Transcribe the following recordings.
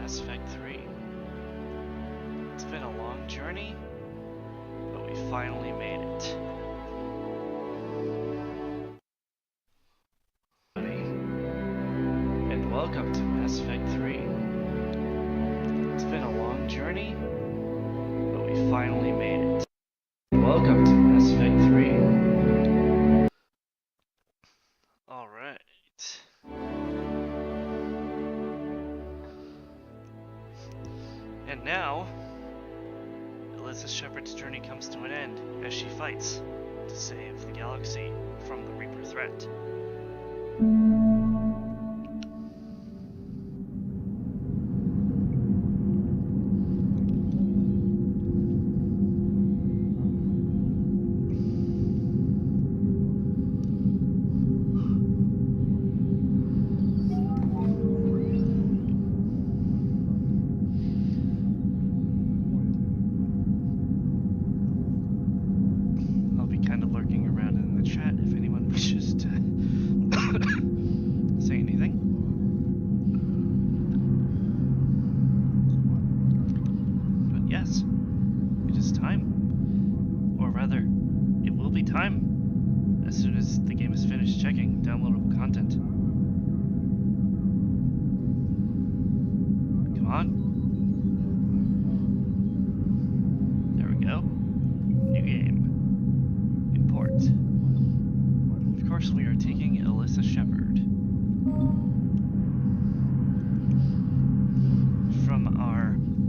Mass Effect 3. It's been a long journey, but we finally made it. And welcome to Mass Effect 3. It's been a long journey, but we finally made it. Welcome to Mass Effect 3. Alright. And now, Alyssa Shepard's journey comes to an end as she fights to save the galaxy from the Reaper threat.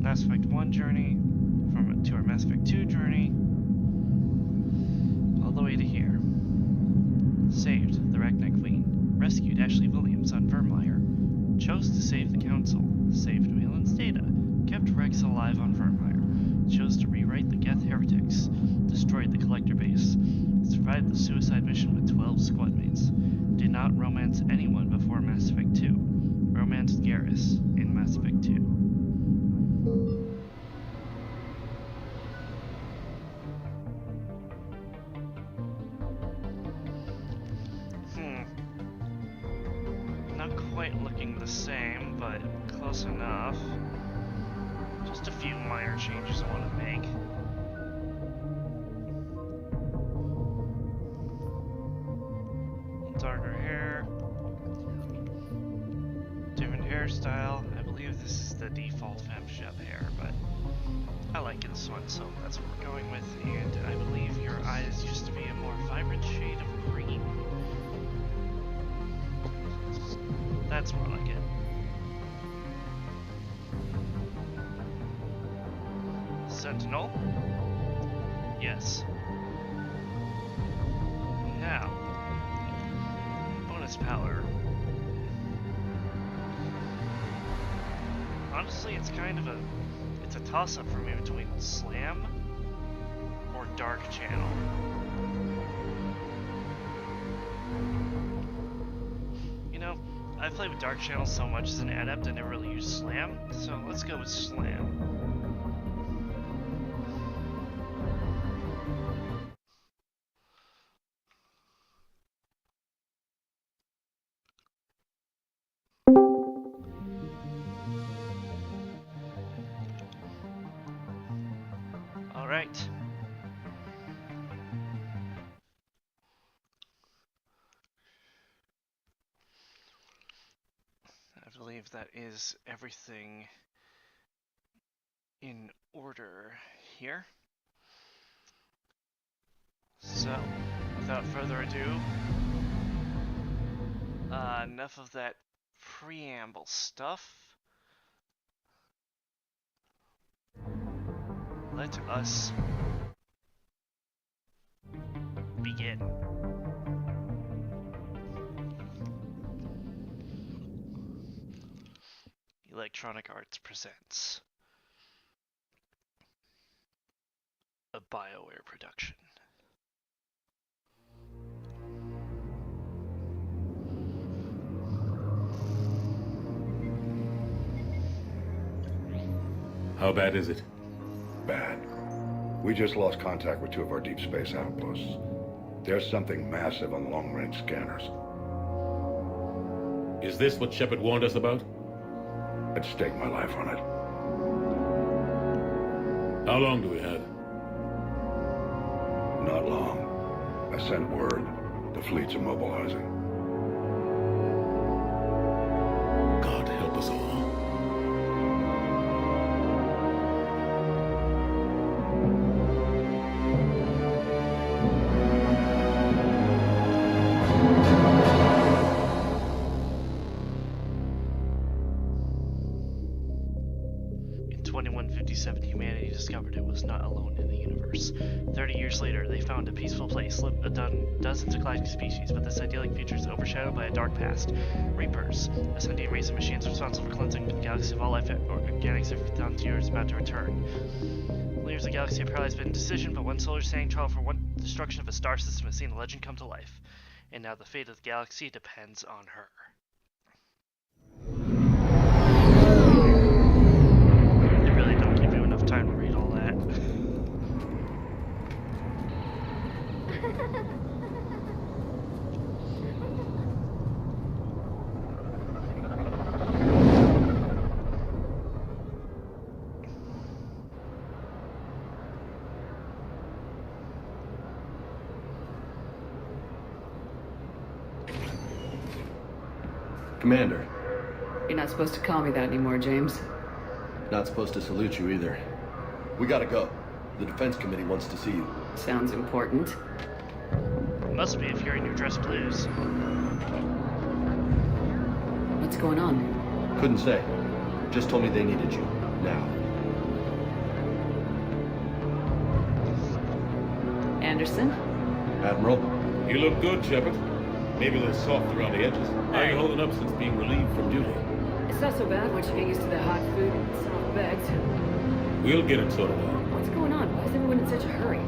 Mass Effect 1 journey, to our Mass Effect 2 journey, all the way to here. Saved the Rachni Queen, rescued Ashley Williams on Vermeer, chose to save the Council, saved Malin's data, kept Rex alive on Vermeer, chose to rewrite the Geth heretics, destroyed the Collector base, survived the suicide mission with 12 squad mates, did not romance anyone before Mass Effect 2, romanced Garrus in Mass Effect 2. Not quite looking the same, but close enough. Just a few minor changes I want to make. Darker hair. Different hairstyle. I believe this is the default FemShep hair, but I like this one, so that's what we're going with. And I believe your eyes used to be a more vibrant shade of green. That's more like it. Sentinel? Yes. Now, bonus power. Honestly, it's kind of a toss-up for me between Slam or Dark Channel. You know, I've played with Dark Channel so much as an adept, I never really used Slam, so let's go with Slam. Alright. I believe that is everything in order here. So, without further ado, enough of that preamble stuff. Let us begin. Electronic Arts presents a BioWare production. How bad is it? Bad. We just lost contact with two of our deep space outposts. There's something massive on long-range scanners. Is this what Shepard warned us about? I'd stake my life on it. How long do we have? Not long. I sent word. The fleet's immobilizing. God help us all. In 2157, humanity discovered it was not alone in the universe. 30 years later, they found a peaceful place, dozens of galactic species, but this idyllic future is overshadowed by a dark past. Reapers, a sentient race of machines responsible for cleansing the galaxy of all life organics every 1,000 years, is about to return. Leaders of the galaxy have paralyzed by indecision, but one solar standing trial for one destruction of a star system has seen the legend come to life. And now the fate of the galaxy depends on her. They really don't give you enough time to read all that. Commander, You're not supposed to call me that anymore, James. not supposed to salute you either. We gotta go. The Defense Committee wants to see you. Sounds important. Must be if you're in your dress blues. What's going on? Couldn't say. Just told me they needed you. Now. Anderson? Admiral? You look good, Shepard. Maybe a little soft around the edges. How are you holding up since being relieved from duty? It's not so bad once you get used to the hot food and soft beds. We'll get it sorted out. What's going on? Why is everyone in such a hurry?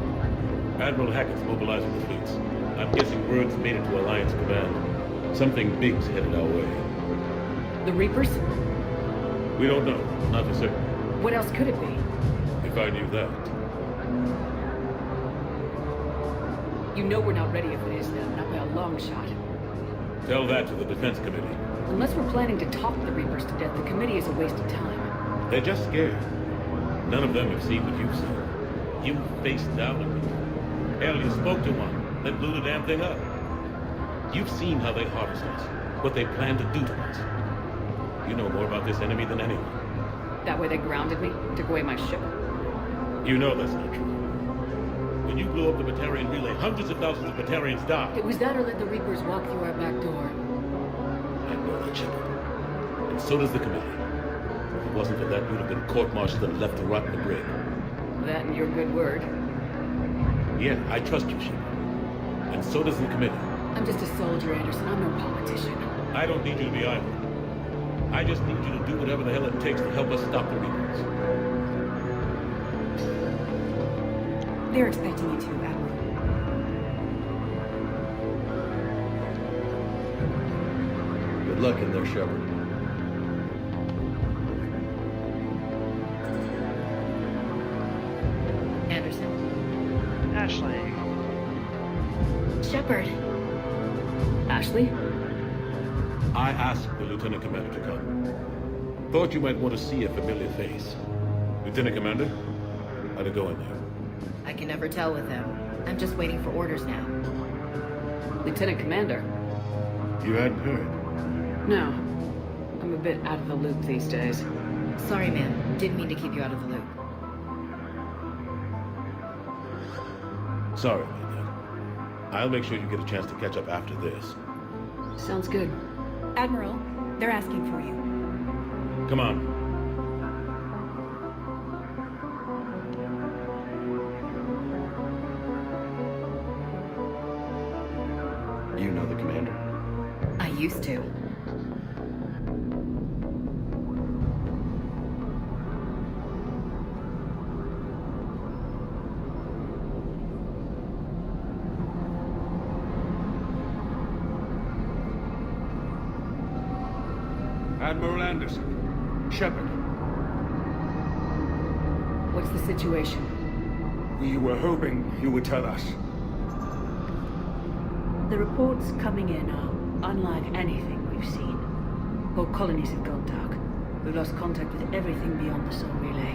Admiral Hackett's mobilizing the fleets. I'm guessing word's made it to Alliance Command. Something big's headed our way. The Reapers? We don't know. Not for certain. What else could it be? If I knew that. You know we're not ready for this now, not by a long shot. Tell that to the Defense Committee. Unless we're planning to talk the Reapers to death, the committee is a waste of time. They're just scared. None of them have seen what you've seen. You faced down with me. Hell, you spoke to one that blew the damn thing up. You've seen how they harvest us, what they plan to do to us. You know more about this enemy than anyone. That way they grounded me, took away my ship. You know that's not true. When you blew up the Batarian relay, hundreds of thousands of Batarians died. It was that or let the Reapers walk through our back door. I know that, Shepard. And so does the committee. If it wasn't for that, you'd have been court-martialed and left to rot in the brig. That and your good word. Yeah, I trust you, Shepard. And so does the committee. I'm just a soldier, Anderson. I'm no politician. I don't need you to be either. I just need you to do whatever the hell it takes to help us stop the Reapers. They're expecting you to, Admiral. Good luck in there, Shepard. Anderson? Ashley. Shepard. Ashley? I asked the Lieutenant Commander to come. Thought you might want to see a familiar face. Lieutenant Commander, how'd it go in there? I can never tell with them. I'm just waiting for orders now. Lieutenant Commander? You hadn't heard. No. I'm a bit out of the loop these days. Sorry, ma'am. Didn't mean to keep you out of the loop. Sorry about that. I'll make sure you get a chance to catch up after this. Sounds good. Admiral, they're asking for you. Come on. You know the commander. I used to. Admiral Anderson. Shepard. What's the situation? We were hoping you would tell us. The reports coming in are unlike anything we've seen. Whole colonies have gone dark. We lost contact with everything beyond the soul relay.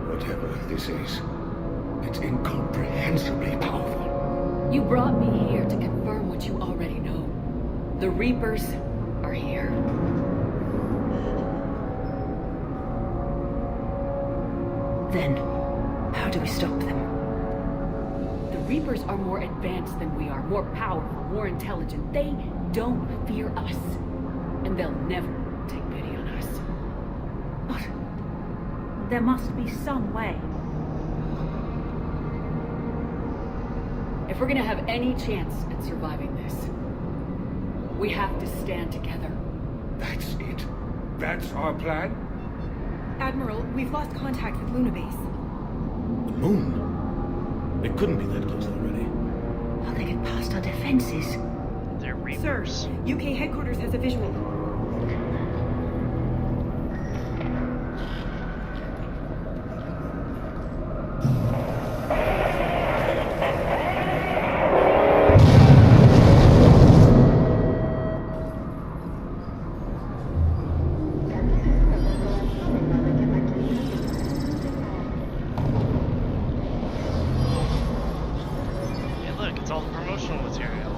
Whatever this is, it's incomprehensibly powerful. You brought me here to confirm what you already know. The Reapers are here. Then, how do we stop them? The Reapers are more advanced than we are, more powerful, more intelligent. They don't fear us. And they'll never take pity on us. But there must be some way. If we're gonna have any chance at surviving this, we have to stand together. That's it? That's our plan? Admiral, we've lost contact with Luna Base. The moon? It couldn't be that close already. How they get past our defenses? They're Sir, Reapers. UK headquarters has a visual. Hey, look, it's all the promotional material.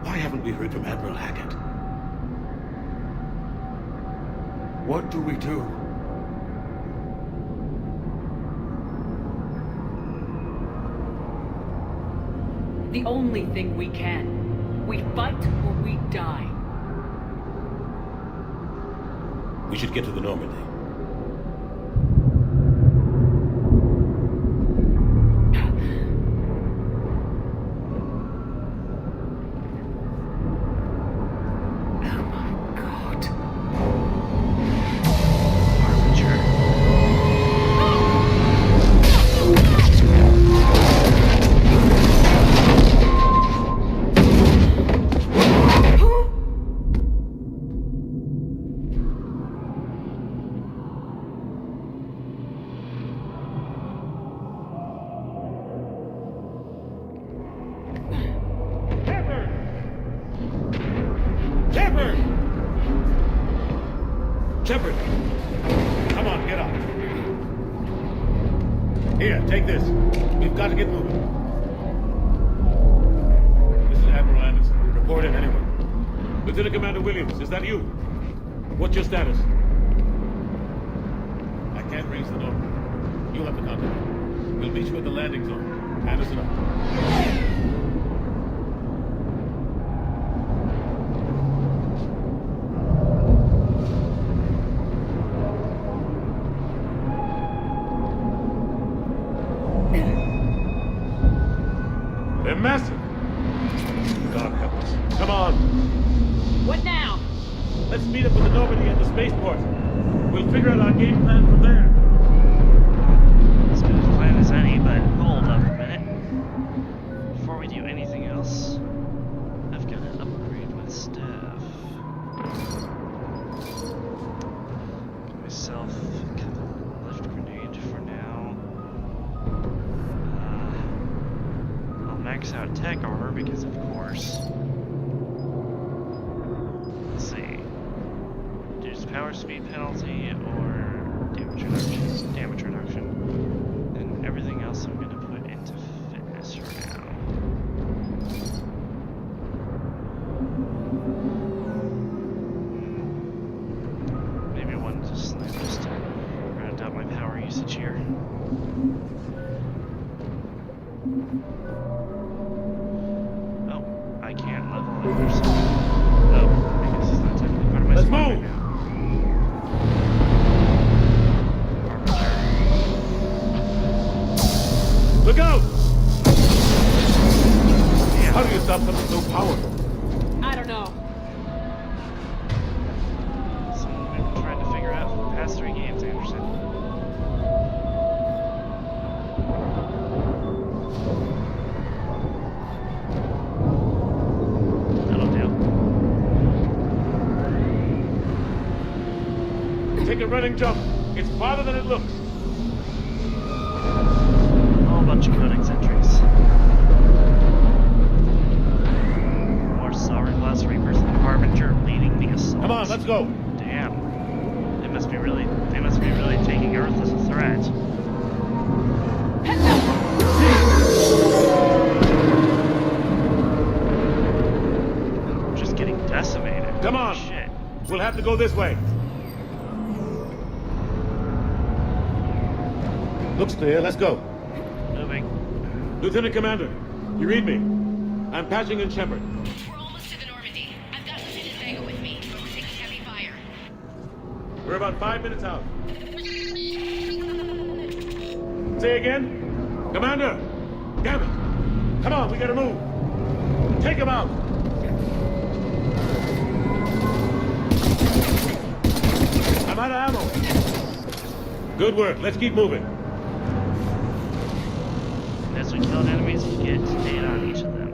Why haven't we heard from Admiral Hackett? What do we do? The only thing we can. We fight or we die. We should get to the Normandy. Harbinger. Shepard! Shepard! Come on, get up. Here, take this. We've got to get moving. This is Admiral Anderson. Report in, anyone. Lieutenant Commander Williams, is that you? What's your status? I can't reach the door. You'll have to contact me. We'll meet you at the landing zone. Anderson up. They're massive. God help us. Come on. What now? Let's meet up with the Normandy at the spaceport. We'll figure out our game plan from there. As good a plan as any, but hold up a minute. Before we do anything else, I've got to upgrade my staff. Get myself a lift grenade for now. I'll max out tech armor because of course. Let's see. Reduce power speed penalty or damage reduction. Damage reduction. And everything else I'm gonna put into fitness for now. Maybe one to slam just to round out my power usage here. Oh, I can't level it. Oh, I guess it's not technically part of my Let's squad move! right now. Look out! Yeah. How do you stop something so powerful? I don't know. Something we've been trying to figure out for the past 3 games, Anderson. That'll do. Take a running jump. It's farther than it looks. A whole bunch of codex entries. More Come on, let's go. Damn. They must be really taking Earth as a threat. We're just getting decimated. Come on. Shit. We'll have to go this way. Looks clear, let's go. Moving. Lieutenant Commander, you read me? I'm patching in Shepard. We're almost to the Normandy. I've got Lieutenant Vega with me, but we're taking heavy fire. We're about 5 minutes out. Say again? Commander! Damn it! Come on, we gotta move! Take him out! I'm out of ammo! Good work, let's keep moving. As we kill enemies, we get data on each of them.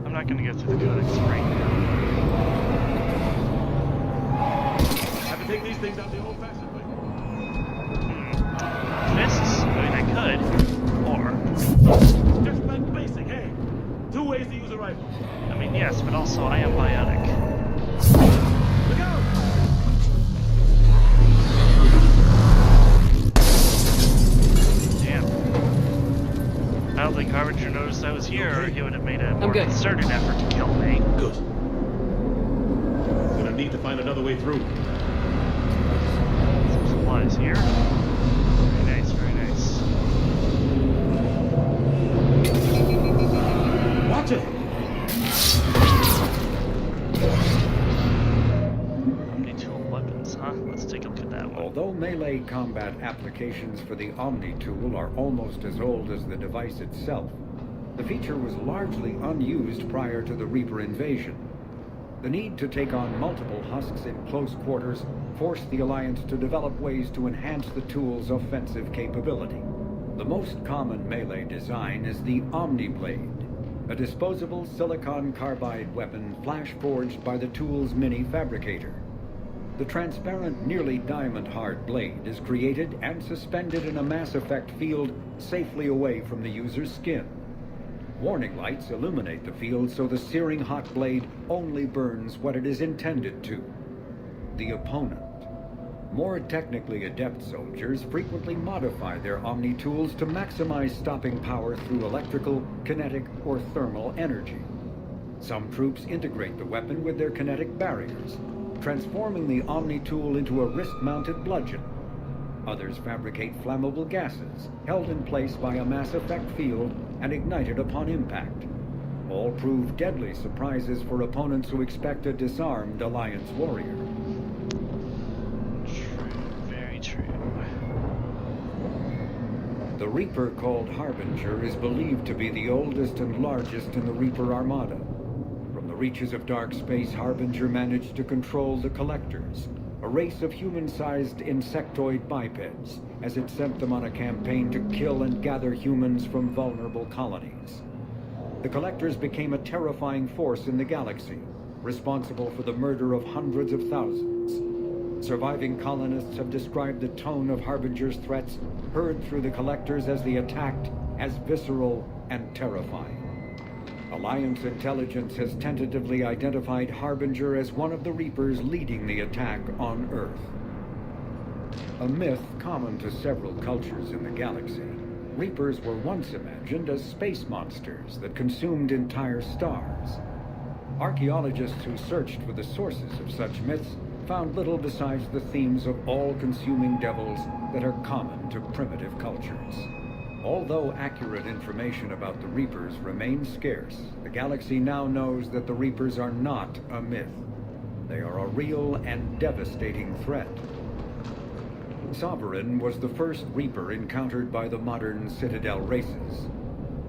I'm not gonna go through the codex right now. Have to take these things out the old-fashioned way. Fists? I mean, I could. Or, Just like basic, hey! 2 ways to use a rifle. I mean, yes, but also I am biotic. Look out! Damn. I don't think Harbinger noticed I was here, or he would have made a more good. concerted effort to kill me. Good. Gonna need to find another way through. Some supplies here. Very nice, very nice. Watch it! Omni-tool weapons, huh? Let's take a look at that one. Although melee combat applications for the Omni tool are almost as old as the device itself, the feature was largely unused prior to the Reaper invasion. The need to take on multiple husks in close quarters forced the Alliance to develop ways to enhance the tool's offensive capability. The most common melee design is the Omni Blade, a disposable silicon carbide weapon flash-forged by the tool's mini-fabricator. The transparent, nearly diamond-hard blade is created and suspended in a mass effect field safely away from the user's skin. Warning lights illuminate the field so the searing hot blade only burns what it is intended to: the opponent. More technically adept soldiers frequently modify their Omni tools to maximize stopping power through electrical, kinetic, or thermal energy. Some troops integrate the weapon with their kinetic barriers, transforming the Omni tool into a wrist-mounted bludgeon. Others fabricate flammable gases, held in place by a mass effect field and ignited upon impact. All prove deadly surprises for opponents who expect a disarmed Alliance warrior. Very true. The Reaper called Harbinger is believed to be the oldest and largest in the Reaper Armada. From the reaches of dark space, Harbinger managed to control the Collectors, a race of human-sized insectoid bipeds, as it sent them on a campaign to kill and gather humans from vulnerable colonies. The Collectors became a terrifying force in the galaxy, responsible for the murder of hundreds of thousands. Surviving colonists have described the tone of Harbinger's threats heard through the Collectors as they attacked as visceral and terrifying. Alliance intelligence has tentatively identified Harbinger as one of the Reapers leading the attack on Earth. A myth common to several cultures in the galaxy, Reapers were once imagined as space monsters that consumed entire stars. Archaeologists who searched for the sources of such myths found little besides the themes of all-consuming devils that are common to primitive cultures. Although accurate information about the Reapers remains scarce, the galaxy now knows that the Reapers are not a myth. They are a real and devastating threat. Sovereign was the first Reaper encountered by the modern Citadel races.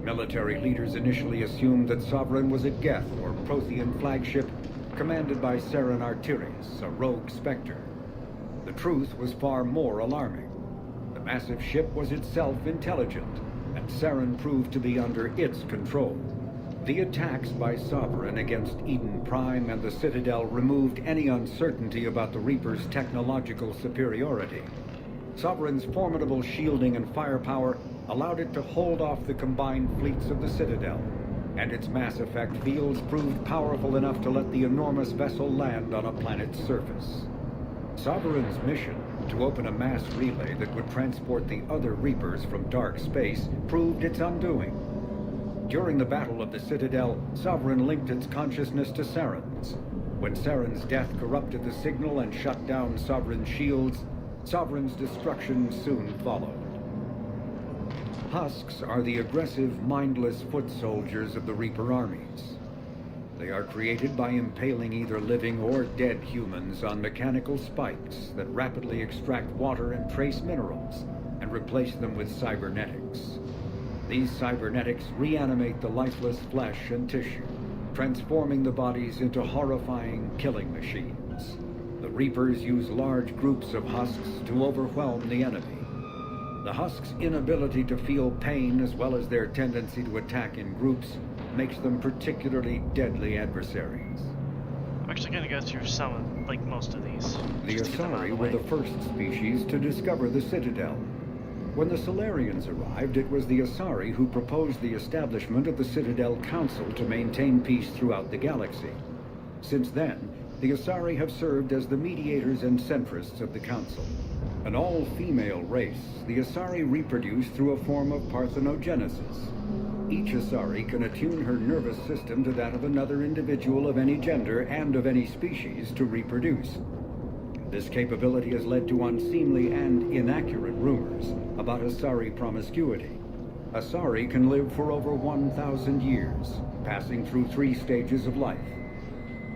Military leaders initially assumed that Sovereign was a Geth or Prothean flagship commanded by Saren Artirius, a rogue Spectre. The truth was far more alarming. The massive ship was itself intelligent, and Saren proved to be under its control. The attacks by Sovereign against Eden Prime and the Citadel removed any uncertainty about the Reaper's technological superiority. Sovereign's formidable shielding and firepower allowed it to hold off the combined fleets of the Citadel, and its mass effect fields proved powerful enough to let the enormous vessel land on a planet's surface. Sovereign's mission to open a mass relay that would transport the other Reapers from dark space proved its undoing. During the Battle of the Citadel, Sovereign linked its consciousness to Saren's. When Saren's death corrupted the signal and shut down Sovereign's shields, Sovereign's destruction soon followed. Husks are the aggressive, mindless foot soldiers of the Reaper armies. They are created by impaling either living or dead humans on mechanical spikes that rapidly extract water and trace minerals and replace them with cybernetics. These cybernetics reanimate the lifeless flesh and tissue, transforming the bodies into horrifying killing machines. The Reapers use large groups of husks to overwhelm the enemy. The Husk's inability to feel pain, as well as their tendency to attack in groups, makes them particularly deadly adversaries. I'm actually going to go through most of these. The just to get them out of Asari the were way. the first species to discover the Citadel. When the Solarians arrived, it was the Asari who proposed the establishment of the Citadel Council to maintain peace throughout the galaxy. Since then, the Asari have served as the mediators and centrists of the Council. An all-female race, the Asari reproduce through a form of parthenogenesis. Each Asari can attune her nervous system to that of another individual of any gender and of any species to reproduce. This capability has led to unseemly and inaccurate rumors about Asari promiscuity. Asari can live for over 1,000 years, passing through 3 stages of life.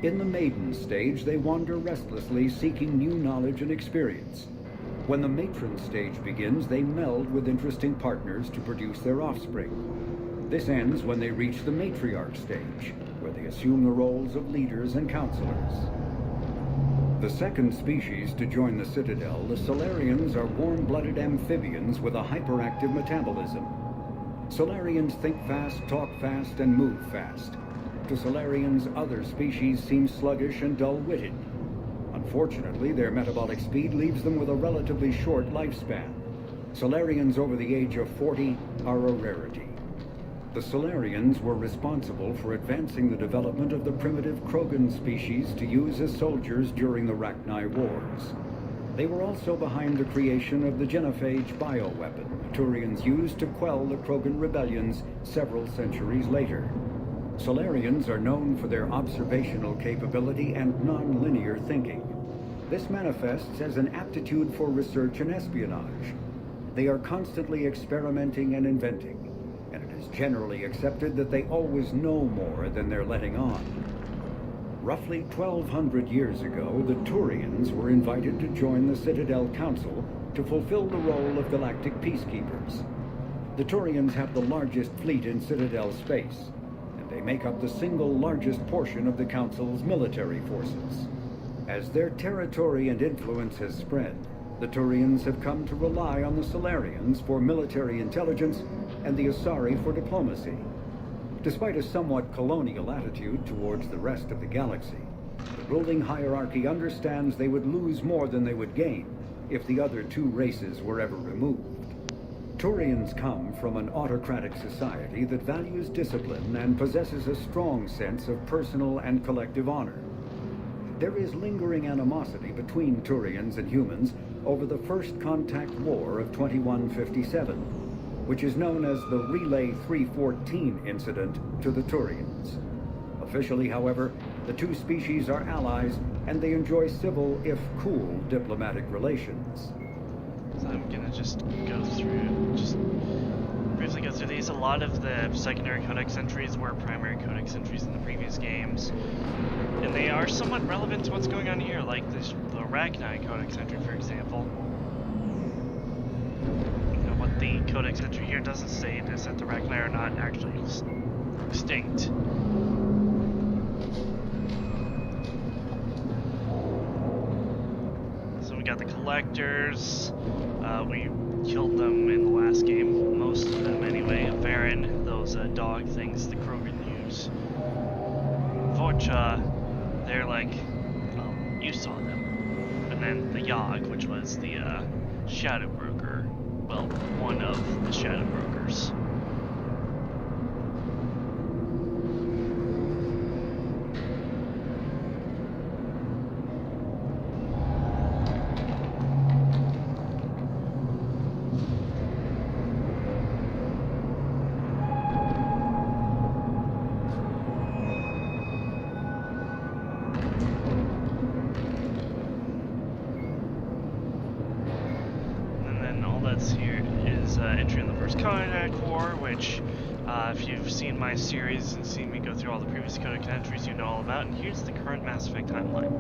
In the maiden stage, they wander restlessly, seeking new knowledge and experience. When the matron stage begins, they meld with interesting partners to produce their offspring. This ends when they reach the matriarch stage, where they assume the roles of leaders and counselors. The second species to join the Citadel, the Solarians, are warm-blooded amphibians with a hyperactive metabolism. Solarians think fast, talk fast, and move fast. To Solarians, other species seem sluggish and dull-witted. Unfortunately, their metabolic speed leaves them with a relatively short lifespan. Solarians over the age of 40 are a rarity. The Solarians were responsible for advancing the development of the primitive Krogan species to use as soldiers during the Rachni Wars. They were also behind the creation of the genophage bioweapon Turians used to quell the Krogan rebellions several centuries later. Solarians are known for their observational capability and non-linear thinking. This manifests as an aptitude for research and espionage. They are constantly experimenting and inventing, and it is generally accepted that they always know more than they're letting on. Roughly 1,200 years ago, the Turians were invited to join the Citadel Council to fulfill the role of galactic peacekeepers. The Turians have the largest fleet in Citadel space, and they make up the single largest portion of the Council's military forces. As their territory and influence has spread, the Turians have come to rely on the Solarians for military intelligence and the Asari for diplomacy. Despite a somewhat colonial attitude towards the rest of the galaxy, the ruling hierarchy understands they would lose more than they would gain if the other 2 races were ever removed. Turians come from an autocratic society that values discipline and possesses a strong sense of personal and collective honor. There is lingering animosity between Turians and humans over the First Contact War of 2157, which is known as the Relay 314 incident to the Turians. Officially, however, the 2 species are allies, and they enjoy civil, if cool, diplomatic relations. So I'm gonna just go through, just briefly go through these. A lot of the secondary codex entries were primary codex entries in the previous games, and they are somewhat relevant to what's going on here, like the Rachni codex entry, for example. You know, what the codex entry here doesn't say is that the Rachni are not actually extinct. So we got the collectors. We killed them in the last game, most of them anyway. Varen, those dog things the Krogan use. Vorcha, they're like, well, you saw them. And then the Yogg, which was the shadow broker. Well, one of the shadow brokers. Contact War, which, if you've seen my series and seen me go through all the previous Codex entries, you know all about. And here's the current Mass Effect timeline.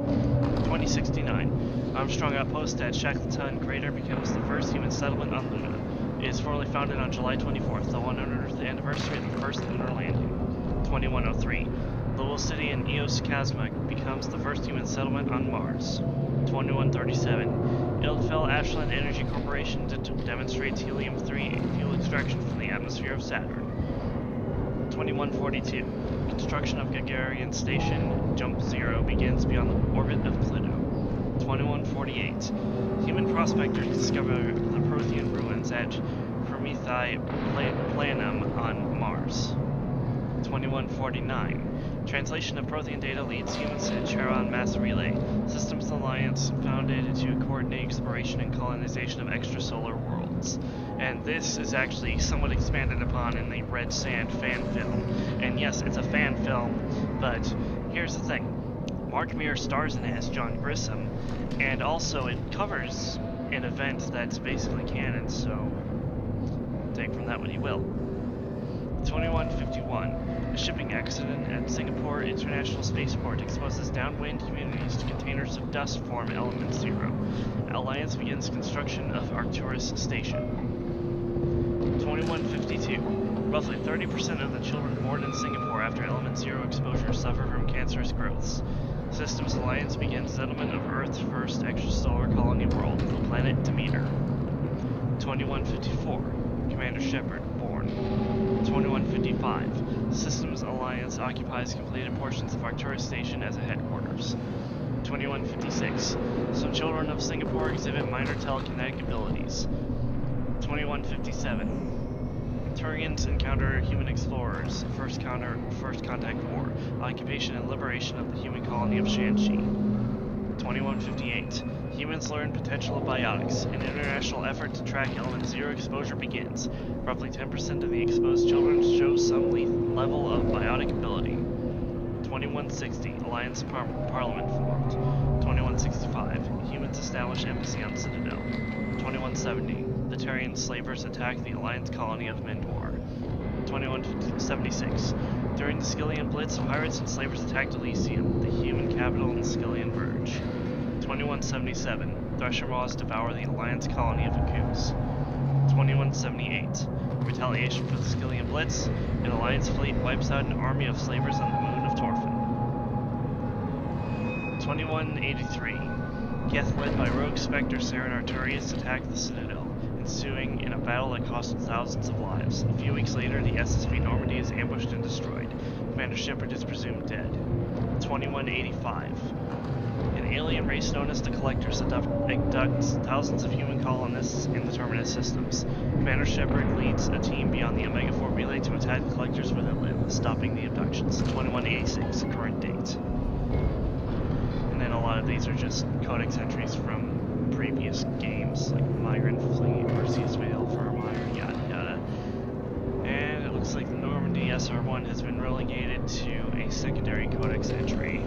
2069. Armstrong Outpost at Shackleton Crater becomes the first human settlement on Luna. It is formally founded on July 24th, the 100th anniversary of the first lunar landing. 2103. Lowell City in Eos Chasma becomes the first human settlement on Mars. 2137. Ildfell Ashland Energy Corporation demonstrates helium-3 fuel extraction from the atmosphere of Saturn. 2142. Construction of Gagarin Station Jump Zero begins beyond the orbit of Pluto. 2148. Human prospectors discover the Prothean ruins at Prometheus Planum on Mars. 2149. Translation of Prothean data leads humans to Charon Mass Relay, Systems Alliance founded to coordinate exploration and colonization of extrasolar worlds. And this is actually somewhat expanded upon in the Red Sand fan film. And yes, it's a fan film, but here's the thing. Mark Meer stars in it as John Grissom, and also it covers an event that's basically canon, so take from that what you will. 2151. A shipping accident at Singapore International Spaceport exposes downwind communities to containers of dust form element 0. Alliance begins construction of Arcturus Station. 2152. Roughly 30% of the children born in Singapore after element 0 exposure suffer from cancerous growths. Systems Alliance begins settlement of Earth's first extrasolar colony world, the planet Demeter. 2154. Commander Shepard, born. 2155. Systems Alliance occupies completed portions of Arcturus Station as a headquarters. 2156. Some children of Singapore exhibit minor telekinetic abilities. 2157. Turians encounter human explorers. First Contact War. Occupation and liberation of the human colony of Shanxi. 2158. Humans learn potential of biotics. An international effort to track element 0 exposure begins. Roughly 10% of the exposed children show some level of biotic ability. 2160. Alliance Parliament formed. 2165. Humans establish embassy on Citadel. 2170. The Turian slavers attack the Alliance colony of Mendwar. 2176. During the Skyllian Blitz, pirates and slavers attacked Elysium, the human capital in the Skyllian Verge. 2177. Thresher Maws devour the Alliance colony of Akuz. 2178. Retaliation for the Skyllian Blitz, an Alliance fleet wipes out an army of slavers on the moon of Torfin. 2183. Geth led by rogue Spectre Saren Arturius attacked the Citadel, ensuing in a battle that cost thousands of lives. A few weeks later, the SSV Normandy is ambushed and destroyed. Commander Shepard is presumed dead. 2185. An alien race known as the Collectors abducts thousands of human colonists in the Terminus systems. Commander Shepard leads a team beyond the Omega-4 relay to attack the Collectors where they live, stopping the abductions. 2186, current date. And then a lot of these are just codex entries from previous games, like Migrant Fleet, Perseus Vale, Vermeer, yada yada. And it looks like the Normandy SR-1 has been relegated to a secondary codex entry.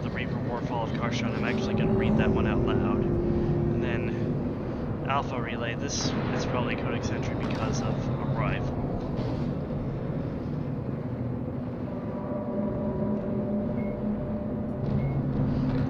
The Reaper Warfall of Karshan, I'm actually going to read that one out loud. And then Alpha Relay, this is probably a codex entry because of Arrival.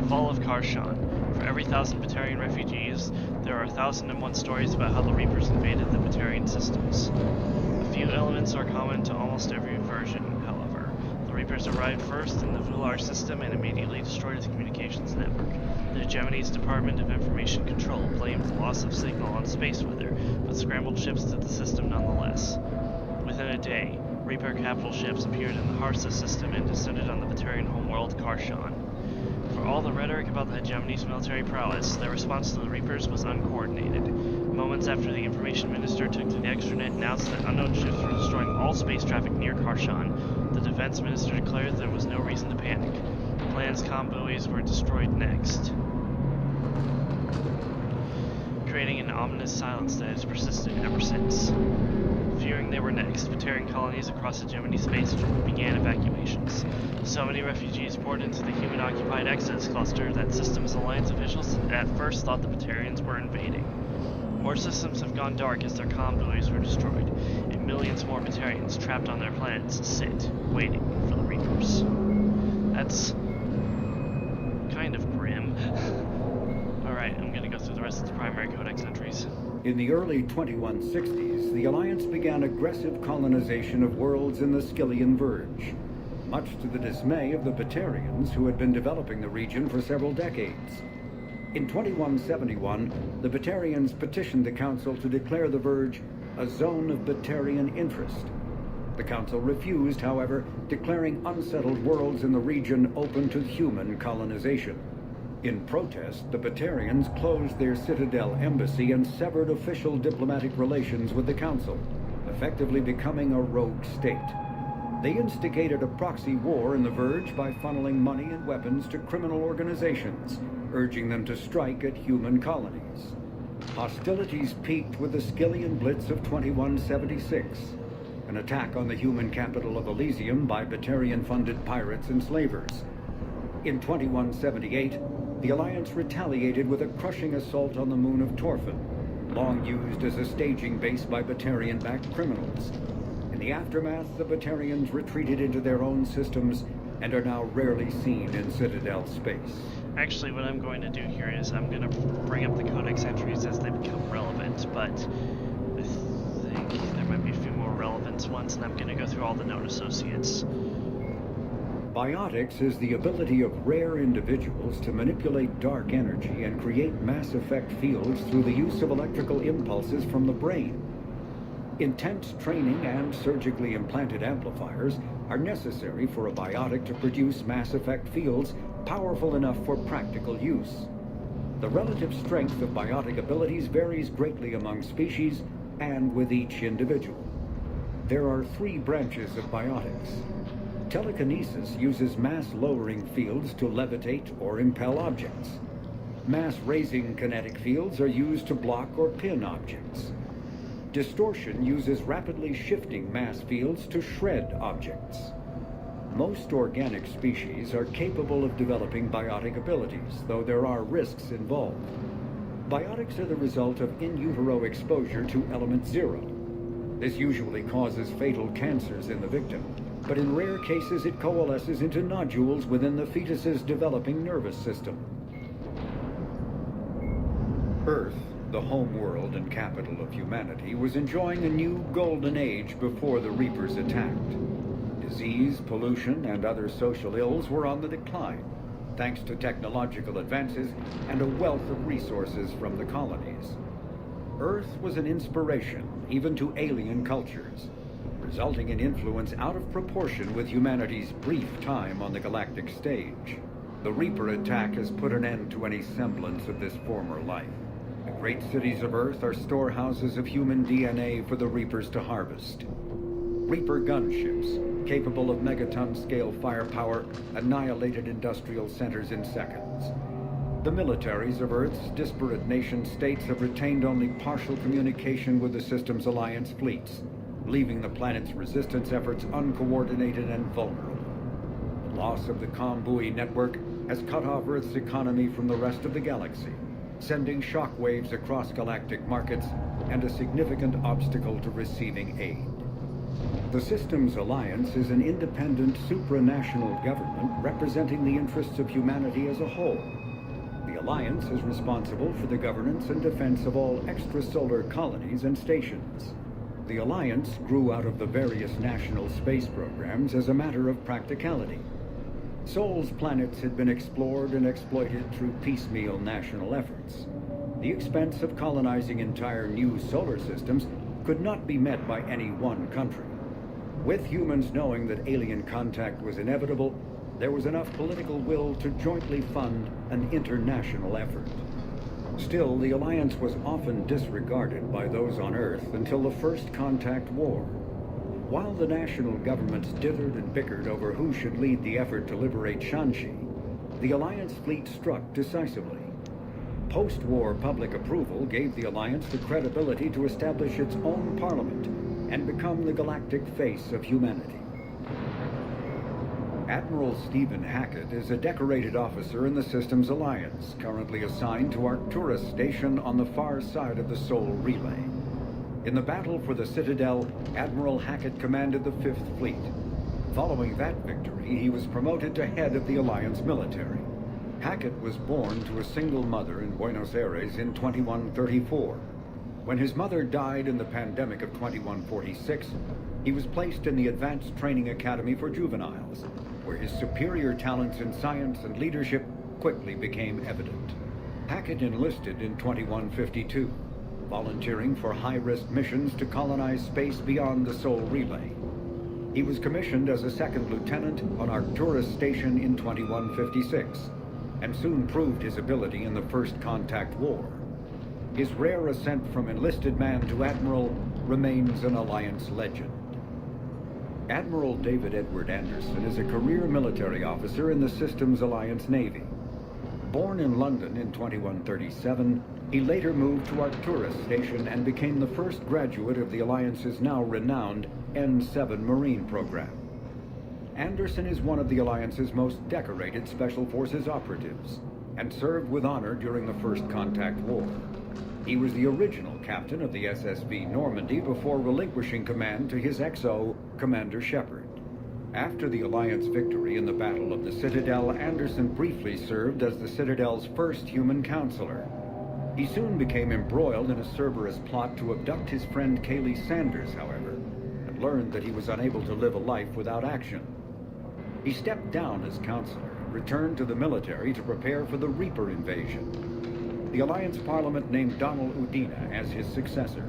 Fall of Karshan. For every 1,000 Batarian refugees, there are 1,001 stories about how the Reapers invaded the Batarian systems. A few elements are common to almost every version, however. The Reapers arrived first in the Vular system and immediately destroyed its communications network. The Gemini's Department of Information Control blamed the loss of signal on space weather, but scrambled ships to the system nonetheless. Within a day, Reaper capital ships appeared in the Harsa system and descended on the Batarian homeworld Karshan. For all the rhetoric about the hegemony's military prowess, their response to the Reapers was uncoordinated. Moments after the information minister took to the extranet and announced that unknown ships were destroying all space traffic near Karshan, the defense minister declared there was no reason to panic. The plan's comm buoys were destroyed next, creating an ominous silence that has persisted ever since. Fearing they were next, Batarian colonies across hegemony space began evacuations. So many refugees poured into the human-occupied Exodus cluster that Systems Alliance officials at first thought the Batarians were invading. More systems have gone dark as their comm buoys were destroyed, and millions more Batarians trapped on their planets sit, waiting for the Reapers. That's kind of grim. Alright, I'm gonna go through the rest of the primary codex entries. In the early 2160s, the Alliance began aggressive colonization of worlds in the Skyllian Verge, much to the dismay of the Batarians, who had been developing the region for several decades. In 2171, the Batarians petitioned the Council to declare the Verge a zone of Batarian interest. The Council refused, however, declaring unsettled worlds in the region open to human colonization. In protest, the Batarians closed their Citadel embassy and severed official diplomatic relations with the Council, effectively becoming a rogue state. They instigated a proxy war in the Verge by funneling money and weapons to criminal organizations, urging them to strike at human colonies. Hostilities peaked with the Skyllian Blitz of 2176, an attack on the human capital of Elysium by Batarian-funded pirates and slavers. In 2178, the Alliance retaliated with a crushing assault on the moon of Torfan, long used as a staging base by Batarian-backed criminals. In the aftermath, the Batarians retreated into their own systems and are now rarely seen in Citadel space. Actually, what I'm going to do here is I'm going to bring up the codex entries as they become relevant, but I think there might be a few more relevant ones, and I'm going to go through all the known associates. Biotics is the ability of rare individuals to manipulate dark energy and create mass effect fields through the use of electrical impulses from the brain. Intense training and surgically implanted amplifiers are necessary for a biotic to produce mass effect fields powerful enough for practical use. The relative strength of biotic abilities varies greatly among species and with each individual. There are three branches of biotics. Telekinesis uses mass-lowering fields to levitate or impel objects. Mass-raising kinetic fields are used to block or pin objects. Distortion uses rapidly shifting mass fields to shred objects. Most organic species are capable of developing biotic abilities, though there are risks involved. Biotics are the result of in utero exposure to element 0. This usually causes fatal cancers in the victim, but in rare cases it coalesces into nodules within the fetus's developing nervous system. Earth, the home world and capital of humanity, was enjoying a new golden age before the Reapers attacked. Disease, pollution, and other social ills were on the decline, thanks to technological advances and a wealth of resources from the colonies. Earth was an inspiration even to alien cultures, resulting in influence out of proportion with humanity's brief time on the galactic stage. The Reaper attack has put an end to any semblance of this former life. The great cities of Earth are storehouses of human DNA for the Reapers to harvest. Reaper gunships, capable of megaton-scale firepower, annihilated industrial centers in seconds. The militaries of Earth's disparate nation-states have retained only partial communication with the Systems Alliance fleets, leaving the planet's resistance efforts uncoordinated and vulnerable. The loss of the comm buoy network has cut off Earth's economy from the rest of the galaxy, sending shockwaves across galactic markets and a significant obstacle to receiving aid. The Systems Alliance is an independent supranational government representing the interests of humanity as a whole. The Alliance is responsible for the governance and defense of all extrasolar colonies and stations. The Alliance grew out of the various national space programs as a matter of practicality. Sol's planets had been explored and exploited through piecemeal national efforts. The expense of colonizing entire new solar systems could not be met by any one country. With humans knowing that alien contact was inevitable, there was enough political will to jointly fund an international effort. Still, the Alliance was often disregarded by those on Earth until the First Contact War. While the national governments dithered and bickered over who should lead the effort to liberate Shanxi, the Alliance fleet struck decisively. Post-war public approval gave the Alliance the credibility to establish its own parliament and become the galactic face of humanity. Admiral Stephen Hackett is a decorated officer in the Systems Alliance, currently assigned to Arcturus Station on the far side of the Sol Relay. In the battle for the Citadel, Admiral Hackett commanded the 5th Fleet. Following that victory, he was promoted to head of the Alliance military. Hackett was born to a single mother in Buenos Aires in 2134. When his mother died in the pandemic of 2146, he was placed in the Advanced Training Academy for Juveniles, where his superior talents in science and leadership quickly became evident. Hackett enlisted in 2152, volunteering for high-risk missions to colonize space beyond the Sol Relay. He was commissioned as a second lieutenant on Arcturus Station in 2156, and soon proved his ability in the First Contact War. His rare ascent from enlisted man to admiral remains an Alliance legend. Admiral David Edward Anderson is a career military officer in the Systems Alliance Navy. Born in London in 2137, he later moved to Arcturus Station and became the first graduate of the Alliance's now renowned N-7 Marine program. Anderson is one of the Alliance's most decorated Special Forces operatives, and served with honor during the First Contact War. He was the original captain of the SSV Normandy before relinquishing command to his XO, Commander Shepard. After the Alliance victory in the Battle of the Citadel, Anderson briefly served as the Citadel's first human counselor. He soon became embroiled in a Cerberus plot to abduct his friend Kaylee Sanders, however, and learned that he was unable to live a life without action. He stepped down as counselor and returned to the military to prepare for the Reaper invasion. The Alliance Parliament named Donald Udina as his successor.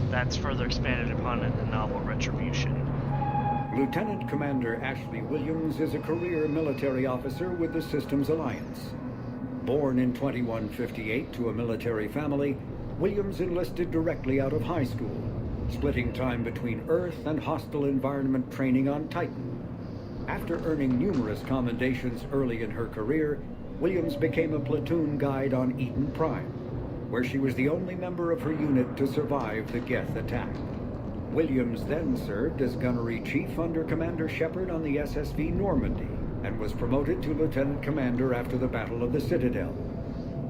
That's further expanded upon in the novel Retribution. Lieutenant Commander Ashley Williams is a career military officer with the Systems Alliance. Born in 2158 to a military family, Williams enlisted directly out of high school, splitting time between Earth and hostile environment training on Titan. After earning numerous commendations early in her career, Williams became a platoon guide on Eden Prime, where she was the only member of her unit to survive the Geth attack. Williams then served as gunnery chief under Commander Shepard on the SSV Normandy, and was promoted to lieutenant commander after the Battle of the Citadel.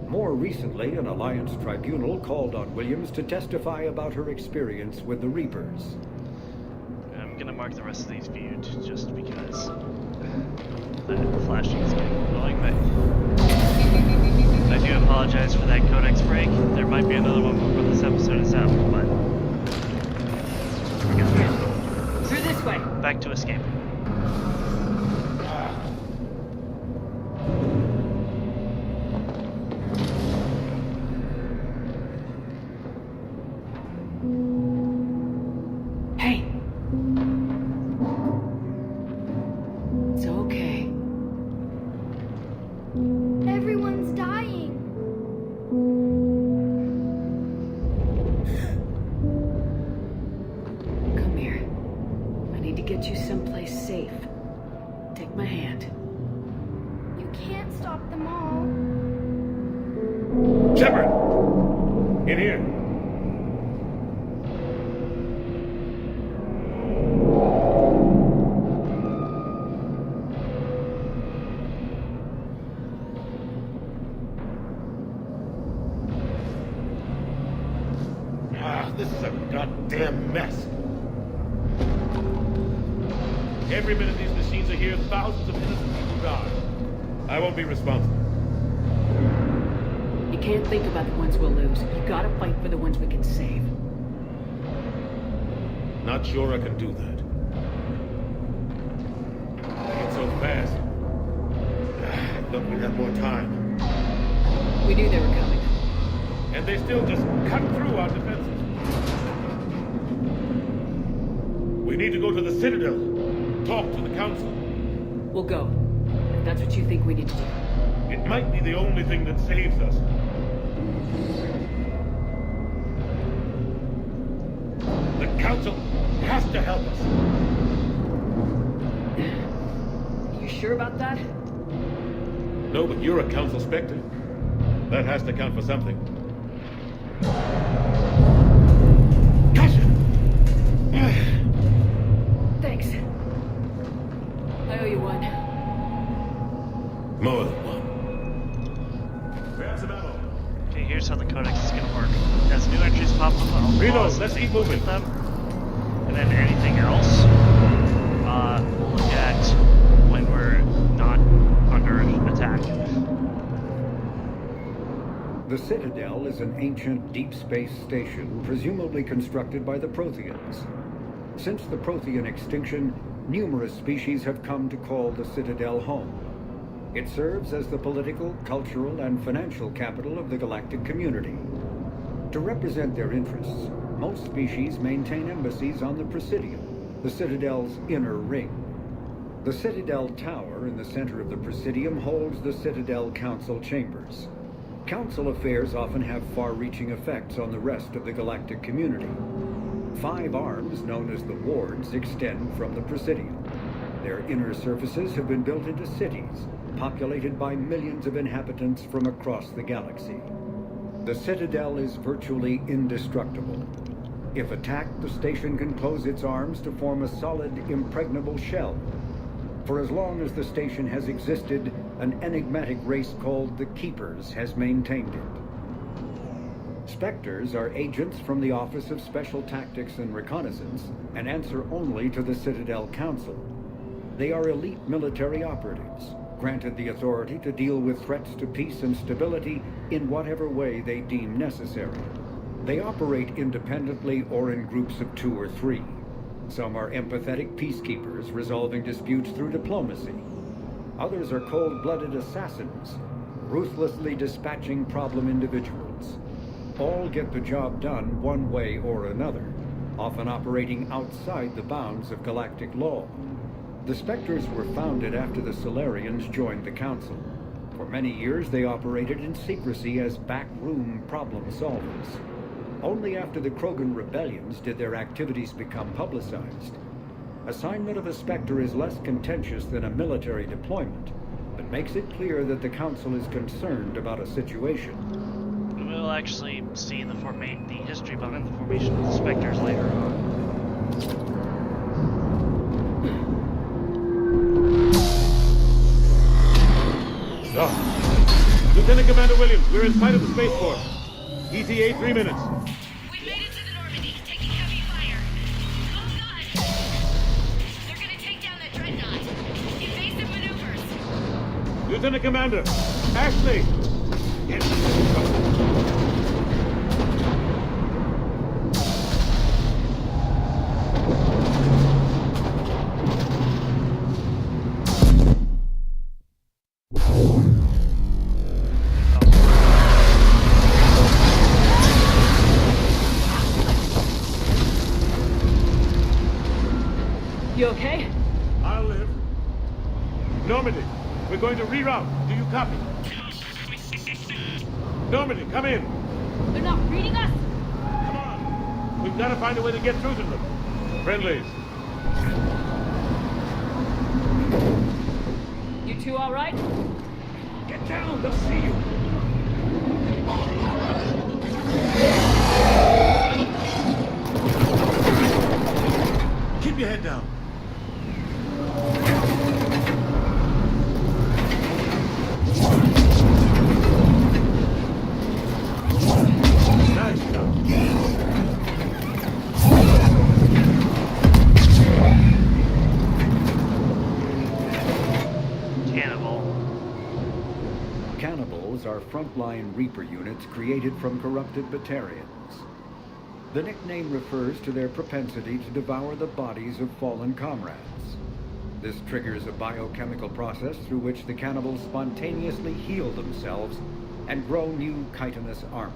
More recently, an Alliance tribunal called on Williams to testify about her experience with the Reapers. I'm gonna mark the rest of these viewed just because the flashing is getting annoying, but I do apologize for that codex break. There might be another one before this episode is out, but we're gonna Through this way. back to escaping. Hey. It's okay. Everyone's dying. Come here. I need to get you someplace safe. Take my hand. You can't stop them all. Shepard! In here. This is a goddamn mess. Every minute these machines are here, thousands of innocent people die. I won't be responsible. You can't think about the ones we'll lose. You gotta fight for the ones we can save. Not sure I can do that. It's so fast. I thought we had more time. We knew they were coming. And they still just cut through our defenses. We need to go to the Citadel. Talk to the Council. We'll go. If that's what you think we need to do. It might be the only thing that saves us. The Council has to help us. You sure about that? No, but you're a Council Spectre. That has to count for something. Gotcha! Thanks. I owe you one. More than one. Okay, here's how the codex is gonna work. As new entries pop up, I'll Reload, pause let's and keep take a look moving. at them. And then anything else, we'll look at when we're not under attack. The Citadel is an ancient deep space station presumably constructed by the Protheans. Since the Prothean extinction, numerous species have come to call the Citadel home. It serves as the political, cultural, and financial capital of the galactic community. To represent their interests, most species maintain embassies on the Presidium, the Citadel's inner ring. The Citadel Tower in the center of the Presidium holds the Citadel Council chambers. Council affairs often have far-reaching effects on the rest of the galactic community. 5 arms, known as the wards, extend from the Presidium. Their inner surfaces have been built into cities, populated by millions of inhabitants from across the galaxy. The Citadel is virtually indestructible. If attacked, the station can close its arms to form a solid, impregnable shell. For as long as the station has existed, an enigmatic race called the Keepers has maintained it. Spectres are agents from the Office of Special Tactics and Reconnaissance and answer only to the Citadel Council. They are elite military operatives, granted the authority to deal with threats to peace and stability in whatever way they deem necessary. They operate independently or in groups of 2 or 3. Some are empathetic peacekeepers resolving disputes through diplomacy. Others are cold-blooded assassins, ruthlessly dispatching problem individuals. All get the job done one way or another, often operating outside the bounds of galactic law. The Spectres were founded after the Solarians joined the Council. For many years, they operated in secrecy as backroom problem solvers. Only after the Krogan rebellions did their activities become publicized. Assignment of a Spectre is less contentious than a military deployment, but makes it clear that the Council is concerned about a situation. We'll actually see the history behind the formation of the Spectres later on. Lieutenant Commander Williams, we're in sight of the spaceport. ETA 3 minutes. We made it to the Normandy, taking heavy fire. Oh god! They're gonna take down that dreadnought. Evasive maneuvers. Lieutenant Commander, Ashley! Get You okay? I'll live. Normandy, we're going to reroute. Do you copy? Normandy, come in. They're not reading us? Come on. We've got to find a way to get through to them. Friendlies. You two all right? Get down, they'll see you. Keep your head down. Nice job. Cannibals are frontline Reaper units created from corrupted Batarians. The nickname refers to their propensity to devour the bodies of fallen comrades. This triggers a biochemical process through which the cannibals spontaneously heal themselves and grow new chitinous armor.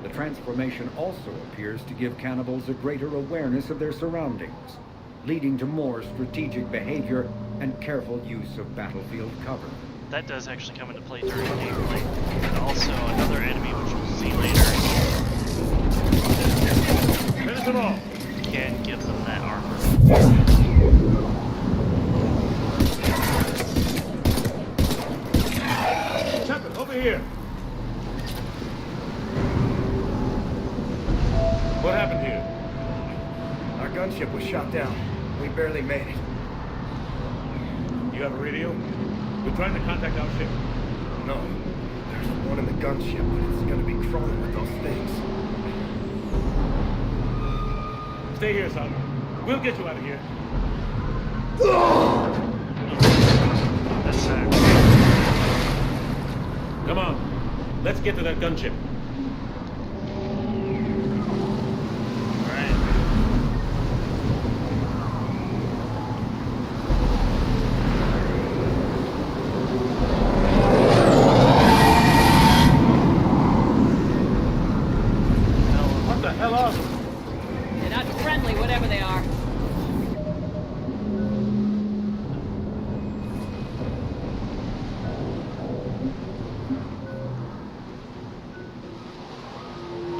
The transformation also appears to give cannibals a greater awareness of their surroundings, leading to more strategic behavior and careful use of battlefield cover. That does actually come into play during gameplay. And also another enemy, which we'll see later, Finish them all. can give them that armor. Chapman, over here. What happened here? Our gunship was shot down. We barely made it. You have a radio? We're trying to contact our ship. No. There's one in the gunship, but it's gonna be crawling with those things. Stay here, son. We'll get you out of here. That's Come on. Let's get to that gunship. Alright. What the hell are they? They're not friendly, whatever they are.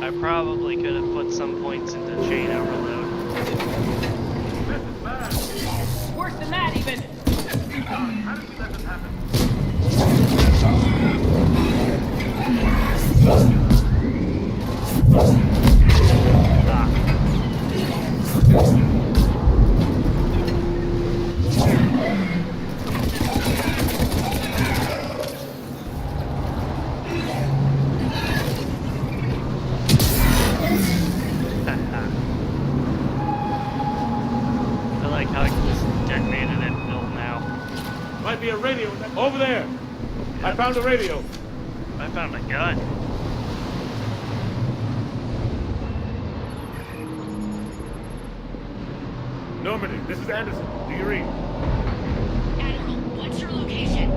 I probably could have put some points into chain overload. This is bad. Worse than that, even. How did we let this happen? I like how I just detonated it built now. Might be a radio over there. I found a radio. I found a gun. Normandy, this is Anderson. Do you read? Admiral, what's your location?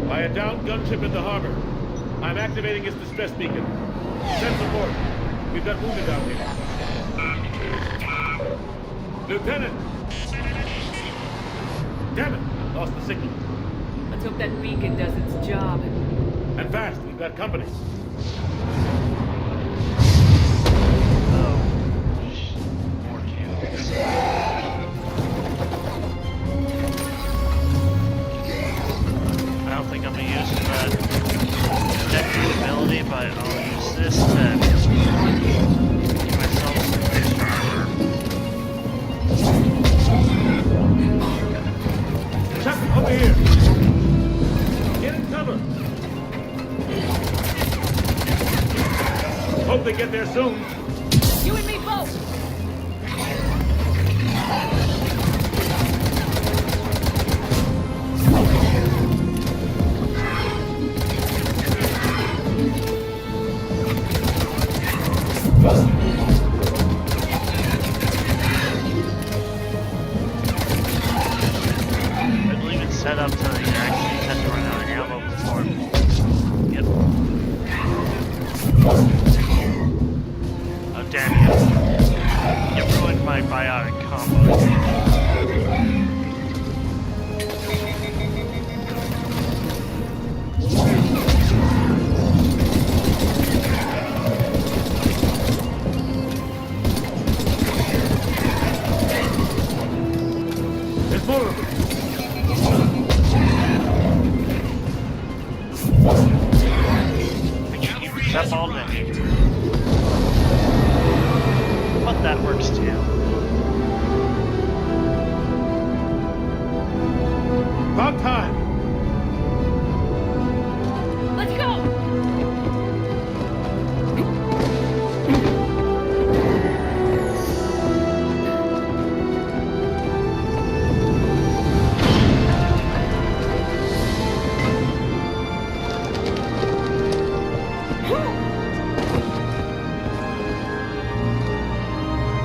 By a downed gunship in the harbor. I'm activating its distress beacon. Send support. We've got wounded down here. Lieutenant! Damn it! Lost the signal. Let's hope that beacon does its job. And fast. We've got company. Oh. More cannons. I don't think I'm gonna use that decorative ability, but I'll use this to give myself some extra armor. Chapman, over here! Get in cover! Hope they get there soon. You and me both! I believe it's set up so that you actually have to run out of ammo before. Yep. Oh, damn you. You ruined my biotic combo. There's more of them. I can keep this up all day. But that works too. About time. Let's go!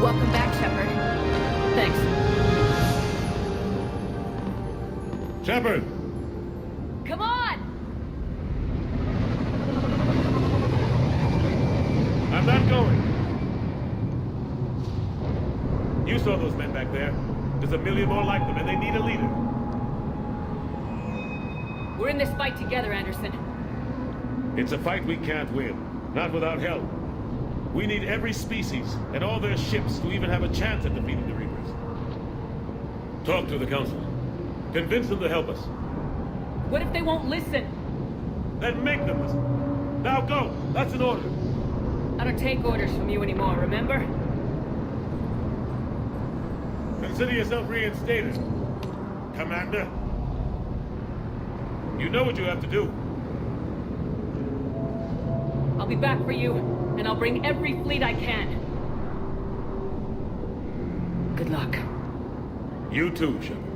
Welcome back, Shepard. Thanks. Shepard! Come on! I'm not going. You saw those men back there. There's a million more like them, and they need a leader. We're in this fight together, Anderson. It's a fight we can't win. Not without help. We need every species and all their ships to even have a chance at defeating the Reapers. Talk to the Council. Convince them to help us. What if they won't listen? Then make them listen. Now go! That's an order. I don't take orders from you anymore, remember? Consider yourself reinstated, Commander. You know what you have to do. I'll be back for you, and I'll bring every fleet I can. Good luck. You too, Shepard.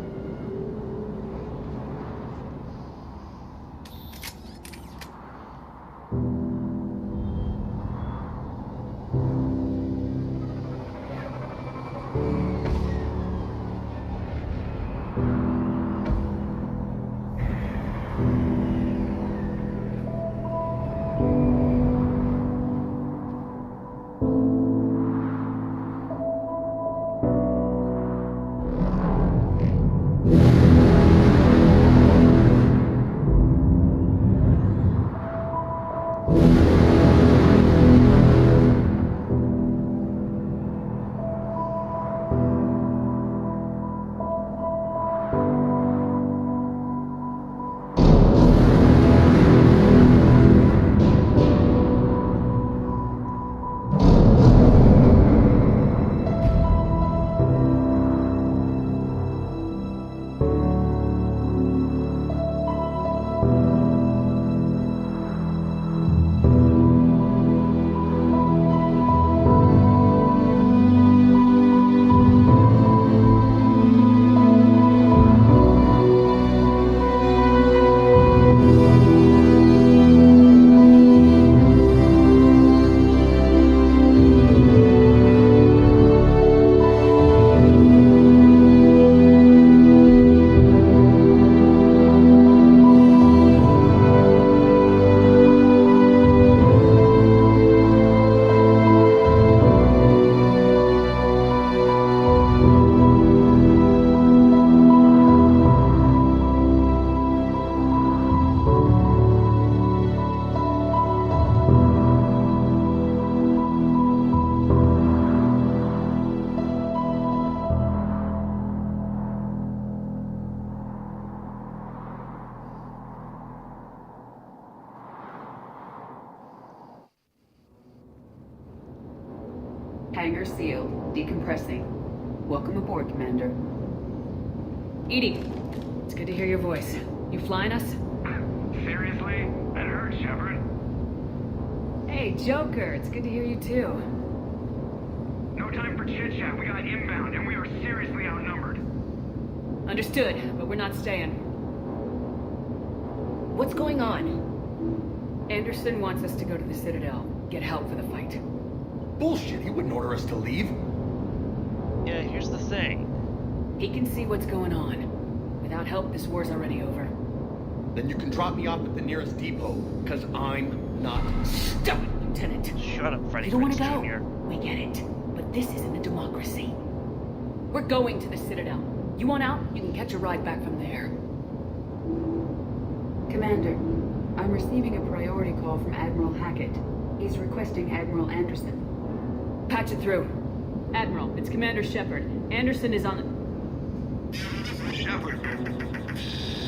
Hangar sealed. Decompressing. Welcome aboard, Commander. Edie, it's good to hear your voice. You flying us? Seriously? That hurts, Shepard. Hey, Joker, it's good to hear you too. No time for chit-chat. We got inbound, and we are seriously outnumbered. Understood, but we're not staying. What's going on? Anderson wants us to go to the Citadel. Get help for the fight. Bullshit, he wouldn't order us to leave. Yeah, here's the thing. He can see what's going on. Without help, this war's already over. Then you can drop me off at the nearest depot, because I'm not... Stop it, Lieutenant! Shut up, Freddie You don't want Prinze to go. Jr. We get it. But this isn't a democracy. We're going to the Citadel. You want out, you can catch a ride back from there. Commander, I'm receiving a priority call from Admiral Hackett. He's requesting Admiral Anderson. Patch it through. Admiral, it's Commander Shepard. Anderson is on... Shepard,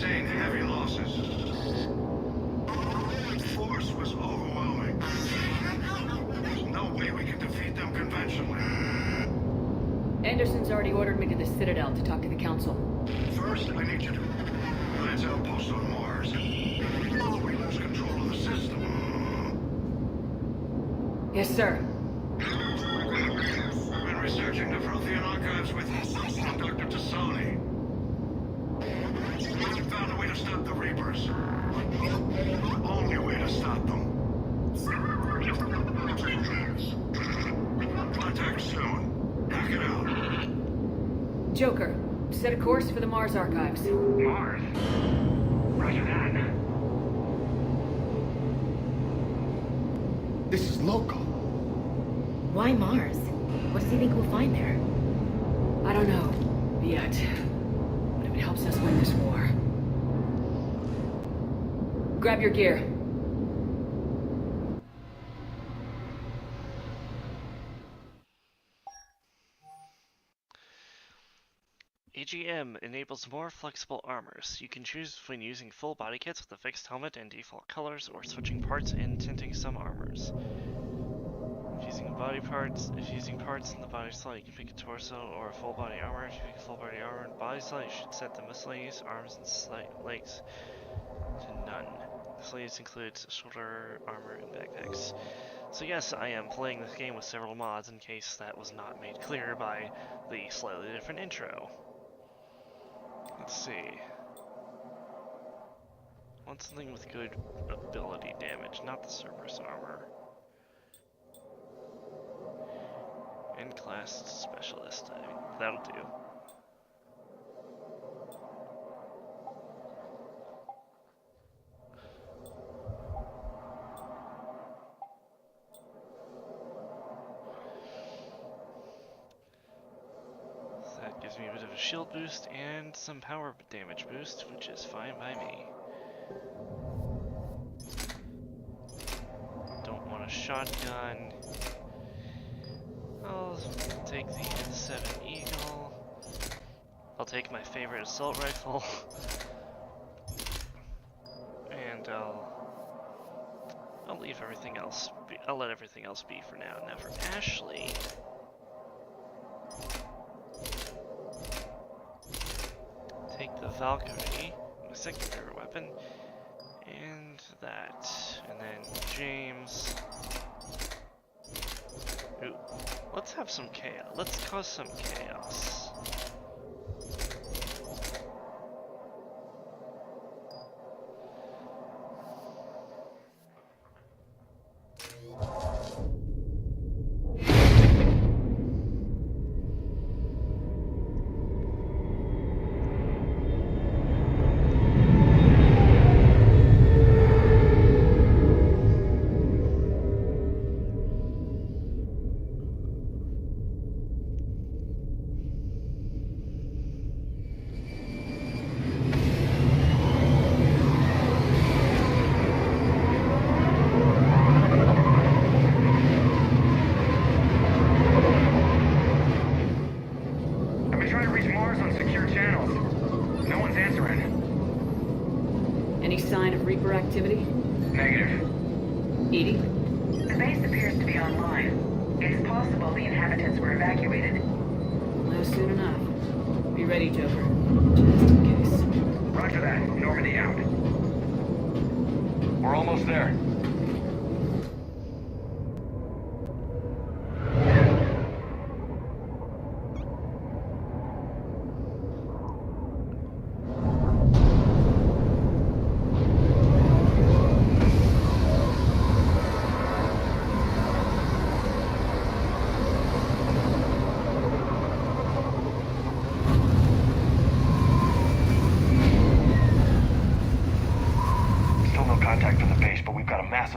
saying heavy losses. The force was overwhelming. There's no way we can defeat them conventionally. Anderson's already ordered me to the Citadel to talk to the Council. First, I need you to lance outposts on Mars. Before we lose control of the system. Yes, sir. Been researching the Prothean archives with Dr. Tassani. We found a way to stop the Reapers. The only way to stop them. Contact soon. Hack it out. Joker, set a course for the Mars archives. Mars? Roger that. This is local. Why Mars? What does he think we'll find there? I don't know. Yet. But if it helps us win this war. Grab your gear. AGM enables more flexible armors. You can choose between using full body kits with a fixed helmet and default colors, or switching parts and tinting some armors. If using parts in the body slot, you can pick a torso or a full body armor. If you pick a full body armor and body slot, you should set the miscellaneous arms and legs to none. The sleeves include shoulder armor and backpacks. So yes, I am playing this game with several mods in case that was not made clear by the slightly different intro. Let's see. Want something with good ability damage, not the Cerberus armor. And class specialist, that'll do. That gives me a bit of a shield boost and some power damage boost, which is fine by me. Don't want a shotgun. I'll take the N7 Eagle. I'll take my favorite assault rifle. And I'll leave everything else be. I'll let everything else be for now. Now for Ashley. Take the Valkyrie, my second favorite weapon, and that. And then James. Ooh, let's have some chaos. Let's cause some chaos. Activity? Negative. Edie? The base appears to be online. It's possible the inhabitants were evacuated. No, soon enough. Be ready, Joker. Just in case. Roger that. Normandy out. We're almost there.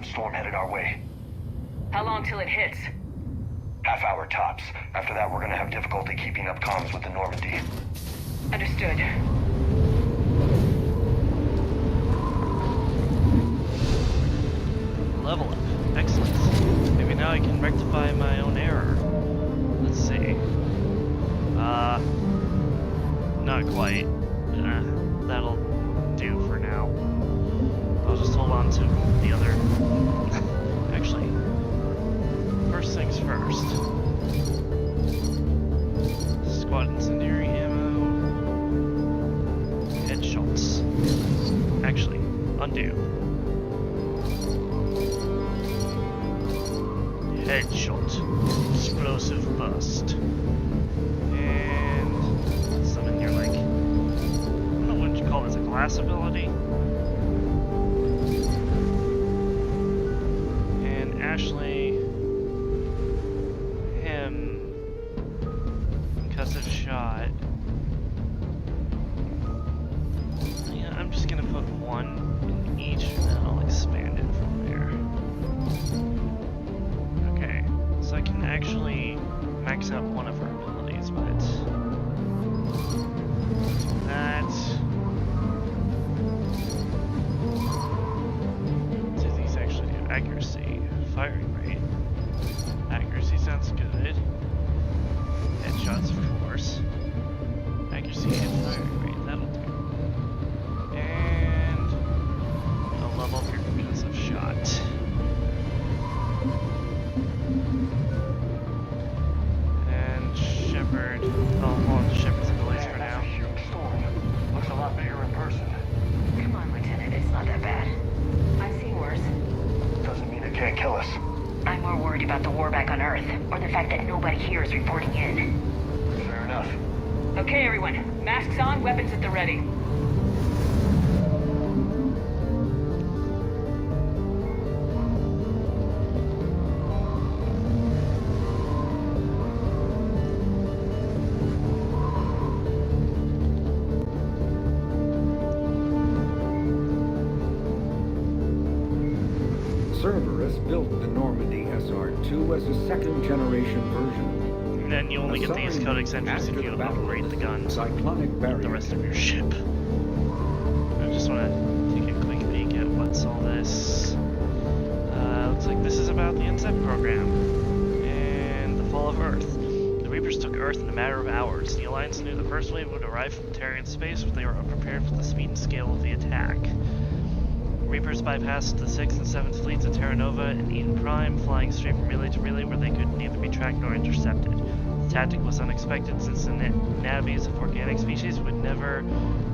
Storm headed our way. How long till it hits? Half hour tops. After that, we're gonna have difficulty keeping up comms with the Normandy. Understood. Level up. Excellent. Maybe now I can rectify my own error. Let's see. Not quite. That'll do for now. I'll just hold on to the other. Actually, first things first. Squad incendiary ammo. Headshots. Actually, undo. Headshot. Explosive burst. And something here like, I don't know what you call this, a glass ability? Ashley, him, concussive shot. Yeah, I'm just gonna put one in each and then I'll expand it from there. Okay, so I can actually max out one of her abilities, but accuracy. Firing rate. Accuracy sounds good. Headshots, of course. Accuracy and firing rate, that'll do. And I'll level up your defensive shot. And Shepard. Oh, hold on, Shepard's in the lace for now. Looks a lot bigger in person. Come on, Lieutenant, it's not that bad. I've seen worse. Doesn't mean it can't kill us. I'm more worried about the war back on Earth, or the fact that nobody here is reporting in. Fair enough. Okay, everyone. Masks on, weapons at the ready. Cerberus built the Normandy SR-2 as a second-generation version. And then you only get these codex entries if you upgrade the guns Cyclonic barrier. the rest of your ship. I just want to take a quick peek at what's all this. Looks like this is about the Incept program and the fall of Earth. The Reapers took Earth in a matter of hours. The Alliance knew the first wave would arrive from Terran space, but they were unprepared for the speed and scale of the attack. Reapers bypassed the 6th and 7th fleets of Terra Nova and Eden Prime, flying straight from relay to relay where they could neither be tracked nor intercepted. The tactic was unexpected since the navies of organic species would never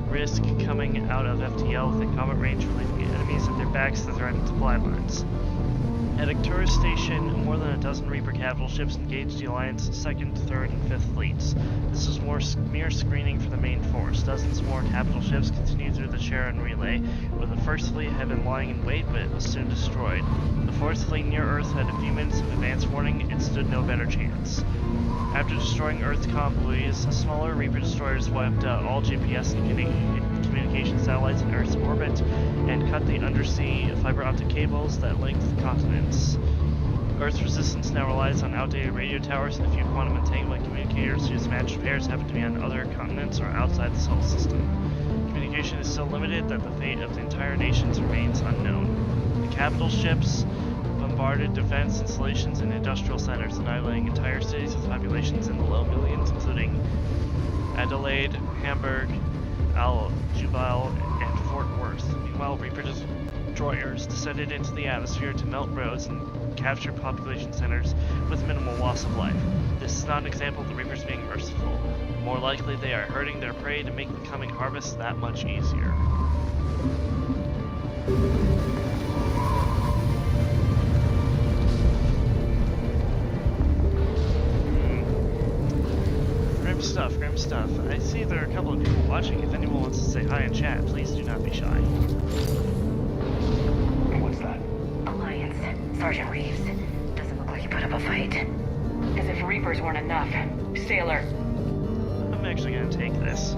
risk coming out of FTL within combat range, relieving enemies at their backs to threaten supply lines. At Arcturus Station, more than a dozen Reaper capital ships engaged the Alliance's 2nd, 3rd, and 5th fleets. This was mere screening for the main force. Dozens more capital ships continued through the Charon relay, where the 1st fleet had been lying in wait, but it was soon destroyed. The 4th fleet near Earth had a few minutes of advance warning. It stood no better chance. After destroying Earth's comm buoys, smaller Reaper destroyers wiped out all GPS and communication satellites in Earth's orbit and cut the undersea fiber optic cables that linked the continents. Earth's resistance now relies on outdated radio towers and a few quantum entanglement communicators whose matched pairs happen to be on other continents or outside the solar system. Communication is so limited that the fate of the entire nation remains unknown. The capital ships bombarded defense installations and industrial centers, annihilating entire cities with populations in the low millions, including Adelaide, Hamburg, Al-Jubail, and Fort Worth. Meanwhile, Reaper destroyers descended into the atmosphere to melt roads and capture population centers with minimal loss of life. This is not an example of the Reapers being merciful. More likely, they are hurting their prey to make the coming harvest that much easier. Grim stuff. I see there are a couple of people watching. If anyone wants to say hi in chat, please do not be shy. What's that? Alliance. Sergeant Reeves. Doesn't look like he put up a fight. As if Reapers weren't enough. Sailor. I'm actually gonna take this.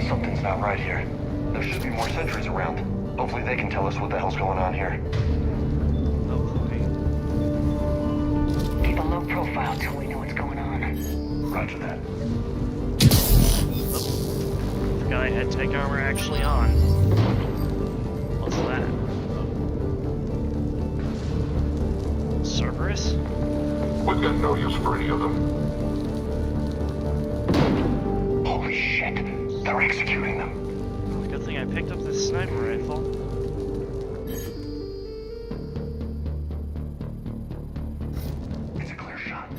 Something's not right here. There should be more sentries around. Hopefully they can tell us what the hell's going on here. Hopefully. Keep a low profile till we know what's going on. Roger that. Forgot I had tech armor actually on. What's that? Cerberus? We've got no use for any of them. Holy shit. They're executing them. Good thing I picked up this sniper rifle. It's a clear shot.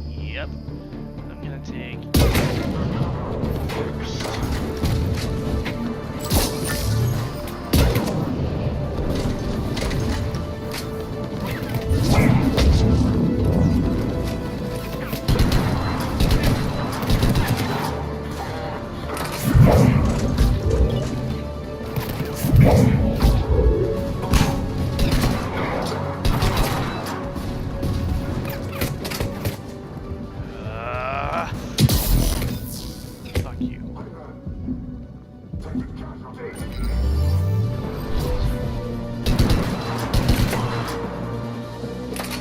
Yep. I'm gonna take... Fuck you.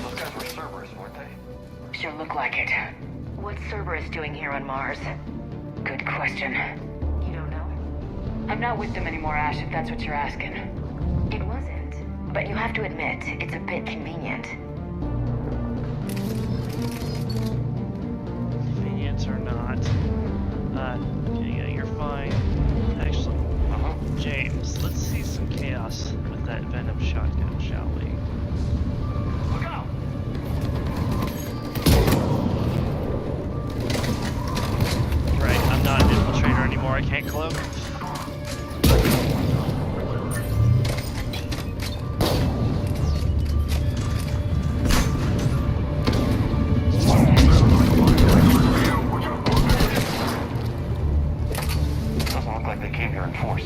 Those guys were Cerberus, weren't they? Sure look like it. What's Cerberus doing here on Mars? Good question. You don't know? I'm not with them anymore, Ash, if that's what you're asking. It wasn't. but you have to admit, it's a bit convenient. Convenience or not. Okay, yeah, you're fine. Actually, James, let's see some chaos with that venom shotgun, shall we? Look out! Right, I'm not an infiltrator anymore, I can't cloak. Doesn't look like they came here in force.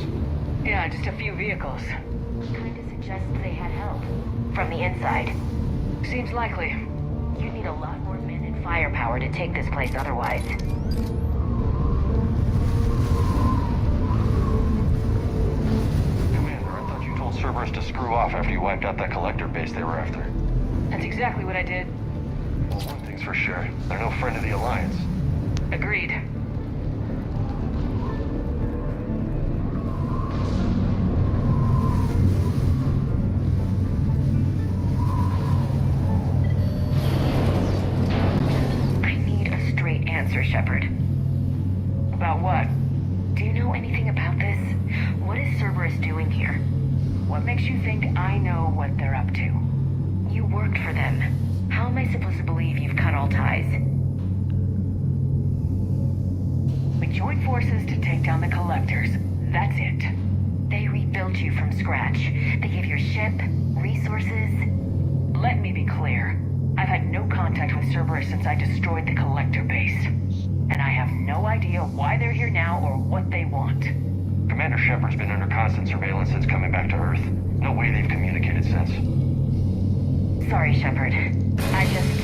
Yeah, just a few vehicles. Kinda suggests they had help. From the inside. Seems likely. You'd need a lot more men and firepower to take this place otherwise. Commander, I thought you told Cerberus to screw off after you wiped out that collector base they were after. That's exactly what I did. Well, one thing's for sure. They're no friend of the Alliance. Agreed. I need a straight answer, Shepard. About what? Do you know anything about this? What is Cerberus doing here? What makes you think I know what they're up to? You worked for them. How am I supposed to believe you've cut all ties? We joined forces to take down the Collectors. That's it. They rebuilt you from scratch. They gave your ship, resources. Let me be clear. I've had no contact with Cerberus since I destroyed the Collector base. And I have no idea why they're here now or what they want. Commander Shepard's been under constant surveillance since coming back to Earth. No way they've communicated since. Sorry, Shepard. I just...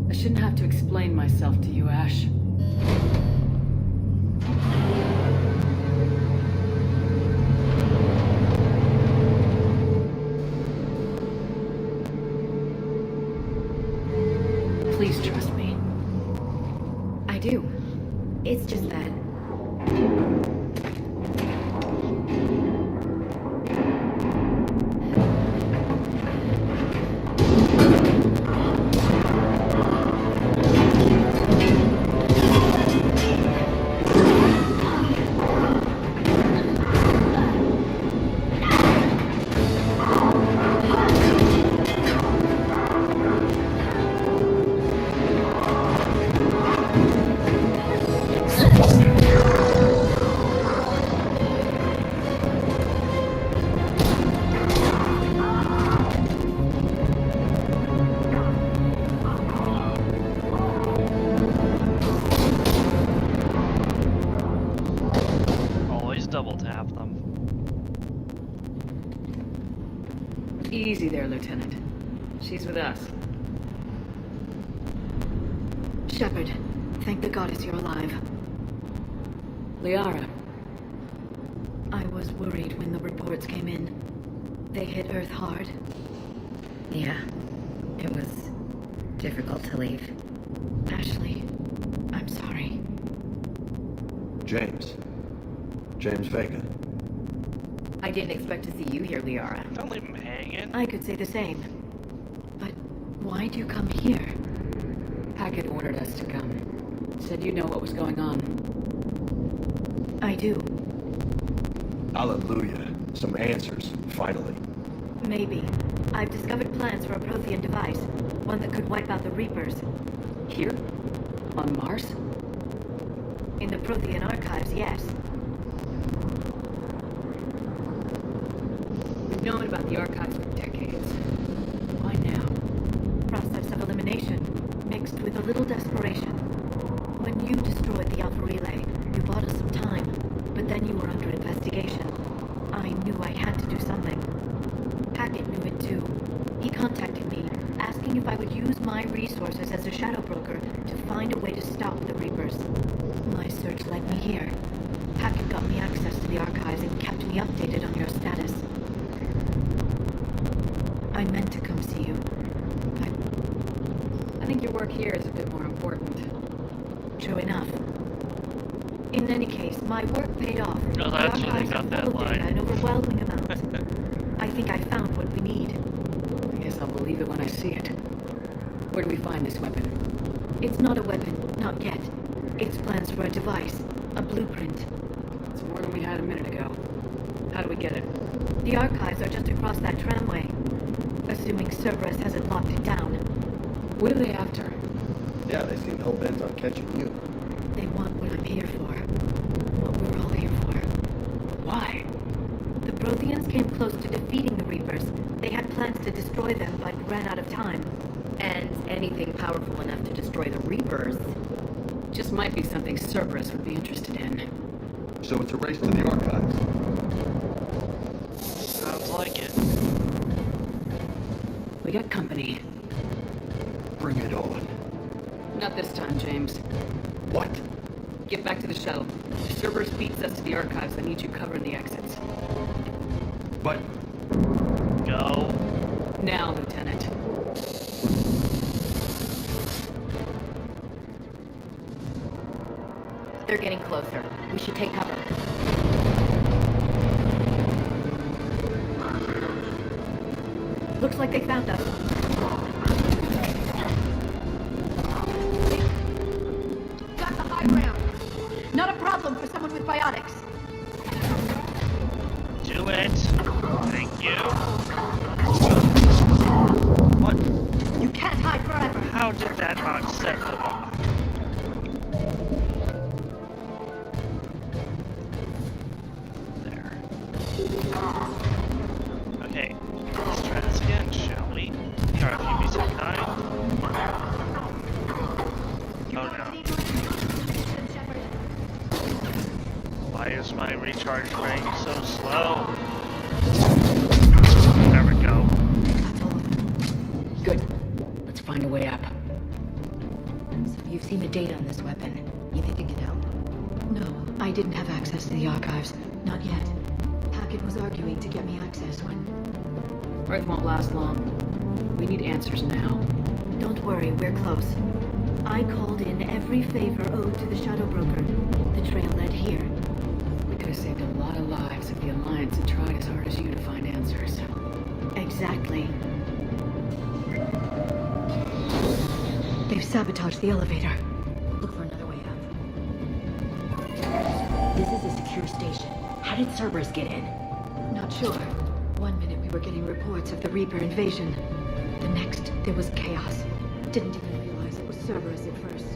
I shouldn't have to explain myself to you, Ash. Please trust me. I do. It's just that... Always double tap them. Easy there, Lieutenant. She's with us. Shepard, thank the goddess you're alive. Liara, I was worried when the reports came in. They hit Earth hard. Yeah, it was difficult to leave. Ashley, I'm sorry. James. James Vega. I didn't expect to see you here, Liara. Don't leave him hanging. I could say the same. But why'd you come here? Hackett ordered us to come. Said you'd know what was going on. I do. Hallelujah. Some answers, finally. Maybe. I've discovered plans for a Prothean device. One that could wipe out the Reapers. Here? On Mars? In the Prothean archives, yes. We've known about the archives for decades. Why now? Process of elimination, mixed with a little desperation. When you destroyed the Alpha Relay, you bought us some time, but then you were under investigation. I knew I had to do something. Hackett knew it too. He contacted me, asking if I would use my resources as a shadow broker to find a way to stop the Reapers. My search led me here. Hackett got me access to the archives and kept me updated on your status. I meant to come see you. I think your work here is a bit more important. Joe In any case, my work paid off. No, that's where they got that line. An overwhelming amount. I think I found what we need. I guess I'll believe it when I see it. Where do we find this weapon? It's not a weapon, not yet. It's plans for a device, a blueprint. It's more than we had a minute ago. How do we get it? The archives are just across that tramway. Assuming Cerberus hasn't locked it down. What are they after? Yeah, they seem hell-bent on catching you. They want what I'm here for. What we're all here for. Why? The Protheans came close to defeating the Reapers. They had plans to destroy them, but ran out of time. And anything powerful enough to destroy the Reapers just might be something Cerberus would be interested in. So it's a race to the archives. Sounds like it. We got company. Bring it on. Not this time, James. What? Get back to the shuttle. If Cerberus beats us to the archives, I need you covering the exits. But... Go. Now, Lieutenant. They're getting closer. We should take cover. Looks like they found us. Got the high ground. Not a problem for someone with biotics. Do it. Thank you. What? You can't hide forever. How did that not set them off? There. Okay, let's try this again, shall we? RFUB-9. Oh no. Why is my recharge rate so slow? There we go. Good. Let's find a way up. So you've seen the data on this weapon. You think it can help? No, I didn't have access to the archives. Not yet. Hackett was arguing to get me access when... Earth won't last long. We need answers now. Don't worry, we're close. I called in every favor owed to the Shadow Broker. The trail led here. We could have saved a lot of lives if the Alliance had tried as hard as you to find answers. Exactly. They've sabotaged the elevator. Look for another way out. This is a secure station. How did Cerberus get in? Not sure. 1 minute we were getting reports of the Reaper invasion. The next, there was chaos. Didn't even realize it was Cerberus at first.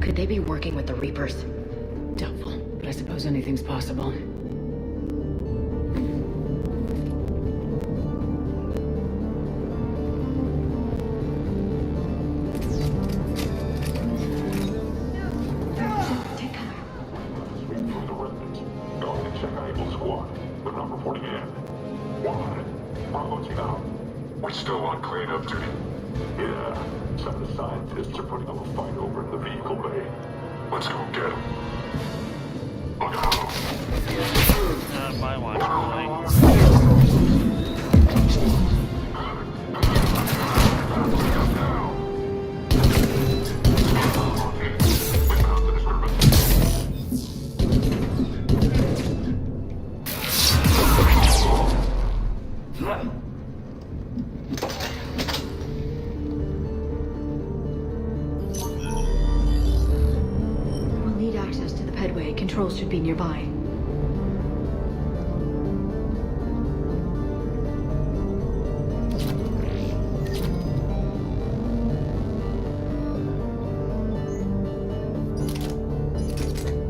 Could they be working with the Reapers? Doubtful, but I suppose anything's possible. We're still on cleanup duty. Yeah, some of the scientists are putting up a fight over in the vehicle bay. Let's go get them. Look out! Not my watch, boy. We'll need access to the pedway. Controls should be nearby.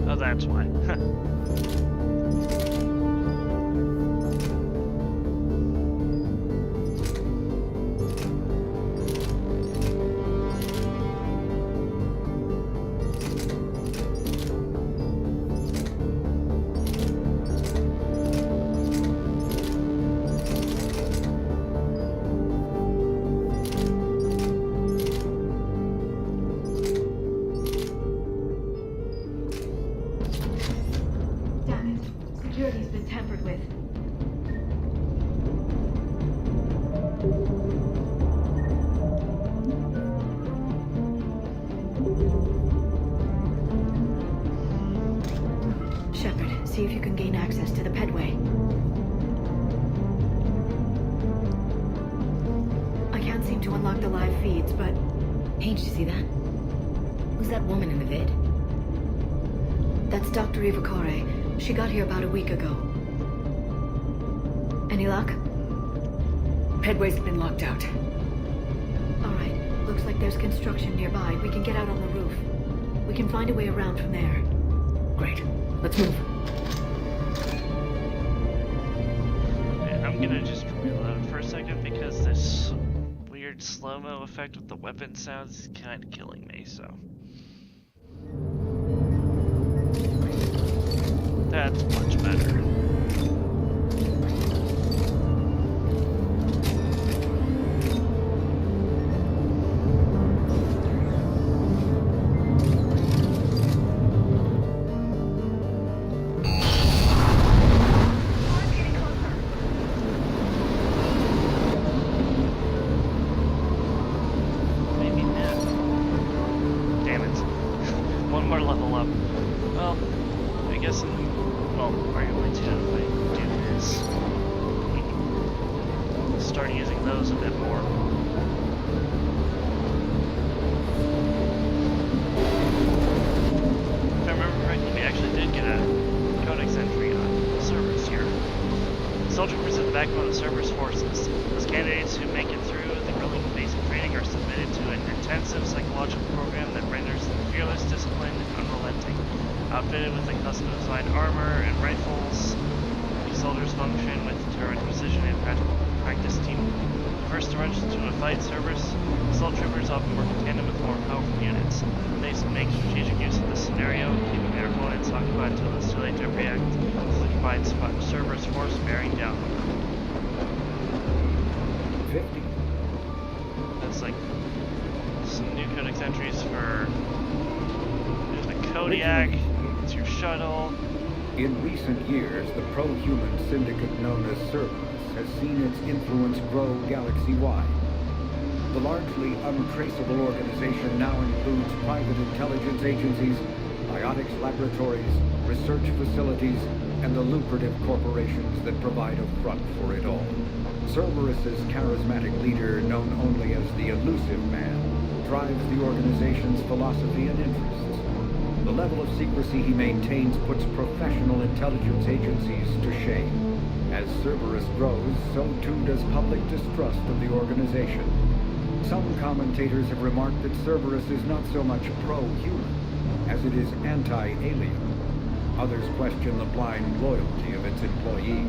Oh, that's why. Damn it. Security's been tampered with. See if you can gain access to the pedway. I can't seem to unlock the live feeds, but... Hey, did you see that? Who's that woman in the vid? That's Dr. Ivakore. She got here about a week ago. Any luck? Pedway's been locked out. Alright, looks like there's construction nearby. We can get out on the roof. We can find a way around from there. Great. Let's move. And I'm gonna just reload for a second because this weird slow-mo effect with the weapon sounds is kind of killing me, so... That's much better. In recent years, the pro-human syndicate known as Cerberus has seen its influence grow galaxy-wide. The largely untraceable organization now includes private intelligence agencies, biotics laboratories, research facilities, and the lucrative corporations that provide a front for it all. Cerberus's charismatic leader, known only as the Elusive Man, drives the organization's philosophy and interests. The level of secrecy he maintains puts professional intelligence agencies to shame. As Cerberus grows, so too does public distrust of the organization. Some commentators have remarked that Cerberus is not so much pro-human as it is anti-alien. Others question the blind loyalty of its employees.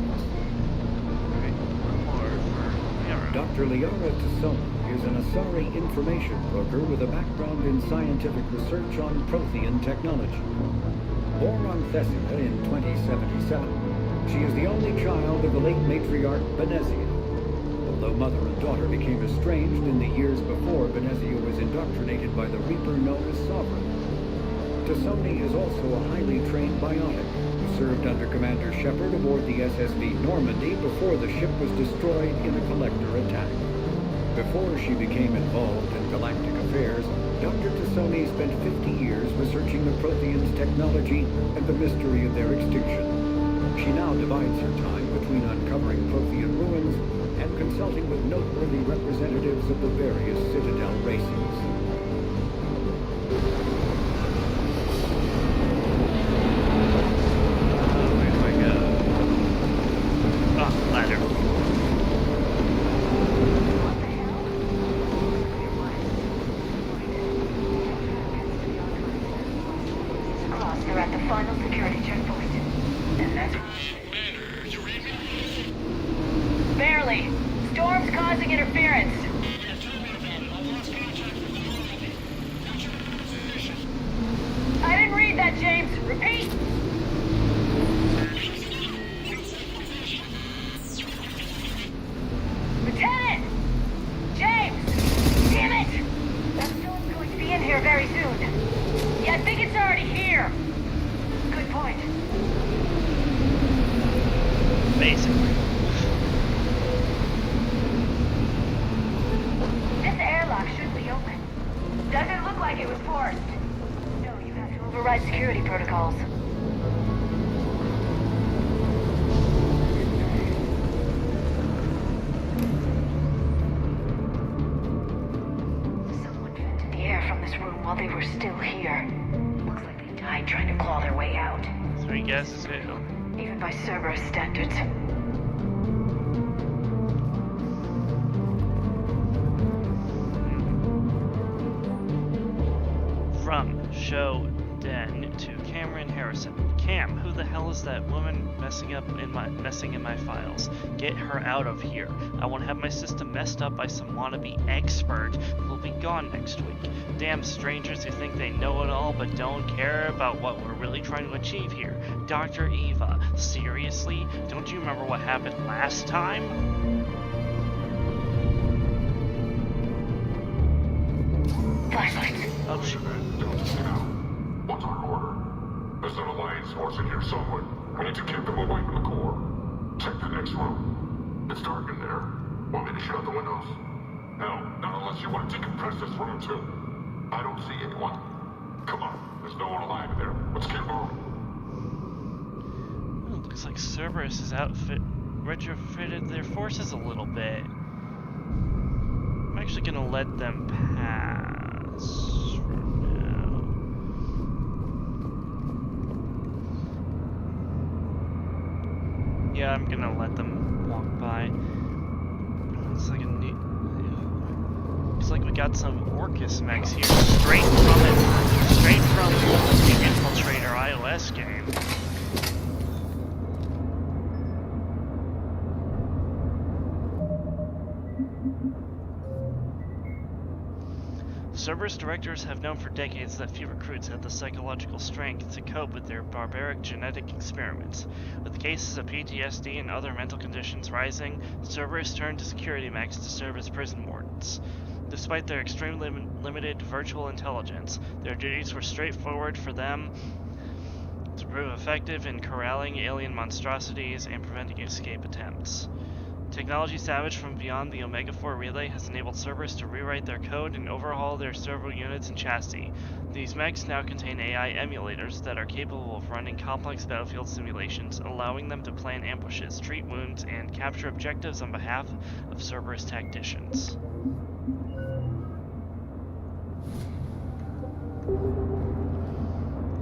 Dr. Liara Tassoni is an Asari information broker with a background in scientific research on Prothean technology. Born on Thessia in 2077, she is the only child of the late matriarch Benezia. Although mother and daughter became estranged in the years before Benezia was indoctrinated by the Reaper known as Sovereign. Tassoni is also a highly trained biotic who served under Commander Shepard aboard the SSV Normandy before the ship was destroyed in a collector attack. Before she became involved in galactic affairs, Dr. Tassoni spent 50 years researching the Protheans' technology and the mystery of their extinction. She now divides her time between uncovering Prothean ruins and consulting with noteworthy representatives of the various Citadel races. 3 guesses. Even by Cerberus standards. From Show Den to Cameron Harrison. Cam, who the hell is that woman messing in my files? Get her out of here. I won't have my system messed up by some wannabe expert who will be gone next week. Damn strangers who think they know it all but don't care about what we're really trying to achieve here. Dr. Eva, seriously? Don't you remember what happened last time? Flashlights. Oh shit. What's our order? There's an Alliance force in here somewhere. We need to keep them away from the core. Check the next room. It's dark in there. Want me to shut the windows? No, not unless you want to decompress this room too. I don't see anyone. Come on, there's no one alive in there. Let's get moving. Oh, looks like Cerberus has retrofitted their forces a little bit. I'm actually gonna let them pass for now. Yeah, I'm gonna let them walk by. It's like a neat. Looks like we got some Orcus mechs here, straight from the Infiltrator iOS game. Cerberus directors have known for decades that few recruits have the psychological strength to cope with their barbaric genetic experiments. With cases of PTSD and other mental conditions rising, Cerberus turned to security mechs to serve as prison wardens. Despite their extremely limited virtual intelligence, their duties were straightforward for them to prove effective in corralling alien monstrosities and preventing escape attempts. Technology salvaged from beyond the Omega-4 relay has enabled Cerberus to rewrite their code and overhaul their servo units and chassis. These mechs now contain AI emulators that are capable of running complex battlefield simulations, allowing them to plan ambushes, treat wounds, and capture objectives on behalf of Cerberus tacticians.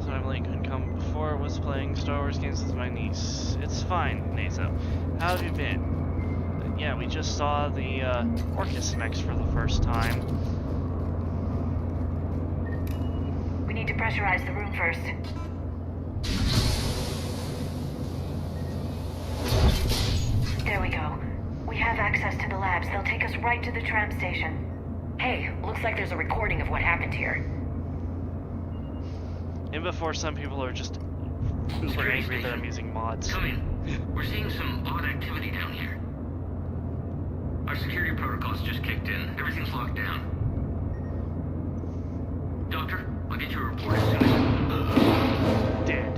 So Emily couldn't come before, was playing Star Wars games with my niece. It's fine, Nazo. How have you been? Yeah, we just saw the Orcus mechs for the first time. We need to pressurize the room first. There we go. We have access to the labs. They'll take us right to the tram station. Hey, looks like there's a recording of what happened here. And before, some people are just super angry that I'm using mods. Come in. We're seeing some odd activity down here. Our security protocols just kicked in. Everything's locked down. Doctor, I'll get you a report as soon as... Dead.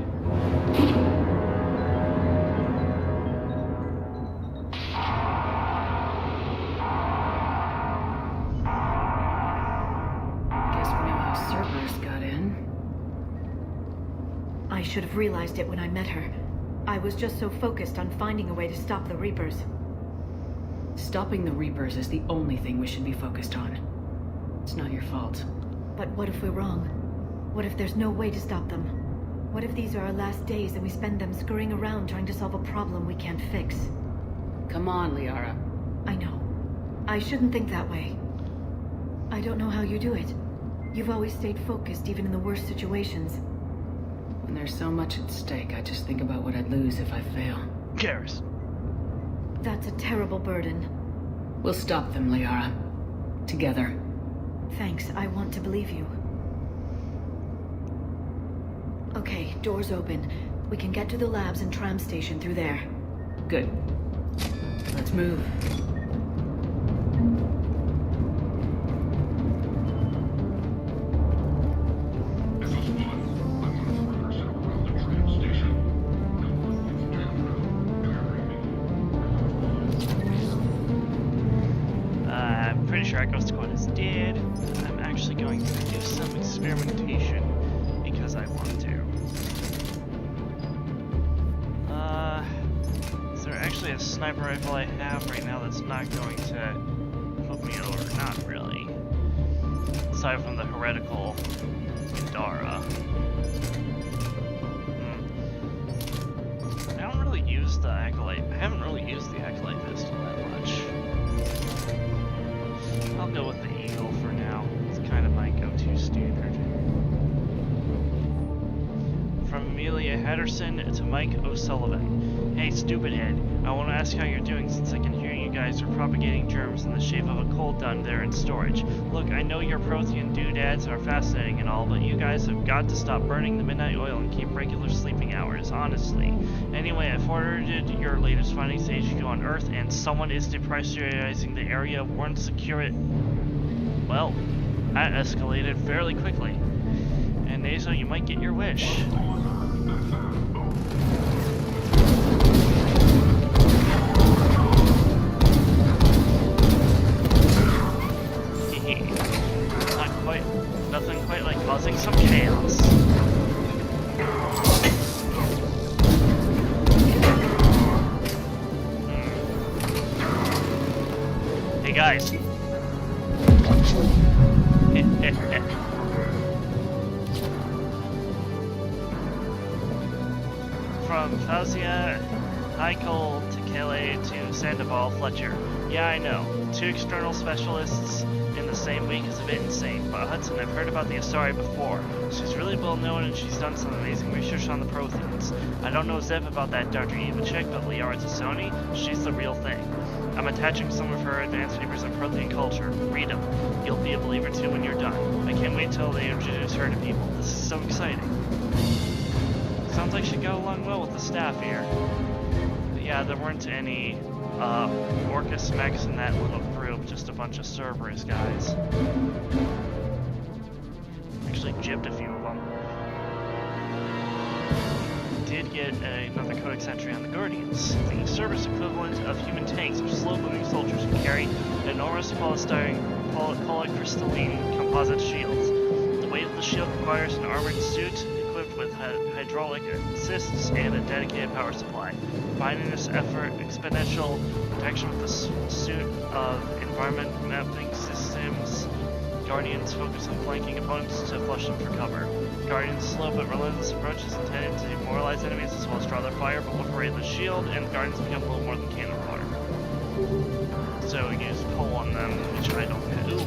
Guess we know how Cerberus got in. I should have realized it when I met her. I was just so focused on finding a way to stop the Reapers. Stopping the Reapers is the only thing we should be focused on. It's not your fault. But what if we're wrong? What if there's no way to stop them? What if these are our last days and we spend them scurrying around trying to solve a problem we can't fix? Come on, Liara. I know. I shouldn't think that way. I don't know how you do it. You've always stayed focused even in the worst situations. When there's so much at stake, I just think about what I'd lose if I fail. Garrus. That's a terrible burden. We'll stop them, Liara. Together. Thanks, I want to believe you. Okay, doors open. We can get to the labs and tram station through there. Good. Let's move. Echo Squad is dead. I'm actually going to do some experimentation because I want to. Is there actually a sniper rifle I have right now that's not going to put me over? Not really. Aside from the heretical Dara. Patterson to Mike O'Sullivan. Hey, stupid head. I want to ask how you're doing since I can hear you guys are propagating germs in the shape of a coal dun there in storage. Look, I know your Prothean doodads are fascinating and all, but you guys have got to stop burning the midnight oil and keep regular sleeping hours, honestly. Anyway, I forwarded your latest findings to HQ on Earth, and someone is depressurizing the area. Warn secure it. Well, that escalated fairly quickly. And Naso, you might get your wish. Nothing quite like causing some chaos. Hey guys. From Fausia, Heikel, Tekele to Sandoval, Fletcher. Yeah, I know. 2 external specialists in the same week is a bit insane, but Hudson, I've heard about the Asari before. She's really well known and she's done some amazing research on the Protheans. I don't know Zeb about that Dr. Eva chick, but Liara Tassoni, she's the real thing. I'm attaching some of her advanced papers on Prothean culture. Read them. You'll be a believer too when you're done. I can't wait till they introduce her to people. This is so exciting. Sounds like she got along well with the staff here. But yeah, there weren't any Orcus mechs in that little group, just a bunch of Cerberus guys. Actually gypped a few of them. Did get another codex entry on the Guardians. The Cerberus equivalent of human tanks are slow-moving soldiers who carry enormous polystyrene polycrystalline composite shields. The weight of the shield requires an armored suit equipped with hydraulic assists and a dedicated power supply. Combining this effort, exponential protection with the suit of environment mapping systems, Guardians focus on flanking opponents to flush them for cover. Guardians' slow but relentless approach is intended to demoralize enemies as well as draw their fire, but proliferate the shield, and the Guardians become little more than cannon fodder. So you just pull on them, which I don't get. Ooh.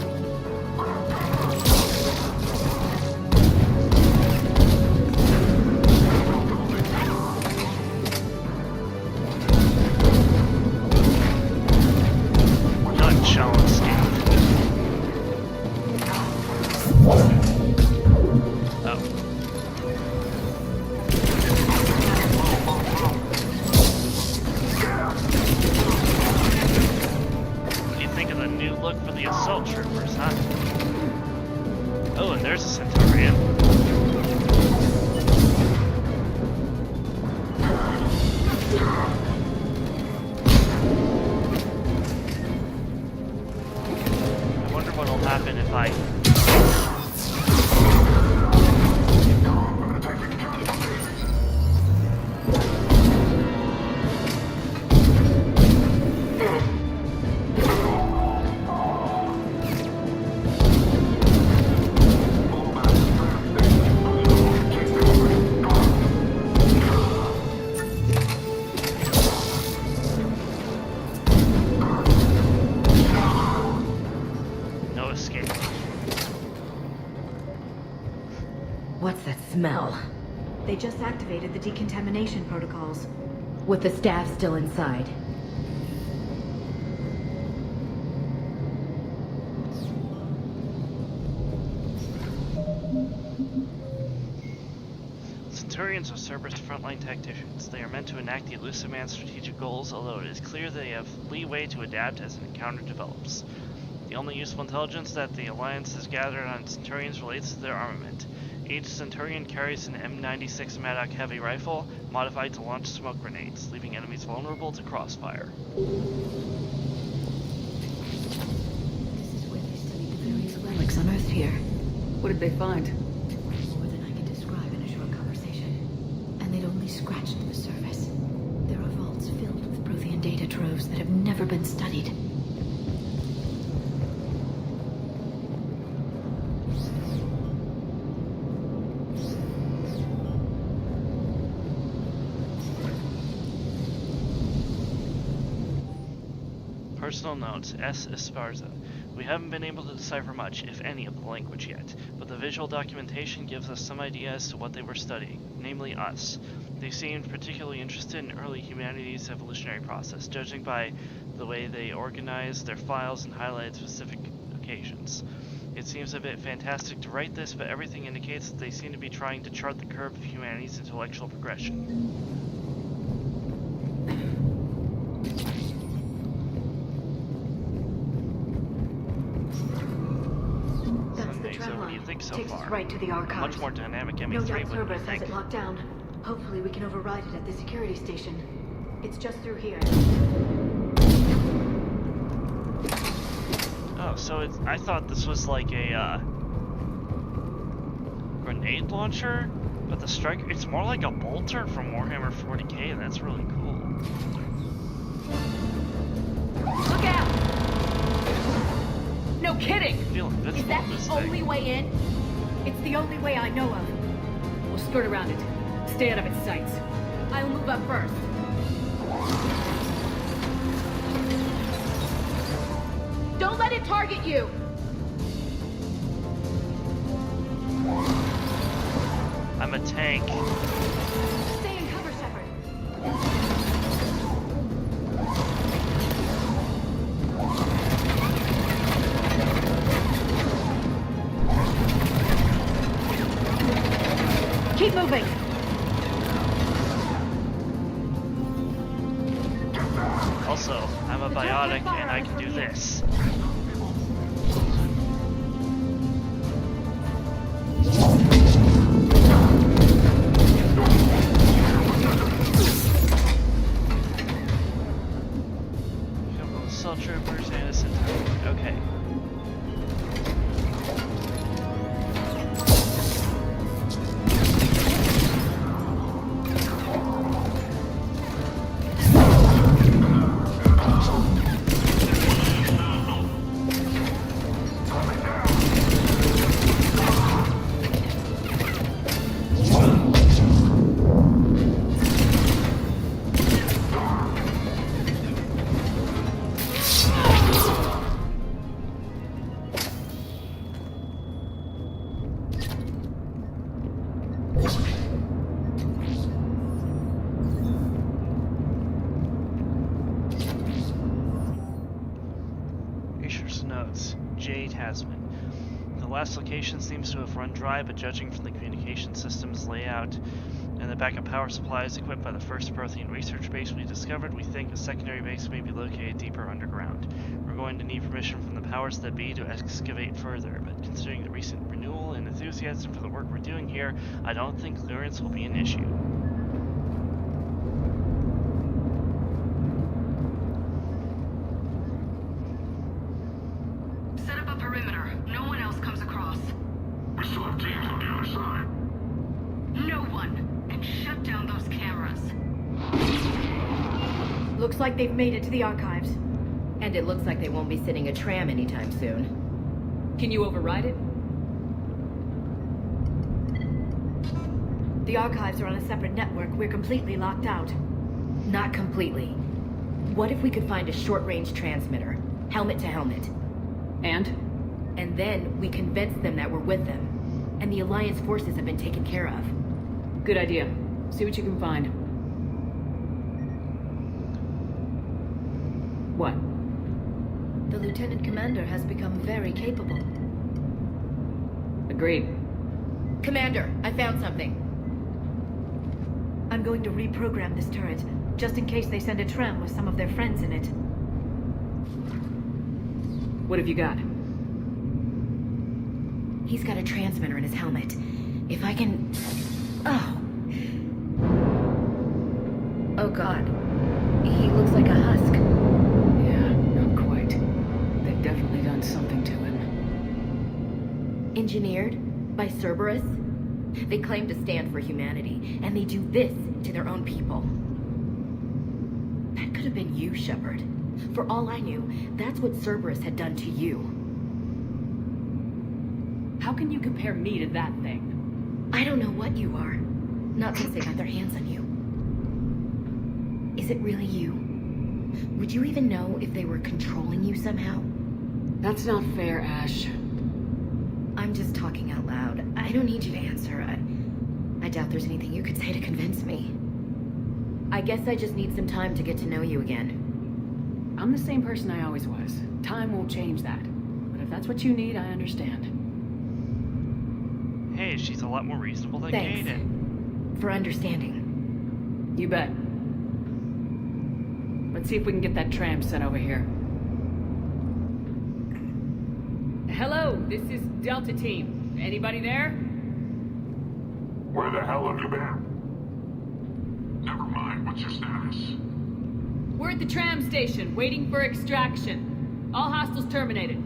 Smell. They just activated the decontamination protocols. With the staff still inside. Centurions are Cerberus frontline tacticians. They are meant to enact the elusive man's strategic goals, although it is clear they have leeway to adapt as an encounter develops. The only useful intelligence that the Alliance has gathered on Centurions relates to their armament. Each Centurion carries an M96 Maddock heavy rifle, modified to launch smoke grenades, leaving enemies vulnerable to crossfire. This is where they studied the various relics on Earth here. What did they find? More than I can describe in a short conversation. And they'd only scratched the surface. There are vaults filled with Prothean data troves that have never been studied. Personal notes, S. Esparza. We haven't been able to decipher much, if any, of the language yet, but the visual documentation gives us some idea as to what they were studying, namely us. They seemed particularly interested in early humanity's evolutionary process, judging by the way they organized their files and highlighted specific occasions. It seems a bit fantastic to write this, but everything indicates that they seem to be trying to chart the curve of humanity's intellectual progression. That's the trend What do line. you think so Takes far? us right to the archives. Much more dynamic ME3, No doubt wouldn't you Cerberus has think? it locked down. Hopefully we can override it at the security station. It's just through here. Oh, so it's, I thought this was like a grenade launcher, but the Striker, it's more like a bolter from Warhammer 40k, and that's really cool. Look out! No kidding! I feel invincible Is that in this the thing. only way in? It's the only way I know of. We'll skirt around it. Stay out of its sights. I'll move up first. Don't let it target you! I'm a tank. Stay in cover, Shepard. Keep moving! Also, I'm a biotic and I can do this. Couple of assault troopers and a centaur. Okay. Research notes. J. Tasman. The last location seems to have run dry, but judging from the communication system's layout and the backup power supplies equipped by the first Prothean research base we discovered, we think a secondary base may be located deeper underground. We're going to need permission from the powers that be to excavate further, but considering the recent renewal and enthusiasm for the work we're doing here, I don't think clearance will be an issue. Set up a perimeter. No one else comes across. We still have teams on the other side. No one. And shut down those cameras. Looks like they've made it to the archives. And it looks like they won't be sitting a tram anytime soon. Can you override it? The archives are on a separate network. We're completely locked out. Not completely. What if we could find a short-range transmitter, helmet to helmet? And? And then we convince them that we're with them, and the Alliance forces have been taken care of. Good idea. See what you can find. What? The Lieutenant Commander has become very capable. Agreed. Commander, I found something. I'm going to reprogram this turret, just in case they send a tram with some of their friends in it. What have you got? He's got a transmitter in his helmet. If I can... Oh God. He looks like a husk. Yeah, not quite. They've definitely done something to him. Engineered by Cerberus? They claim to stand for humanity, and they do this to their own people. That could have been you, Shepard. For all I knew, that's what Cerberus had done to you. How can you compare me to that thing? I don't know what you are. Not since they got their hands on you. Is it really you? Would you even know if they were controlling you somehow? That's not fair, Ash. I'm just talking out loud. I don't need you to answer. I doubt there's anything you could say to convince me. I guess I just need some time to get to know you again. I'm the same person I always was. Time won't change that. But if that's what you need, I understand. Hey, she's a lot more reasonable than Thanks. Kaden. For understanding. You bet. Let's see if we can get that tram sent over here. Hello, this is Delta Team. Anybody there? Where the hell have you been? Never mind, what's your status? We're at the tram station, waiting for extraction. All hostiles terminated.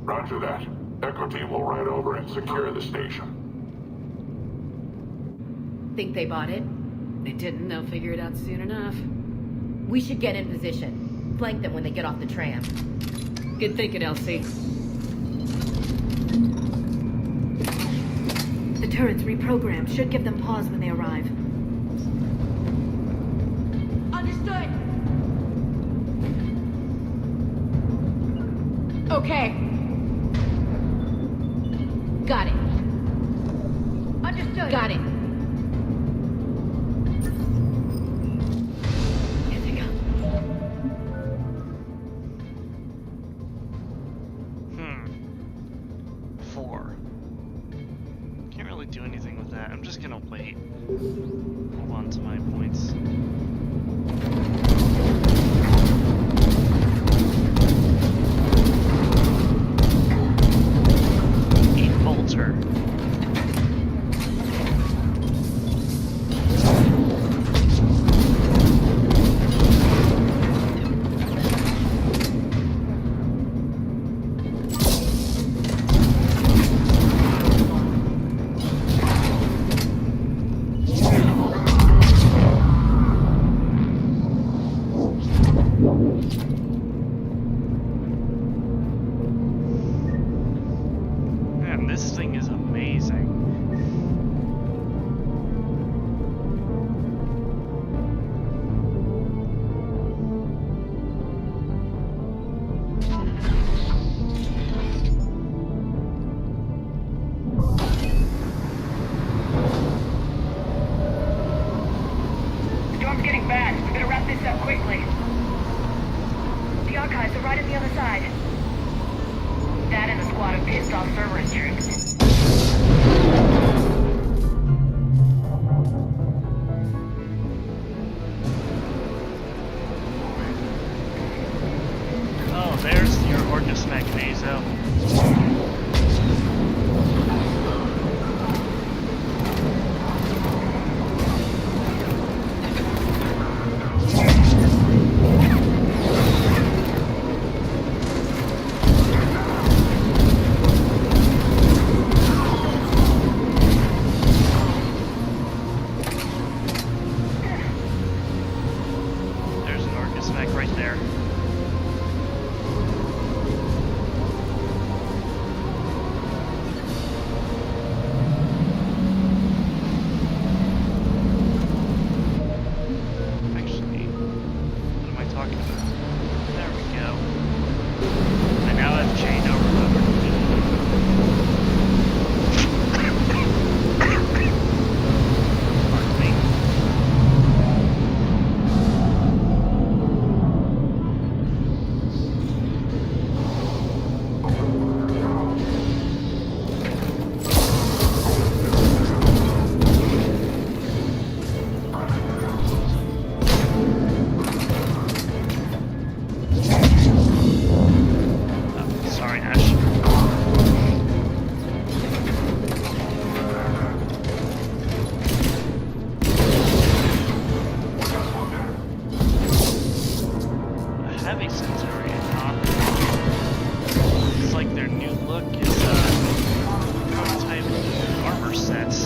Roger that. Echo Team will ride over and secure the station. Think they bought it? They didn't, they'll figure it out soon enough. We should get in position. Flank them when they get off the tram. Good thinking, Elsie. The turrets reprogrammed should give them pause when they arrive. Understood. Okay. Got it. Understood. Got it. Here they come. 4. Can't really do anything with that. I'm just gonna wait. Hold on to my points. A bolter. Man, this thing is amazing. Storm's getting bad. We better wrap this up quickly. The archives are right at the other side. That and a squad of pissed off Cerberus troops. Oh, there's your Orcus Magneso. There's an Orcus Mag right there. Actually, what am I talking about? There we go. I now have chain overload. Pardon me. Oh, sorry, Ash. A heavy Centurion, huh? It's like their new look is prototype armor sets.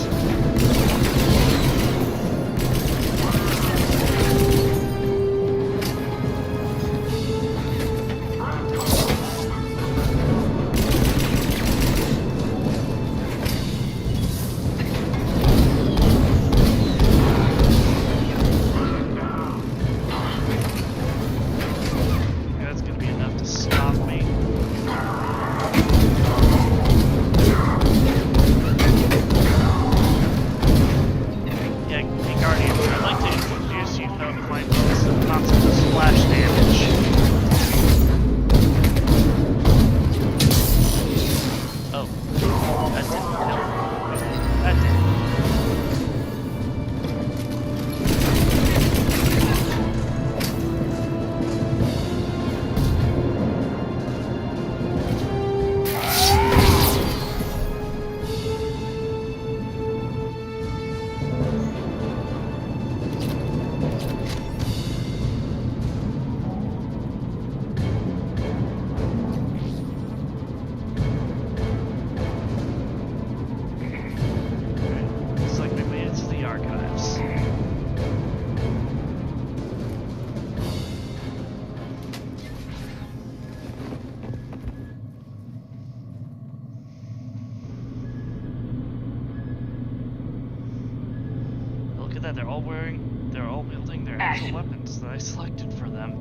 they're all wielding their actual weapons that I selected for them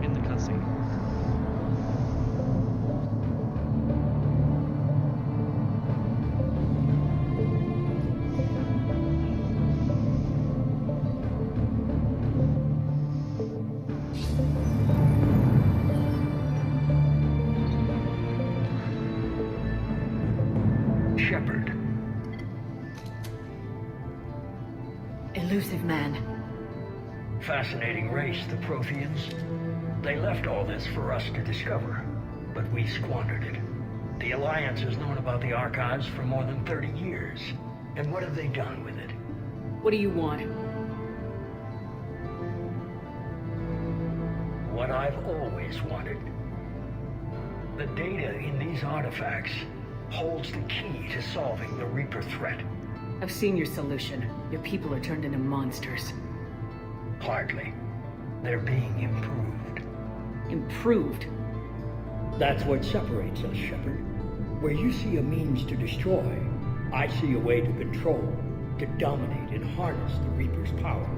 in the cutscene. Shepard. Elusive man. Fascinating race, the Protheans. They left all this for us to discover, but we squandered it. The Alliance has known about the archives for more than 30 years. And what have they done with it? What do you want? What I've always wanted. The data in these artifacts holds the key to solving the Reaper threat. I've seen your solution. Your people are turned into monsters. Hardly. They're being improved. Improved? That's what separates us, Shepard. Where you see a means to destroy, I see a way to control, to dominate and harness the Reaper's power.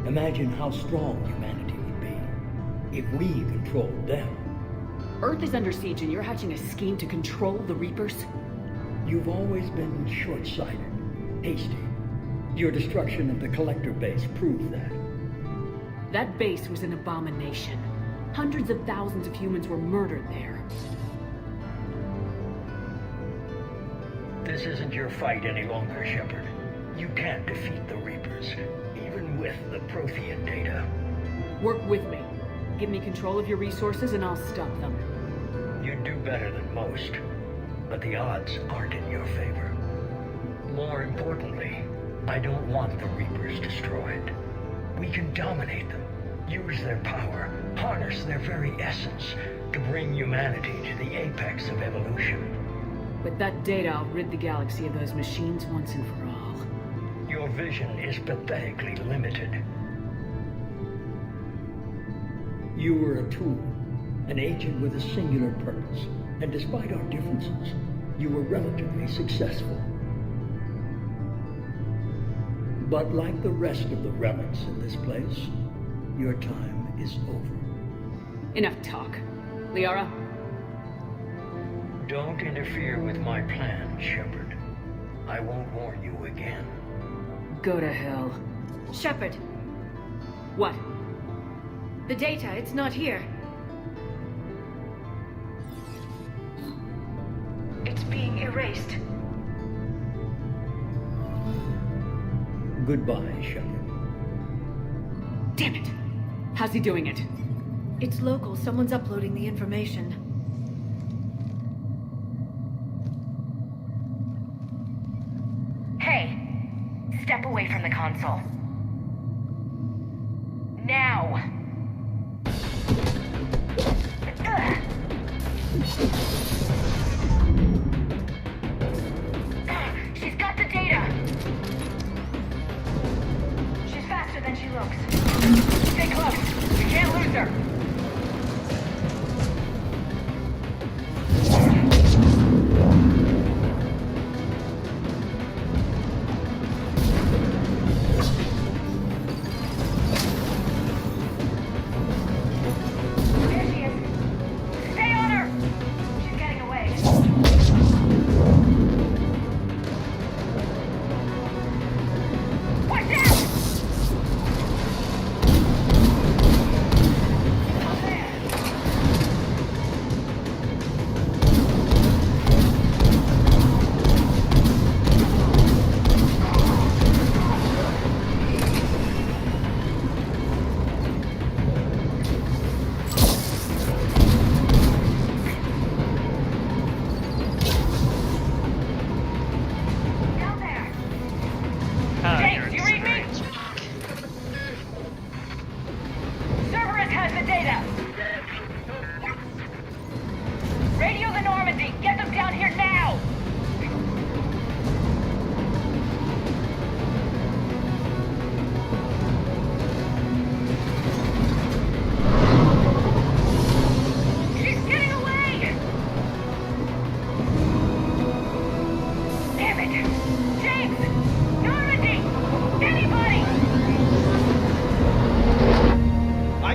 Imagine how strong humanity would be if we controlled them. Earth is under siege and you're hatching a scheme to control the Reapers? You've always been short-sighted, hasty. Your destruction of the Collector base proved that. That base was an abomination. Hundreds of thousands of humans were murdered there. This isn't your fight any longer, Shepard. You can't defeat the Reapers, even with the Prothean data. Work with me. Give me control of your resources and I'll stop them. You'd do better than most, but the odds aren't in your favor. More importantly, I don't want the Reapers destroyed. We can dominate them, use their power, harness their very essence to bring humanity to the apex of evolution. With that data, I'll rid the galaxy of those machines once and for all. Your vision is pathetically limited. You were a tool, an agent with a singular purpose, and despite our differences, you were relatively successful. But like the rest of the relics in this place, your time is over. Enough talk. Liara? Don't interfere with my plan, Shepard. I won't warn you again. Go to hell. Shepard. What? The data, it's not here. It's being erased. Goodbye, Shepard. Damn it! How's he doing it? It's local. Someone's uploading the information. Hey, step away from the console. Now! She's got the data! She's faster than she looks. Stay close. We can't lose her.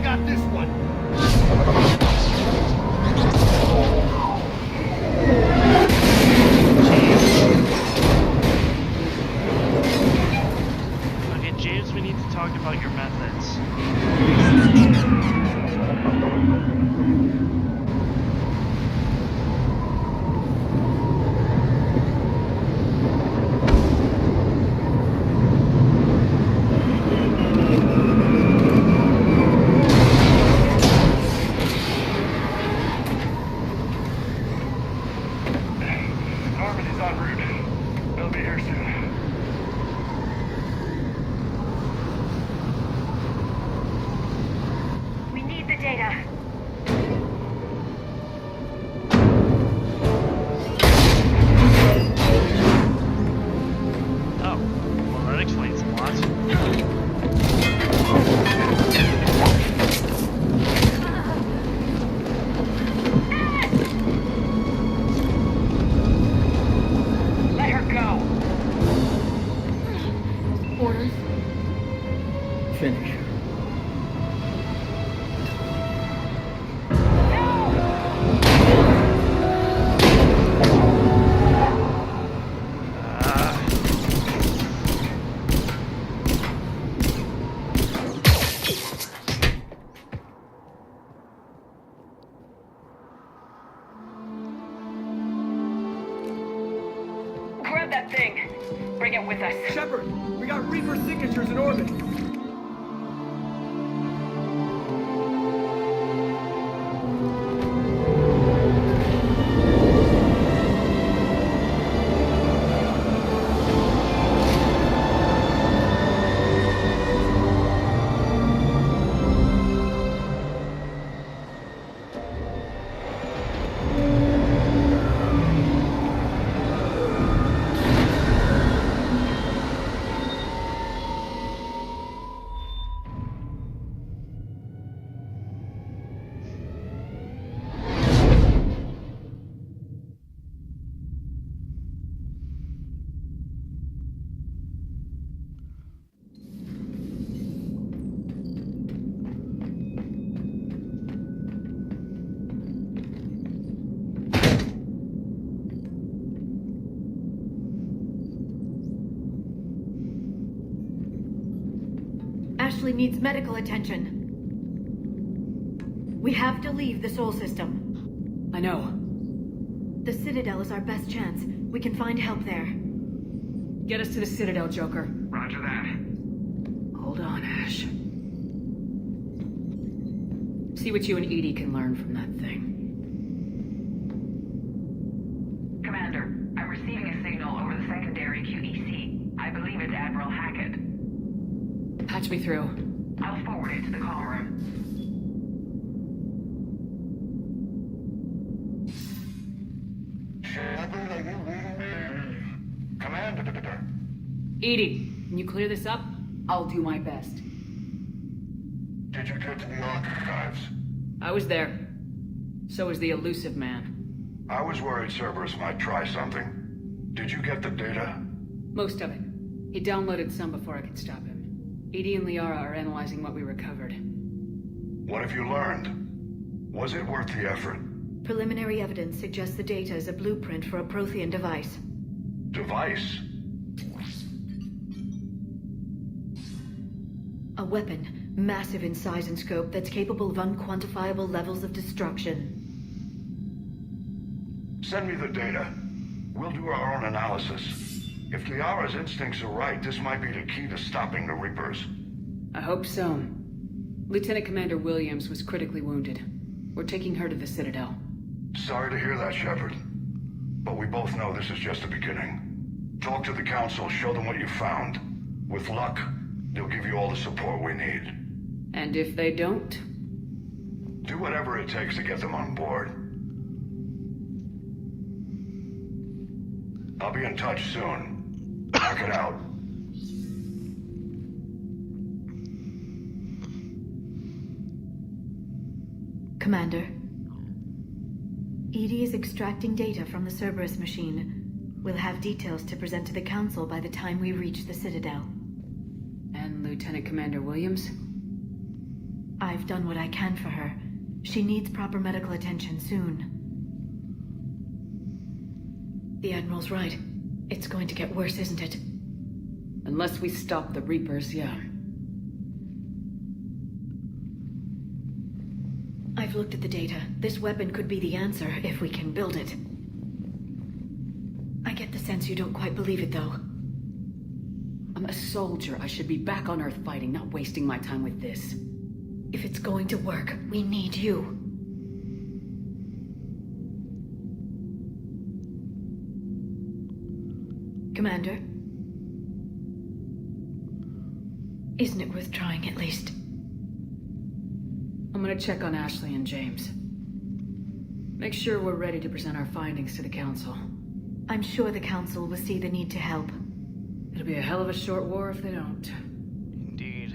got this one. Okay, James, we need to talk about your methods. Normandy's en route. They'll be here soon. We need the data. Oh, well, that explains a lot. Let her go. Orders? Finish her. Grab that thing. Bring it with us. Shepard, we got Reaper signatures in orbit. Ashley needs medical attention. We have to leave the Sol system. I know. The Citadel is our best chance. We can find help there. Get us to the Citadel, Joker. Roger that. Hold on, Ash. See what you and Edie can learn from that thing. Commander, I'm receiving a signal over the secondary QEC. I believe it's Admiral Hackett. Patch me through. I'll forward it to the call room. Shepard, are you reading me? Commander. Edie, can you clear this up? I'll do my best. Did you get to the archives? I was there. So was the elusive man. I was worried Cerberus might try something. Did you get the data? Most of it. He downloaded some before I could stop him. Edie and Liara are analyzing what we recovered. What have you learned? Was it worth the effort? Preliminary evidence suggests the data is a blueprint for a Prothean device. Device? A weapon, massive in size and scope, that's capable of unquantifiable levels of destruction. Send me the data. We'll do our own analysis. If Liara's instincts are right, this might be the key to stopping the Reapers. I hope so. Lieutenant Commander Williams was critically wounded. We're taking her to the Citadel. Sorry to hear that, Shepard. But we both know this is just the beginning. Talk to the Council, show them what you found. With luck, they'll give you all the support we need. And if they don't? Do whatever it takes to get them on board. I'll be in touch soon. Knock it out. Commander, Edie is extracting data from the Cerberus machine. We'll have details to present to the Council by the time we reach the Citadel. And Lieutenant Commander Williams? I've done what I can for her. She needs proper medical attention soon. The Admiral's right. It's going to get worse, isn't it? Unless we stop the Reapers, yeah. I've looked at the data. This weapon could be the answer if we can build it. I get the sense you don't quite believe it, though. I'm a soldier. I should be back on Earth fighting, not wasting my time with this. If it's going to work, we need you. Commander? Isn't it worth trying at least? I'm gonna check on Ashley and James. Make sure we're ready to present our findings to the Council. I'm sure the Council will see the need to help. It'll be a hell of a short war if they don't. Indeed.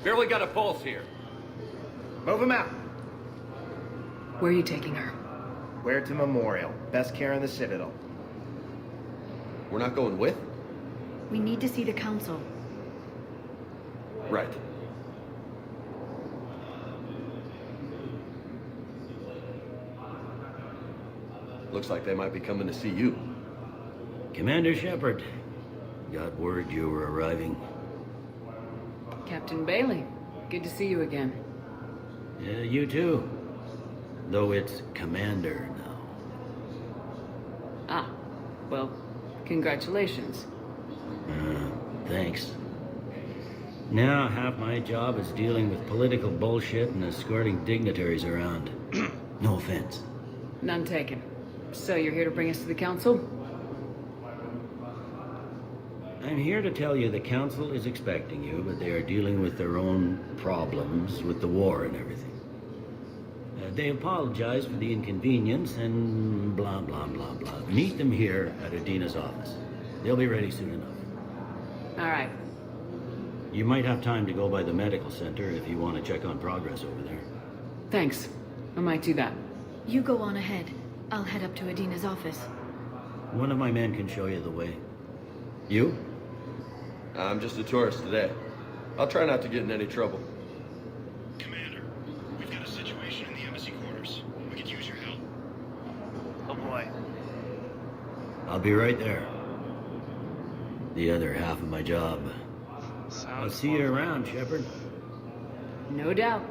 Barely got a pulse here. Move him out. Where are you taking her? Where to Memorial. Best care in the Citadel. We're not going with? We need to see the Council. Right. Looks like they might be coming to see you. Commander Shepard. Got word you were arriving. Captain Bailey, good to see you again. Yeah, you too. Though it's Commander now. Ah, well, congratulations. Thanks. Now half my job is dealing with political bullshit and escorting dignitaries around. No offense. None taken. So you're here to bring us to the Council? I'm here to tell you the Council is expecting you, but they are dealing with their own problems with the war and everything. They apologize for the inconvenience and blah, blah, blah, blah. Meet them here at Adina's office. They'll be ready soon enough. All right. You might have time to go by the medical center if you want to check on progress over there. Thanks. I might do that. You go on ahead. I'll head up to Adina's office. One of my men can show you the way. You? I'm just a tourist today. I'll try not to get in any trouble. Commander, we've got a situation in the embassy quarters. We could use your help. Oh boy. I'll be right there. The other half of my job. I'll see you around, Shepard. No doubt.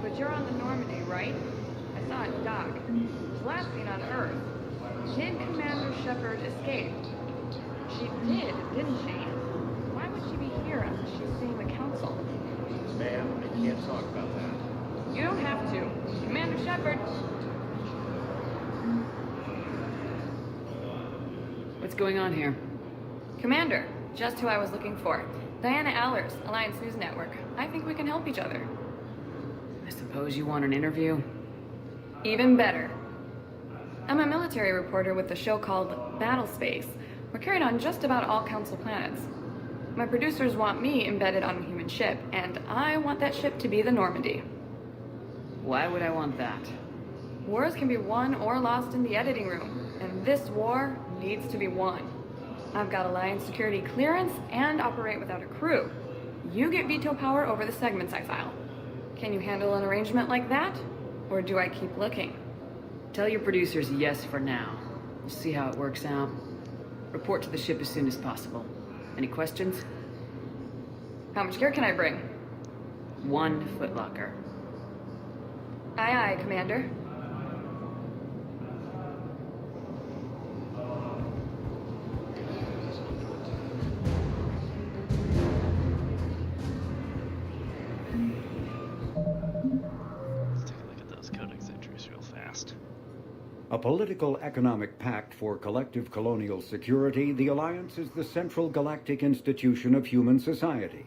But you're on the Normandy, right? I saw it dock. It was last seen on Earth. Did Commander Shepard escape? She did, didn't she? Why would she be here unless she's seeing the Council? Ma'am, I can't talk about that. You don't have to. Commander Shepard. What's going on here? Commander, just who I was looking for. Diana Allers, Alliance News Network. I think we can help each other. I suppose you want an interview? Even better. I'm a military reporter with a show called Battle Space. We're carried on just about all Council planets. My producers want me embedded on a human ship, and I want that ship to be the Normandy. Why would I want that? Wars can be won or lost in the editing room, and this war needs to be won. I've got Alliance security clearance and operate without a crew. You get veto power over the segments I file. Can you handle an arrangement like that? Or do I keep looking? Tell your producers yes for now. We'll see how it works out. Report to the ship as soon as possible. Any questions? How much gear can I bring? 1 footlocker. Aye, aye, Commander. Let's take a look at those codex entries real fast. A political economic pact for collective colonial security, the Alliance is the central galactic institution of human society.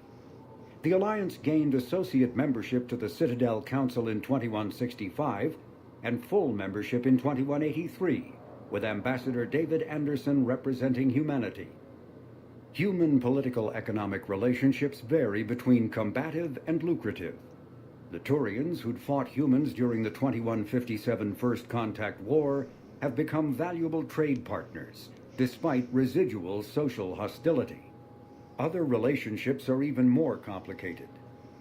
The Alliance gained associate membership to the Citadel Council in 2165 and full membership in 2183, with Ambassador David Anderson representing humanity. Human political economic relationships vary between combative and lucrative. The Turians, who'd fought humans during the 2157 First Contact War, have become valuable trade partners, despite residual social hostility. Other relationships are even more complicated.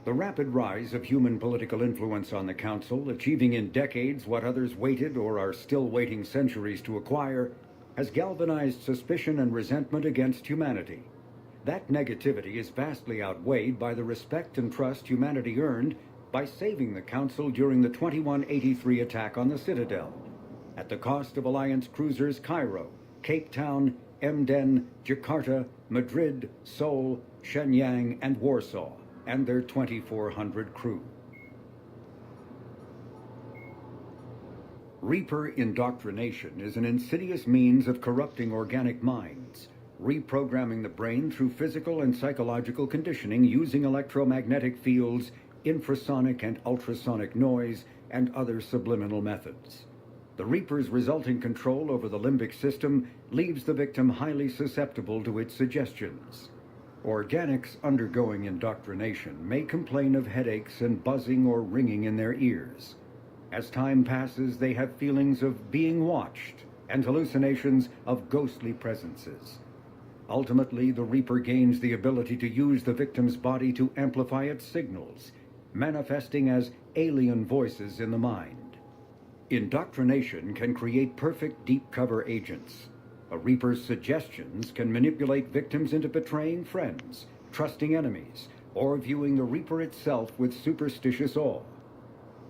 The rapid rise of human political influence on the Council, achieving in decades what others waited or are still waiting centuries to acquire, has galvanized suspicion and resentment against humanity. That negativity is vastly outweighed by the respect and trust humanity earned by saving the Council during the 2183 attack on the Citadel, at the cost of Alliance cruisers Cairo, Cape Town, Emden, Jakarta, Madrid, Seoul, Shenyang, and Warsaw, and their 2,400 crew. Reaper indoctrination is an insidious means of corrupting organic minds, reprogramming the brain through physical and psychological conditioning using electromagnetic fields, infrasonic and ultrasonic noise, and other subliminal methods. The Reaper's resulting control over the limbic system leaves the victim highly susceptible to its suggestions. Organics undergoing indoctrination may complain of headaches and buzzing or ringing in their ears. As time passes, they have feelings of being watched and hallucinations of ghostly presences. Ultimately, the Reaper gains the ability to use the victim's body to amplify its signals, manifesting as alien voices in the mind. Indoctrination can create perfect deep cover agents. A Reaper's suggestions can manipulate victims into betraying friends, trusting enemies, or viewing the Reaper itself with superstitious awe.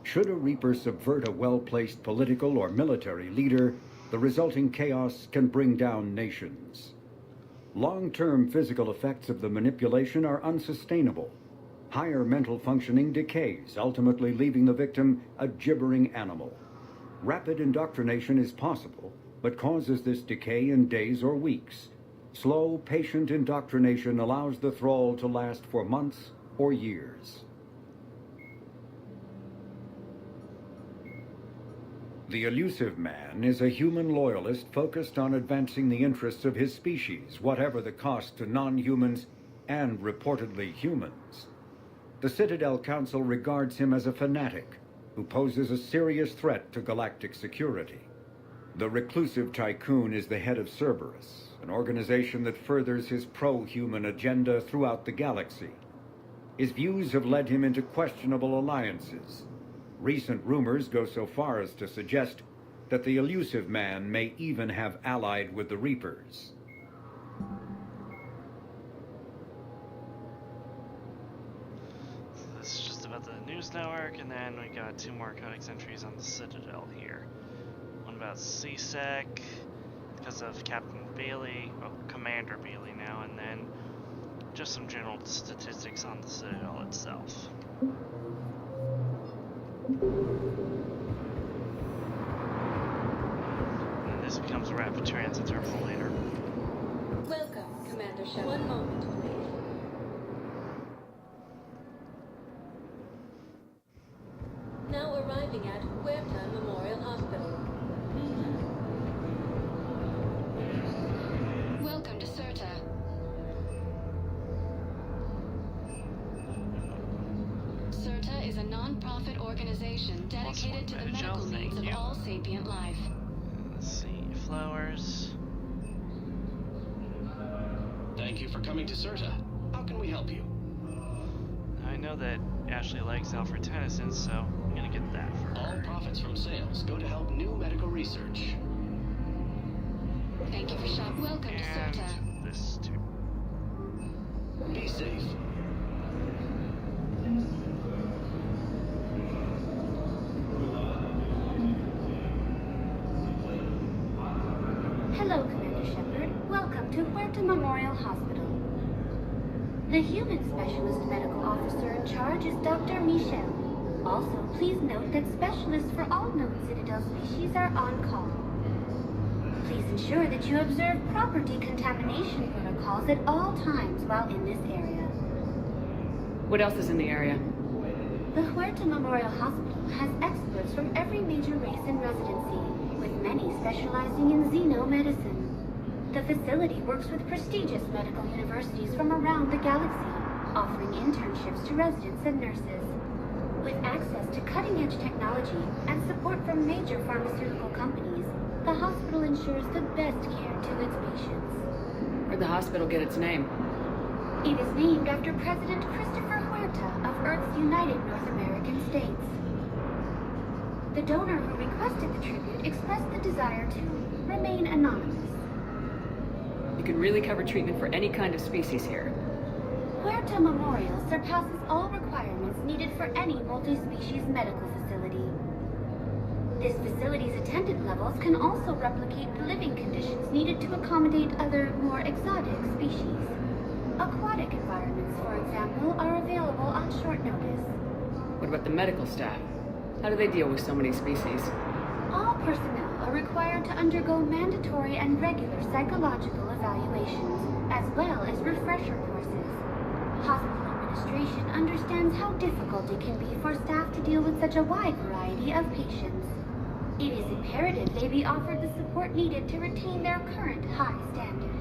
Should a Reaper subvert a well-placed political or military leader, the resulting chaos can bring down nations. Long-term physical effects of the manipulation are unsustainable. Higher mental functioning decays, ultimately leaving the victim a gibbering animal. Rapid indoctrination is possible, but causes this decay in days or weeks. Slow, patient indoctrination allows the thrall to last for months or years. The elusive man is a human loyalist focused on advancing the interests of his species, whatever the cost to non-humans and reportedly humans. The Citadel Council regards him as a fanatic who poses a serious threat to galactic security. The reclusive tycoon is the head of Cerberus, an organization that furthers his pro-human agenda throughout the galaxy. His views have led him into questionable alliances. Recent rumors go so far as to suggest that the elusive man may even have allied with the Reapers. So this is just about the news network, and then we got 2 more codex entries on the Citadel here. One about CSEC, because of Captain Bailey, Commander Bailey now, and then just some general statistics on the Citadel itself. And this becomes a rapid transit terminal later. Welcome, Commander Shepard. One moment, please. Now arriving at Huerta Memorial Hospital. Welcome to Certa. Certa is a non-profit organization dedicated to the medical needs of all sapient life. Let's see, flowers. Thank you for coming to Certa. How can we help you? I know that Ashley likes Alfred Tennyson, so I'm gonna get that for her. All profits from sales go to help new medical research. Shep, welcome to Serta. This too. Be safe. Hello, Commander Shepard. Welcome to Huerta Memorial Hospital. The human specialist medical officer in charge is Dr. Michel. Also, please note that specialists for all known Citadel species are on call. Please ensure that you observe proper decontamination protocols at all times while in this area. What else is in the area? The Huerta Memorial Hospital has experts from every major race in residency, with many specializing in xenomedicine. The facility works with prestigious medical universities from around the galaxy, offering internships to residents and nurses. With access to cutting-edge technology and support from major pharmaceutical companies, the hospital ensures the best care to its patients. Where'd the hospital get its name? It is named after President Christopher Huerta of Earth's United North American States. The donor who requested the tribute expressed the desire to remain anonymous. You can really cover treatment for any kind of species here. Huerta Memorial surpasses all requirements needed for any multi-species medical facility. This facility's attendant levels can also replicate the living conditions needed to accommodate other, more exotic species. Aquatic environments, for example, are available on short notice. What about the medical staff? How do they deal with so many species? All personnel are required to undergo mandatory and regular psychological evaluations, as well as refresher courses. Hospital administration understands how difficult it can be for staff to deal with such a wide variety of patients. It is imperative they be offered the support needed to retain their current high standards.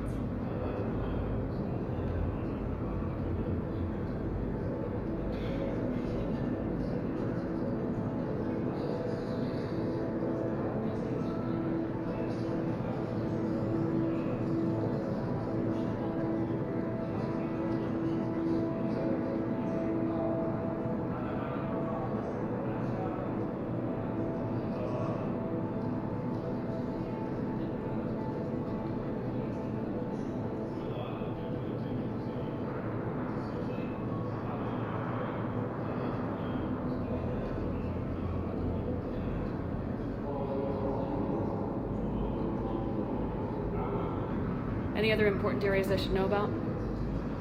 Any other important areas I should know about?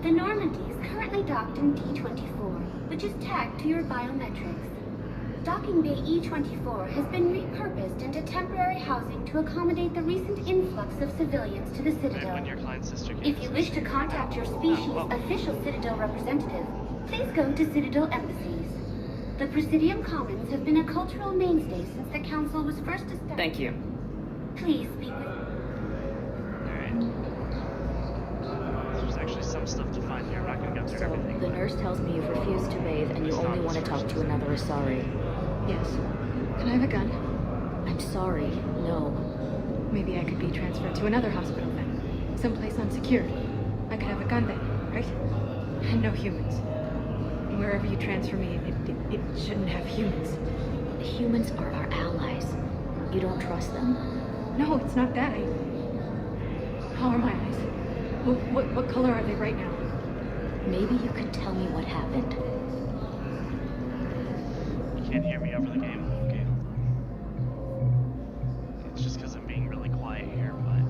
The Normandy is currently docked in D-24, which is tagged to your biometrics. Docking Bay E-24 has been repurposed into temporary housing to accommodate the recent influx of civilians to the Citadel. If you wish to contact your species' official Citadel representative, please go to Citadel embassies. The Presidium Commons have been a cultural mainstay since the Council was first established. Thank you. Please speak with... There's actually some stuff to find here. I'm not gonna go through everything. The nurse tells me you've refused to bathe and you only want to talk to another Asari. Yes. Can I have a gun? I'm sorry, no. Maybe I could be transferred to another hospital then. Someplace unsecured. I could have a gun then, right? And no humans. Wherever you transfer me, it shouldn't have humans. Humans are our allies. You don't trust them? No, it's not that. How are my eyes? What color are they right now? Maybe you could tell me what happened. You can't hear me over the game? Okay, hold on. It's just because I'm being really quiet here, but...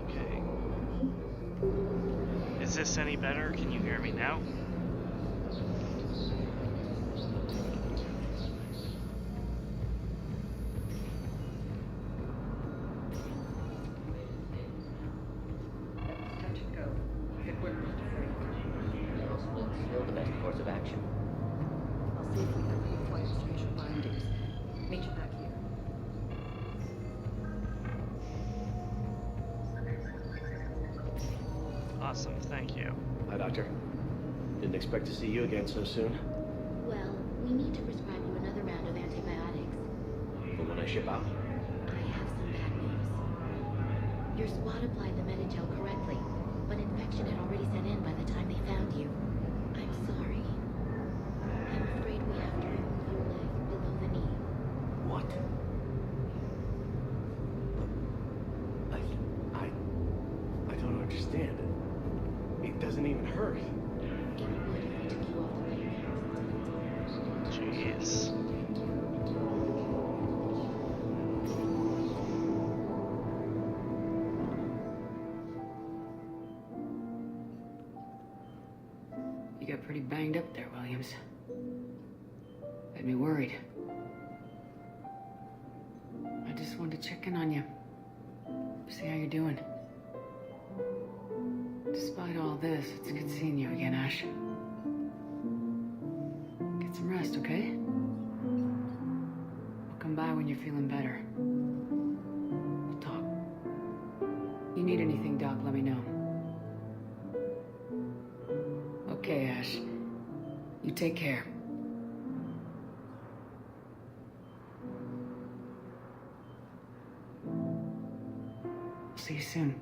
Okay. Is this any better? Can you hear me now? Still the best course of action. I'll see if we can require special findings. Meet you back here. Awesome, thank you. Hi, Doctor. Didn't expect to see you again so soon. Well, we need to prescribe you another round of antibiotics. For when I ship out. I have some bad news. Your squad applied the Metagel correctly, but infection had already set in by the time they found you. I'm sorry. You got pretty banged up there, Williams. Had me worried. I just wanted to check in on you. See how you're doing. Despite all this, it's good seeing you again, Ash. Get some rest, okay? I'll come by when you're feeling better. We'll talk. You need anything, Doc, let me know. Okay, Ash. You take care. See you soon.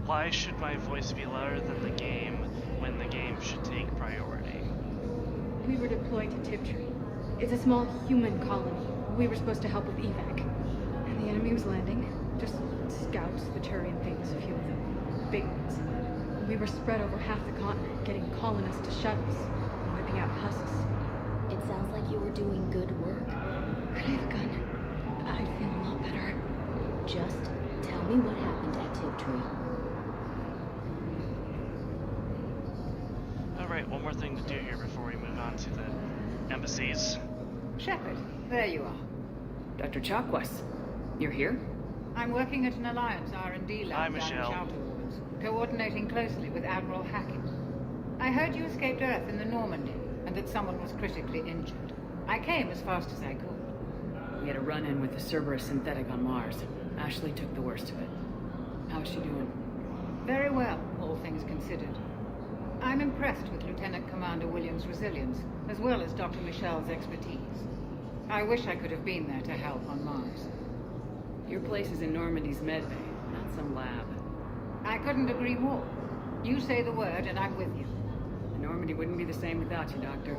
Why should my voice be louder than the game when the game should take priority? We were deployed to Tiptree. It's a small human colony. We were supposed to help with evac. And the enemy was landing. Just scouts, the Turian things, a few of them. Big ones. We were spread over half the continent, getting colonists to shuttles, wiping out husks. It sounds like you were doing good work. Could I have a gun? I'd feel a lot better. Just tell me what happened at Tiptree. Alright, one more thing to do here before we move on to the embassies. Shepard, there you are. Dr. Chakwas, you're here? I'm working at an Alliance R&D lab Hi, down in Michelle. Shelter Wars, coordinating closely with Admiral Hackett. I heard you escaped Earth in the Normandy, and that someone was critically injured. I came as fast as I could. We had a run-in with the Cerberus synthetic on Mars. Ashley took the worst of it. How's she doing? Very well, all things considered. I'm impressed with Lieutenant Commander Williams' resilience, as well as Dr. Michel's expertise. I wish I could have been there to help on Mars. Your place is in Normandy's med bay, not some lab. I couldn't agree more. You say the word and I'm with you. Normandy wouldn't be the same without you, Doctor.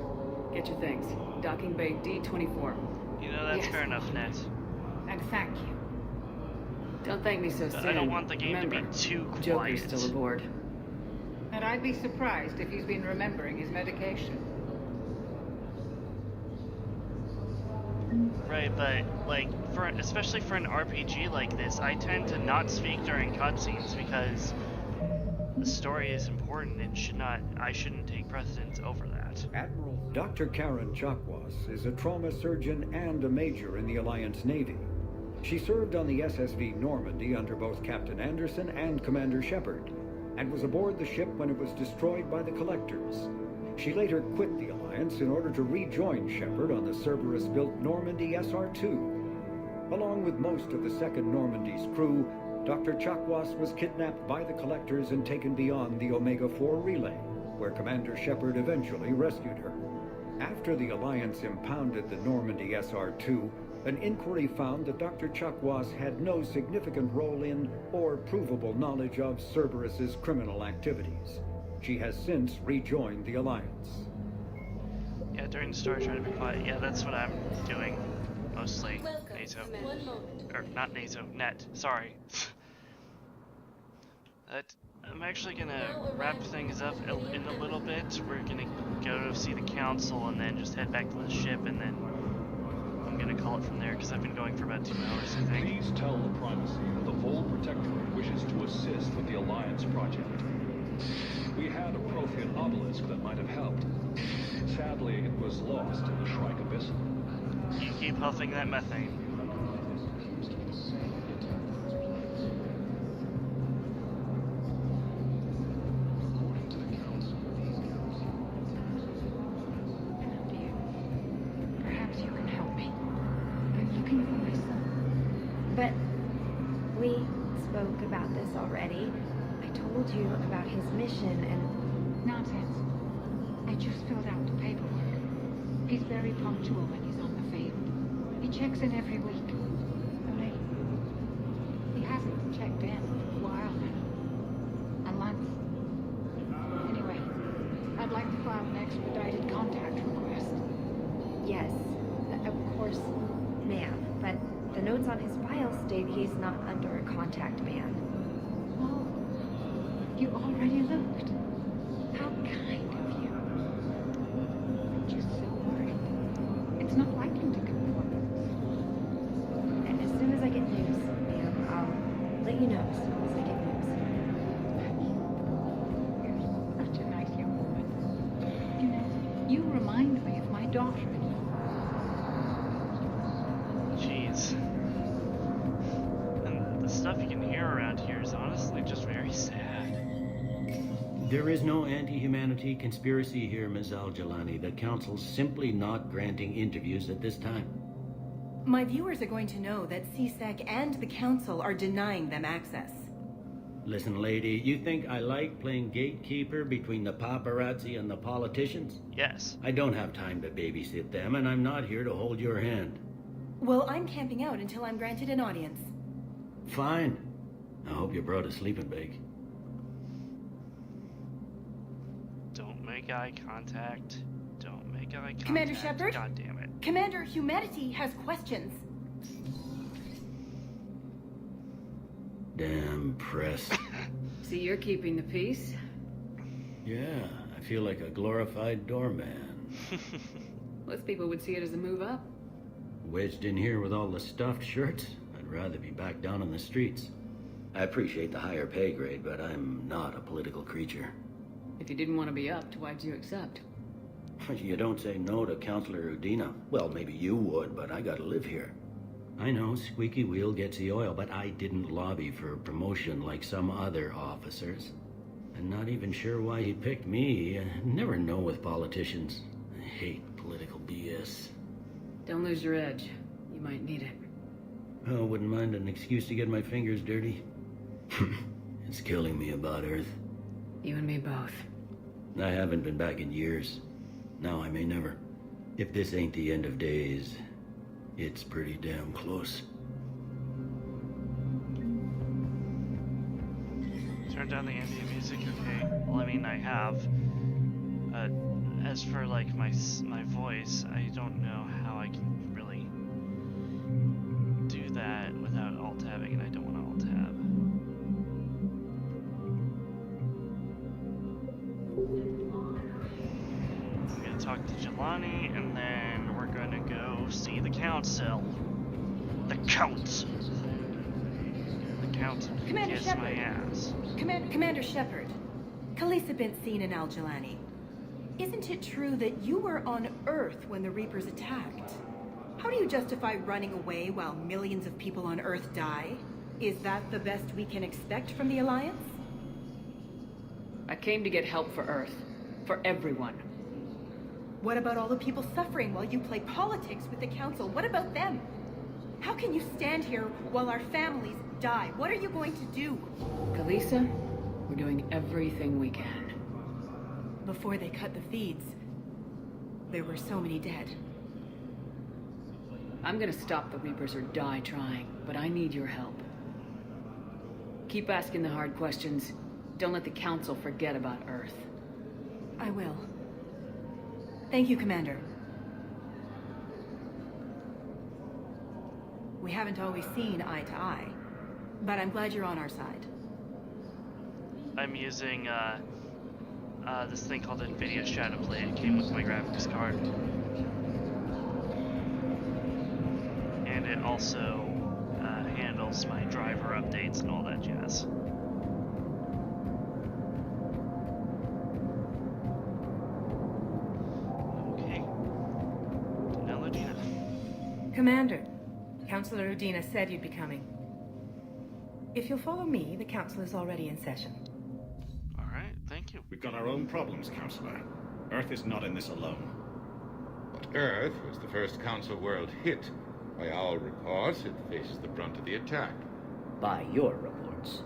Get your things. Docking bay D-24. You know, that's Yes. fair enough, Net. And thank you. Don't thank me so But soon. I don't want the game Remember, to be too quiet. Joker's still aboard. And I'd be surprised if he's been remembering his medication. Right, but like especially for an RPG like this, I tend to not speak during cutscenes because the story is important and I shouldn't take precedence over that. Admiral Dr. Karen Chakwas is a trauma surgeon and a major in the Alliance Navy. She served on the SSV Normandy under both Captain Anderson and Commander Shepard, and was aboard the ship when it was destroyed by the Collectors. She later quit the Alliance in order to rejoin Shepard on the Cerberus-built Normandy SR-2. Along with most of the second Normandy's crew, Dr. Chakwas was kidnapped by the Collectors and taken beyond the Omega-4 relay, where Commander Shepard eventually rescued her. After the Alliance impounded the Normandy SR-2, an inquiry found that Dr. Chakwas had no significant role in or provable knowledge of Cerberus's criminal activities. She has since rejoined the Alliance. Yeah, during the story, try to be quiet. Yeah, that's what I'm doing, mostly. Welcome, NATO. Commander. 1 moment. Or, not NATO, Net. Sorry. I'm actually gonna wrap things up in a little bit. We're gonna go to see the council and then just head back to the ship, and then I'm gonna call it from there because I've been going for about 2 hours, I think. Please tell the Primacy that the Vol Protectorate wishes to assist with the Alliance project. We had a Prothean obelisk that might have helped. Sadly, it was lost in the Shrike Abyss. You keep huffing that methane. Perhaps you can help me. I'm looking for my son. But we spoke about this already. I told you about his mission and... Nonsense. I just filled out the paperwork. He's very punctual when he's on the field. He checks in every week. Only he hasn't checked in for a while now. A month. Anyway, I'd like to file an expedited contact request. Yes, of course, ma'am. But the notes on his file state he's not under a contact ban. Oh, you already looked. How kind of you. I'm just so worried. It's not like him to conform. doctrine. Jeez. And the stuff you can hear around here is honestly just very sad. There is no anti-humanity conspiracy here, Ms. Al-Jalani. The Council's simply not granting interviews at this time. My viewers are going to know that CSEC and the Council are denying them access. Listen, lady, you think I like playing gatekeeper between the paparazzi and the politicians? Yes. I don't have time to babysit them, and I'm not here to hold your hand. Well, I'm camping out until I'm granted an audience. Fine. I hope you brought a sleeping bag. Don't make eye contact. Don't make eye contact. Commander Shepard? God damn it. Commander, humanity has questions. Damn press. See, you're keeping the peace. Yeah, I feel like a glorified doorman. Most people would see it as a move up. Wedged in here with all the stuffed shirts, I'd rather be back down on the streets. I appreciate the higher pay grade, but I'm not a political creature. If you didn't want to be upped, why'd you accept? You don't say no to Counselor Udina. Well, maybe you would, but I gotta live here. I know, squeaky wheel gets the oil, but I didn't lobby for a promotion like some other officers. I'm not even sure why he picked me. I never know with politicians. I hate political BS. Don't lose your edge. You might need it. Oh, wouldn't mind an excuse to get my fingers dirty. It's killing me about Earth. You and me both. I haven't been back in years. Now I may never. If this ain't the end of days, it's pretty damn close. Turn down the ambient music, okay. Well, I mean, I have. As for, like, my voice, I don't know how I can really do that without alt-tabbing, and I don't want to alt-tab. I'm gonna talk to Jelani, and then we're gonna go see the council. The council. The council can Commander kiss Shepard. my ass. Commander Shepard. Khaleesa bint Seen and Al-Jalani. Isn't it true that you were on Earth when the Reapers attacked? How do you justify running away while millions of people on Earth die? Is that the best we can expect from the Alliance? I came to get help for Earth. For everyone. What about all the people suffering while you play politics with the Council? What about them? How can you stand here while our families die? What are you going to do? Khaleesa, we're doing everything we can. Before they cut the feeds, there were so many dead. I'm gonna stop the Reapers or die trying, but I need your help. Keep asking the hard questions. Don't let the Council forget about Earth. I will. Thank you, Commander. We haven't always seen eye to eye, but I'm glad you're on our side. I'm using, this thing called NVIDIA Shadowplay. It came with my graphics card. And it also handles my driver updates and all that jazz. Okay. Now Udina. Commander, Councilor Udina said you'd be coming. If you'll follow me, the Council is already in session. Alright, thank you. We've got our own problems, Counselor. Earth is not in this alone. But Earth was the first Council world hit. By all reports, it faces the brunt of the attack. By your reports.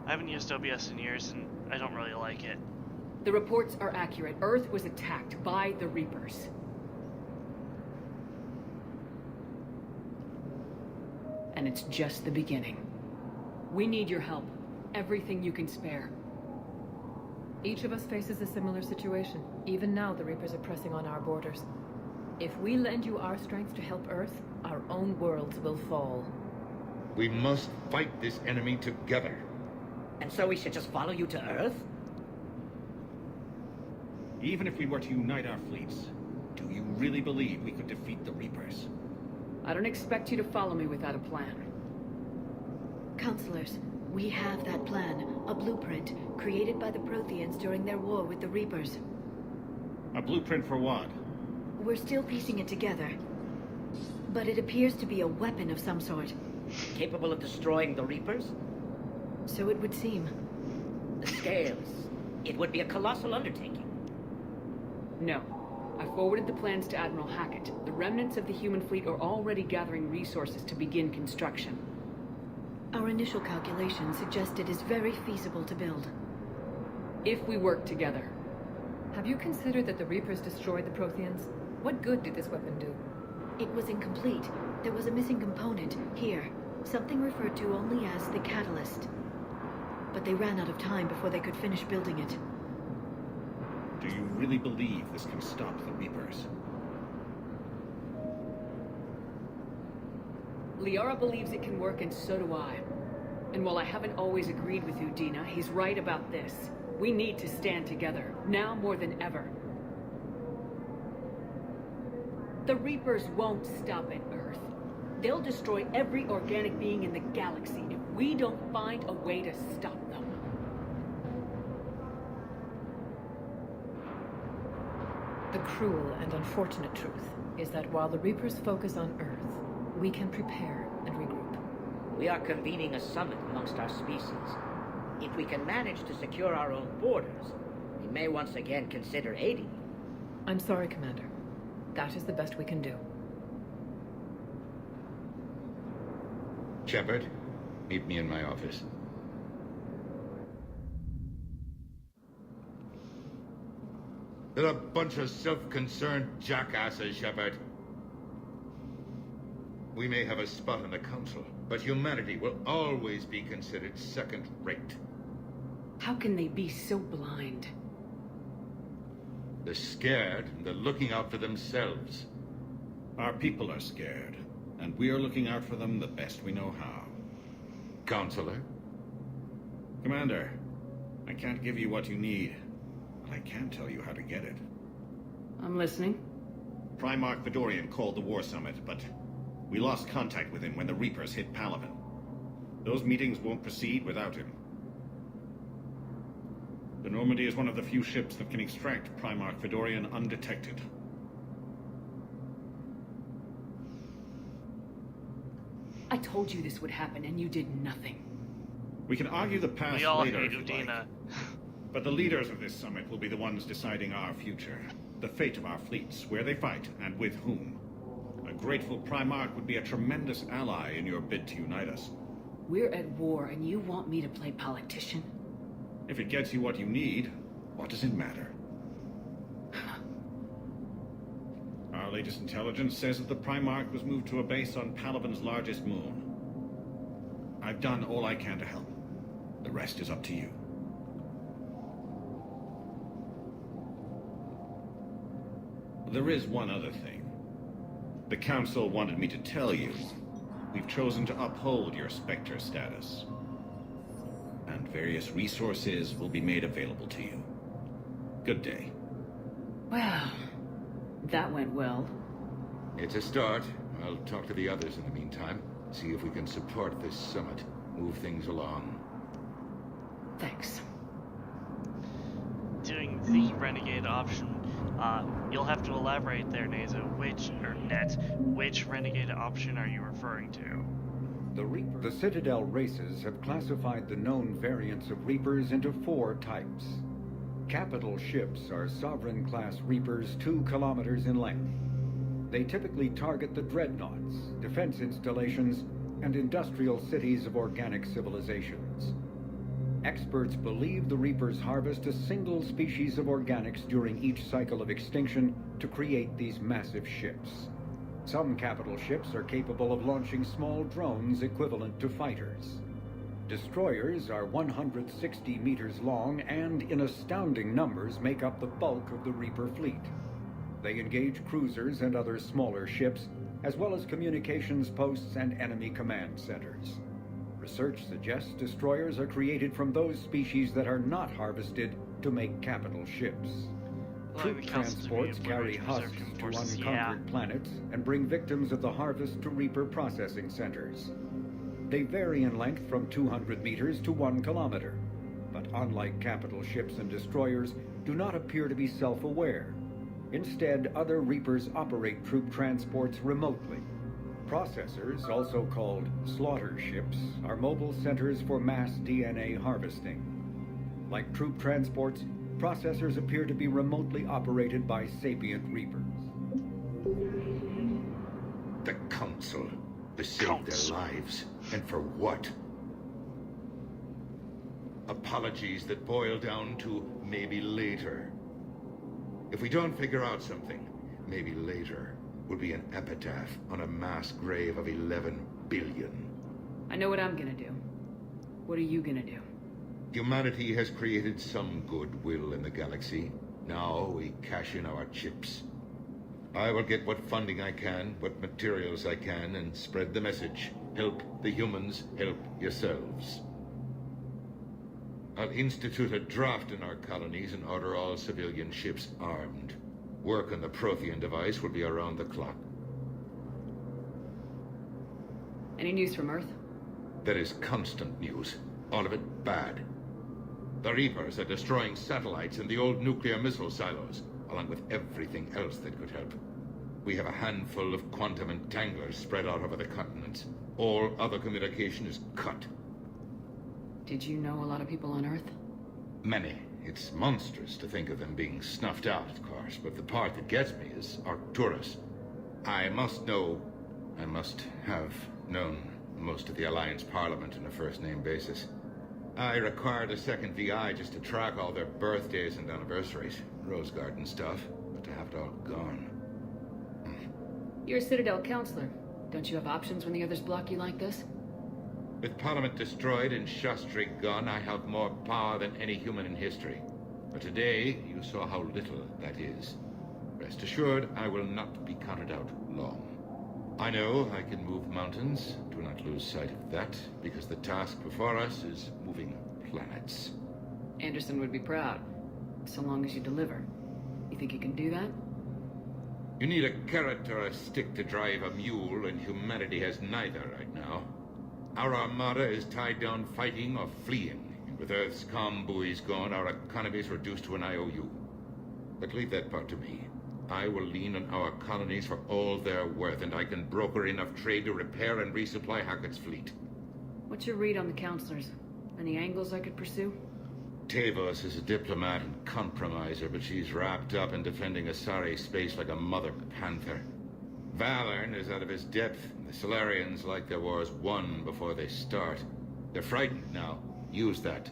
I haven't used OBS in years, and I don't really like it. The reports are accurate. Earth was attacked by the Reapers. And it's just the beginning. We need your help. Everything you can spare. Each of us faces a similar situation. Even now, the Reapers are pressing on our borders. If we lend you our strength to help Earth, our own worlds will fall. We must fight this enemy together. And so we should just follow you to Earth? Even if we were to unite our fleets, do you really believe we could defeat the Reapers? I don't expect you to follow me without a plan. Counselors, we have that plan. A blueprint created by the Protheans during their war with the Reapers. A blueprint for what? We're still piecing it together. But it appears to be a weapon of some sort. Capable of destroying the Reapers? So it would seem. The scales. It would be a colossal undertaking. No. I forwarded the plans to Admiral Hackett. The remnants of the human fleet are already gathering resources to begin construction. Our initial calculations suggest it is very feasible to build. If we work together. Have you considered that the Reapers destroyed the Protheans? What good did this weapon do? It was incomplete. There was a missing component, here. Something referred to only as the catalyst. But they ran out of time before they could finish building it. Do you really believe this can stop the Reapers? Liara believes it can work, and so do I. And while I haven't always agreed with you, Dina, he's right about this. We need to stand together, now more than ever. The Reapers won't stop at Earth. They'll destroy every organic being in the galaxy if we don't find a way to stop them. The cruel and unfortunate truth is that while the Reapers focus on Earth, we can prepare and regroup. We are convening a summit amongst our species. If we can manage to secure our own borders, we may once again consider aiding you. I'm sorry, Commander. That is the best we can do. Shepard, meet me in my office. They're a bunch of self-concerned jackasses, Shepard. We may have a spot in the Council, but humanity will always be considered second-rate. How can they be so blind? They're scared, and they're looking out for themselves. Our people are scared, and we are looking out for them the best we know how. Counselor? Commander, I can't give you what you need, but I can tell you how to get it. I'm listening. Primarch Fedorian called the War Summit, but we lost contact with him when the Reapers hit Palaven. Those meetings won't proceed without him. The Normandy is one of the few ships that can extract Primarch Fedorian undetected. I told you this would happen, and you did nothing. We can argue the past We all later hate if you like. Udina. But the leaders of this summit will be the ones deciding our future. The fate of our fleets, where they fight, and with whom. A grateful Primarch would be a tremendous ally in your bid to unite us. We're at war, and you want me to play politician? If it gets you what you need, what does it matter? Our latest intelligence says that the Primarch was moved to a base on Palaven's largest moon. I've done all I can to help. The rest is up to you. There is one other thing. The Council wanted me to tell you. We've chosen to uphold your Spectre status. And various resources will be made available to you. Good day. Well, that went well. It's a start. I'll talk to the others in the meantime. See if we can support this summit. Move things along. Thanks. Doing the Renegade option, you'll have to elaborate there, Nazo. Which Renegade option are you referring to? The Citadel races have classified the known variants of Reapers into 4 types. Capital ships are Sovereign-class Reapers 2 kilometers in length. They typically target the dreadnoughts, defense installations, and industrial cities of organic civilizations. Experts believe the Reapers harvest a single species of organics during each cycle of extinction to create these massive ships. Some capital ships are capable of launching small drones equivalent to fighters. Destroyers are 160 meters long and, in astounding numbers, make up the bulk of the Reaper fleet. They engage cruisers and other smaller ships, as well as communications posts and enemy command centers. Research suggests destroyers are created from those species that are not harvested to make capital ships. Troop transports carry husks to unconquered planets and bring victims of the harvest to Reaper processing centers. They vary in length from 200 meters to 1 kilometer, but unlike capital ships and destroyers, do not appear to be self-aware. Instead, other Reapers operate troop transports remotely. Processors, also called slaughter ships, are mobile centers for mass DNA harvesting. Like troop transports, processors appear to be remotely operated by sapient Reapers. The Council. To save their lives. And for what? Apologies that boil down to maybe later. If we don't figure out something, maybe later will be an epitaph on a mass grave of 11 billion. I know what I'm gonna do. What are you gonna do? Humanity has created some goodwill in the galaxy. Now we cash in our chips. I will get what funding I can, what materials I can, and spread the message. Help the humans, help yourselves. I'll institute a draft in our colonies and order all civilian ships armed. Work on the Prothean device will be around the clock. Any news from Earth? There is constant news. All of it bad. The Reapers are destroying satellites and the old nuclear missile silos, along with everything else that could help. We have a handful of quantum entanglers spread out over the continents. All other communication is cut. Did you know a lot of people on Earth? Many. It's monstrous to think of them being snuffed out, of course, but the part that gets me is Arcturus. I must have known most of the Alliance Parliament on a first-name basis. I required a second VI just to track all their birthdays and anniversaries. Rose Garden stuff, but to have it all gone. You're a Citadel counselor. Don't you have options when the others block you like this? With Parliament destroyed and Shastri gone, I have more power than any human in history. But today, you saw how little that is. Rest assured, I will not be counted out long. I know I can move mountains. Do not lose sight of that, because the task before us is moving planets. Anderson would be proud, so long as you deliver. You think you can do that? You need a carrot or a stick to drive a mule, and humanity has neither right now. Our armada is tied down fighting or fleeing, and with Earth's comm buoys gone, our economy is reduced to an IOU. But leave that part to me. I will lean on our colonies for all they're worth, and I can broker enough trade to repair and resupply Hackett's fleet. What's your read on the counselors? Any angles I could pursue? Tavos is a diplomat and compromiser, but she's wrapped up in defending Asari space like a mother panther. Valern is out of his depth, and the Solarians like their wars won before they start. They're frightened now. Use that.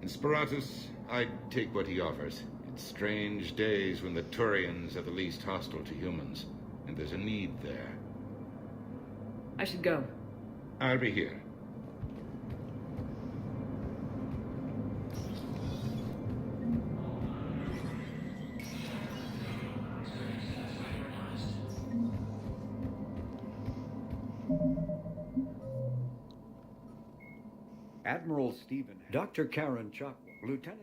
In Sparatus, I'd take what he offers. It's strange days when the Turians are the least hostile to humans, and there's a need there. I should go. I'll be here. Admiral Stephen, Dr. Karen Chakwa, Lieutenant.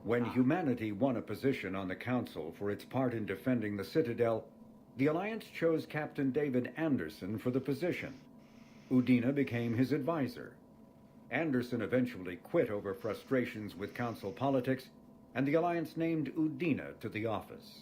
When humanity won a position on the Council for its part in defending the Citadel, the Alliance chose Captain David Anderson for the position. Udina became his advisor. Anderson eventually quit over frustrations with Council politics, and the Alliance named Udina to the office.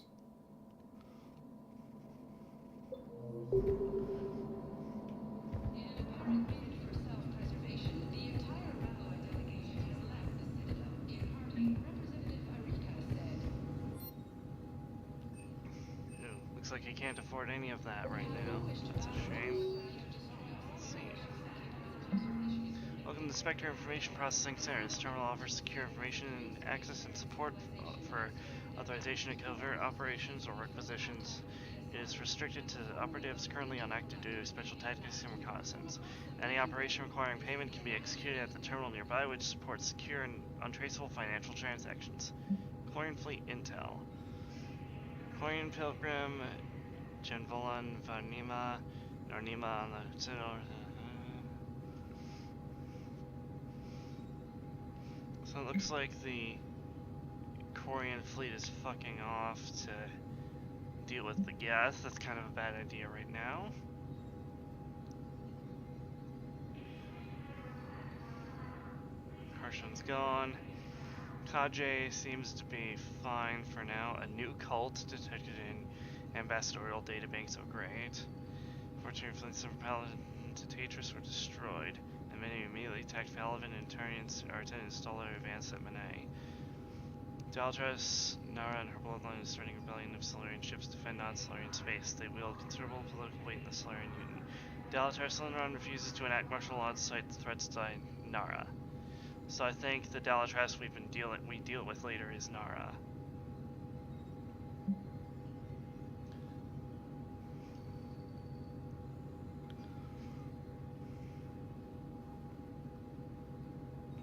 Looks like he can't afford any of that right now. That's a shame. Let's see. Welcome to Spectre Information Processing Center. This terminal offers secure information and access and support for authorization of covert operations or work positions. It is restricted to operatives currently on active duty, special tactics, and reconnaissance. Any operation requiring payment can be executed at the terminal nearby, which supports secure and untraceable financial transactions. Chlorine Fleet Intel. Chlorine Pilgrim, Genvolan, Varnima, Nornima on the Citadel. So it looks like the Korean fleet is fucking off to deal with the gas. That's kind of a bad idea right now. Harshan's gone. Kajay seems to be fine for now. A new cult detected in ambassadorial databanks of great. 14 fleets of Paladin to Tatris were destroyed, and many immediately attacked Paladin and Turians are to install their advance at Manet. Daltras, Nara, and her bloodline is starting a rebellion of Solarian ships to defend non-Solarian space. They wield considerable political weight in the Solarian Union. Daltras Linaran refuses to enact martial law despite the threats to Nara. So I think the Daltras we deal with later is Nara.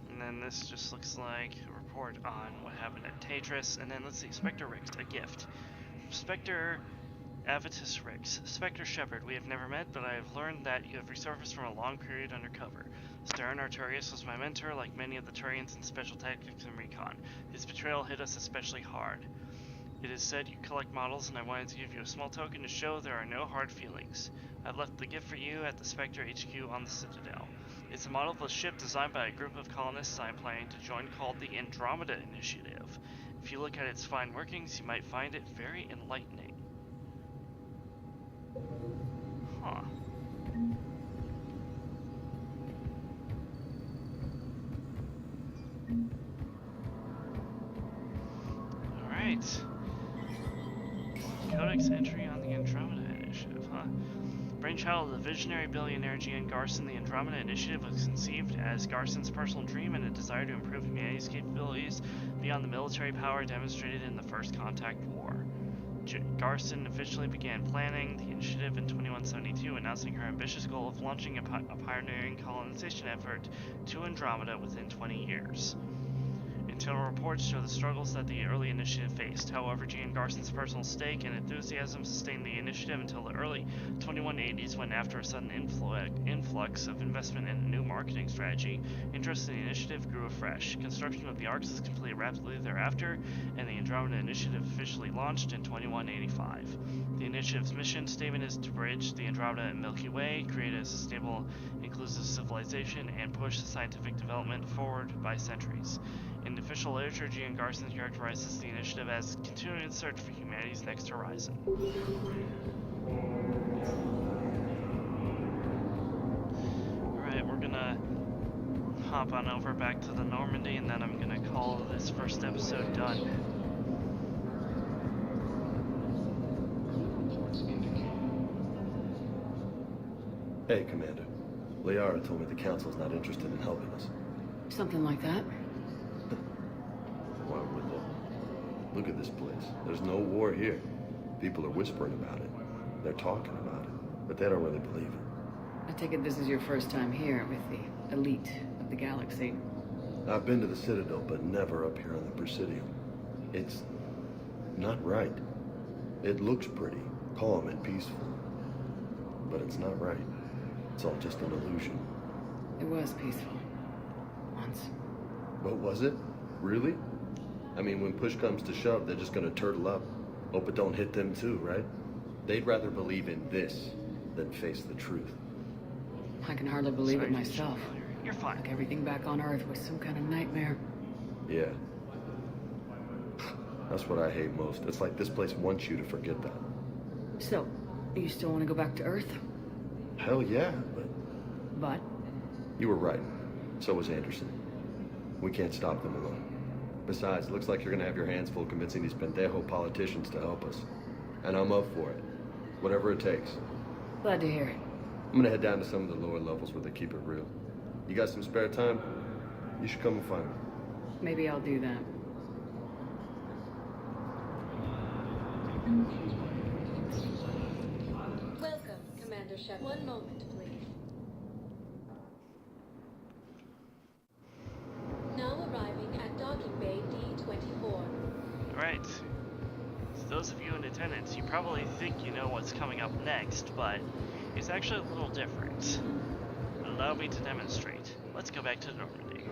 And then this just looks like a report on what happened at Tatris. And then let's see, Spectre Rix, a gift. Spectre Avitus Rix. Spectre Shepherd, we have never met, but I have learned that you have resurfaced from a long period undercover. Stern Arturius was my mentor, like many of the Turians in special tactics and recon. His betrayal hit us especially hard. It is said you collect models, and I wanted to give you a small token to show there are no hard feelings. I've left the gift for you at the Spectre HQ on the Citadel. It's a model of a ship designed by a group of colonists I'm planning to join called the Andromeda Initiative. If you look at its fine workings, you might find it very enlightening. Huh. Alright. Codex entry on the Andromeda Initiative, huh? Brainchild of the visionary billionaire Gian Garson, the Andromeda Initiative was conceived as Garson's personal dream and a desire to improve humanity's capabilities beyond the military power demonstrated in the First Contact War. Garson officially began planning the initiative in 2172, announcing her ambitious goal of launching a pioneering colonization effort to Andromeda within 20 years. Internal reports show the struggles that the early initiative faced. However, Gian Garson's personal stake and enthusiasm sustained the initiative until the early 2180s, when after a sudden influx of investment in a new marketing strategy, interest in the initiative grew afresh. Construction of the ARCs was completed rapidly thereafter, and the Andromeda Initiative officially launched in 2185. The initiative's mission statement is to bridge the Andromeda and Milky Way, create a sustainable, inclusive civilization, and push scientific development forward by centuries. In the official literature, Gian Garson characterizes the initiative as continuing its search for humanity's next horizon. Alright, we're gonna hop on over back to the Normandy, and then I'm gonna call this first episode done. Hey, Commander. Liara told me the Council's not interested in helping us. Something like that. Why would they? Look at this place. There's no war here. People are whispering about it. They're talking about it, but they don't really believe it. I take it this is your first time here with the elite of the galaxy. I've been to the Citadel, but never up here on the Presidium. It's not right. It looks pretty, calm and peaceful, but it's not right. It's all just an illusion. It was peaceful. Once. But was it? Really? I mean, when push comes to shove, they're just gonna turtle up. Hope it don't hit them too, right? They'd rather believe in this than face the truth. I can hardly believe it myself. You're fine. Like everything back on Earth was some kind of nightmare. Yeah. That's what I hate most. It's like this place wants you to forget that. So, you still want to go back to Earth? Hell yeah, But? You were right. So was Anderson. We can't stop them alone. Besides, looks like you're gonna have your hands full convincing these pendejo politicians to help us. And I'm up for it. Whatever it takes. Glad to hear it. I'm gonna head down to some of the lower levels where they keep it real. You got some spare time? You should come and find me. Maybe I'll do that. Welcome, Commander Shepard. One moment, please. Now arriving at docking bay D-24. Alright. So those of you in attendance, you probably think you know what's coming up next, but it's actually a little different. Allow me to demonstrate. Let's go back to Normandy.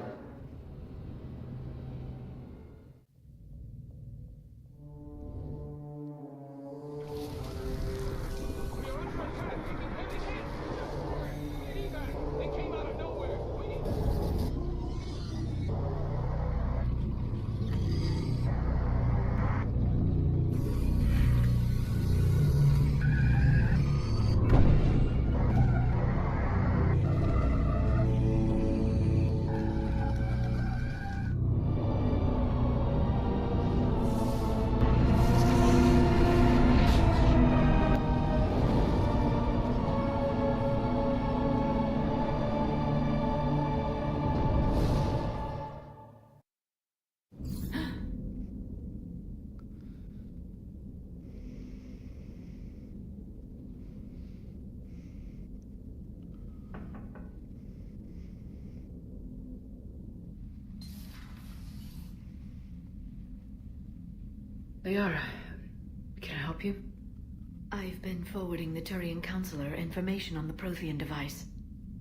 Liara, can I help you? I've been forwarding the Turian Counselor information on the Prothean device.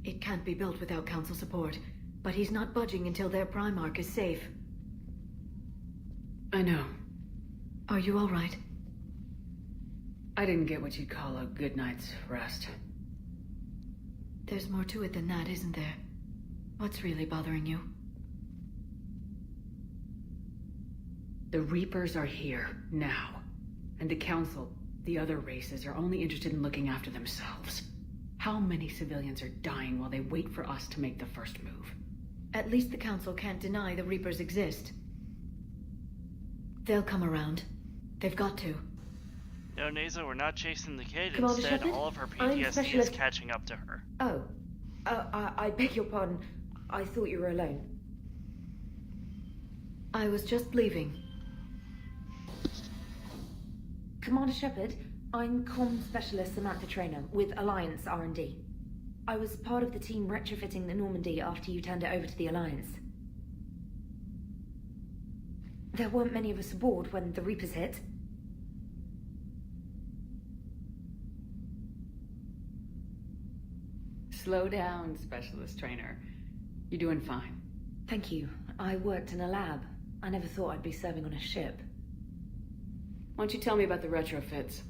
It can't be built without Council support, but he's not budging until their Primarch is safe. I know. Are you all right? I didn't get what you'd call a good night's rest. There's more to it than that, isn't there? What's really bothering you? The Reapers are here, now. And the Council, the other races, are only interested in looking after themselves. How many civilians are dying while they wait for us to make the first move? At least the Council can't deny the Reapers exist. They'll come around. They've got to. No, Neza, we're not chasing the kid. Commander Instead, Shepard? all of her I'm PTSD is Specialist- catching up to her. Oh. I beg your pardon. I thought you were alone. I was just leaving. Commander Shepard, I'm Comm Specialist Samantha Traynor with Alliance R&D. I was part of the team retrofitting the Normandy after you turned it over to the Alliance. There weren't many of us aboard when the Reapers hit. Slow down, Specialist Trainer. You're doing fine. Thank you. I worked in a lab. I never thought I'd be serving on a ship. Why don't you tell me about the retrofits?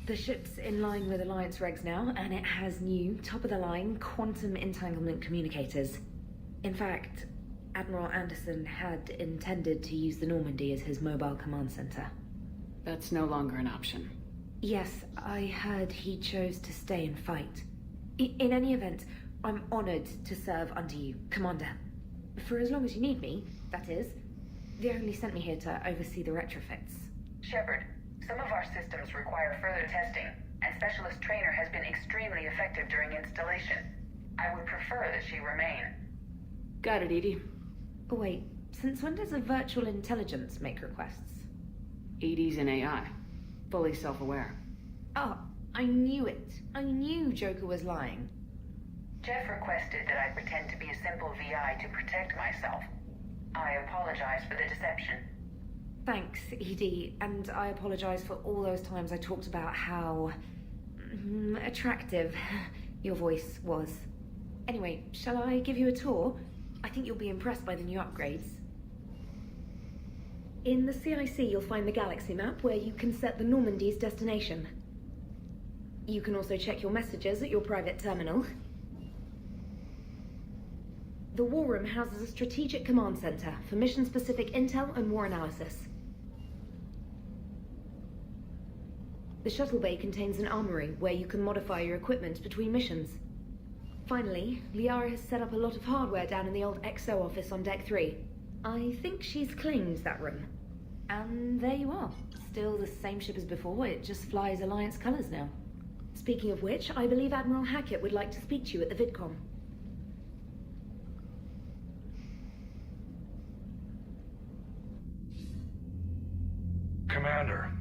The ship's in line with Alliance regs now, and it has new, top-of-the-line quantum entanglement communicators. In fact, Admiral Anderson had intended to use the Normandy as his mobile command center. That's no longer an option. Yes, I heard he chose to stay and fight. In any event, I'm honored to serve under you, Commander. For as long as you need me, that is. They only sent me here to oversee the retrofits. Shepard, some of our systems require further testing, and Specialist Trainer has been extremely effective during installation. I would prefer that she remain. Got it, Edie. Oh, wait, since when does a virtual intelligence make requests? Edie's an AI. Fully self-aware. Oh, I knew it. I knew Joker was lying. Jeff requested that I pretend to be a simple VI to protect myself. I apologize for the deception. Thanks, Edie, and I apologize for all those times I talked about how attractive your voice was. Anyway, shall I give you a tour? I think you'll be impressed by the new upgrades. In the CIC, you'll find the galaxy map where you can set the Normandy's destination. You can also check your messages at your private terminal. The War Room houses a strategic command center for mission-specific intel and war analysis. The shuttle bay contains an armory where you can modify your equipment between missions. Finally, Liara has set up a lot of hardware down in the old XO office on Deck 3. I think she's claimed that room. And there you are. Still the same ship as before, it just flies Alliance colors now. Speaking of which, I believe Admiral Hackett would like to speak to you at the VidCon. Commander,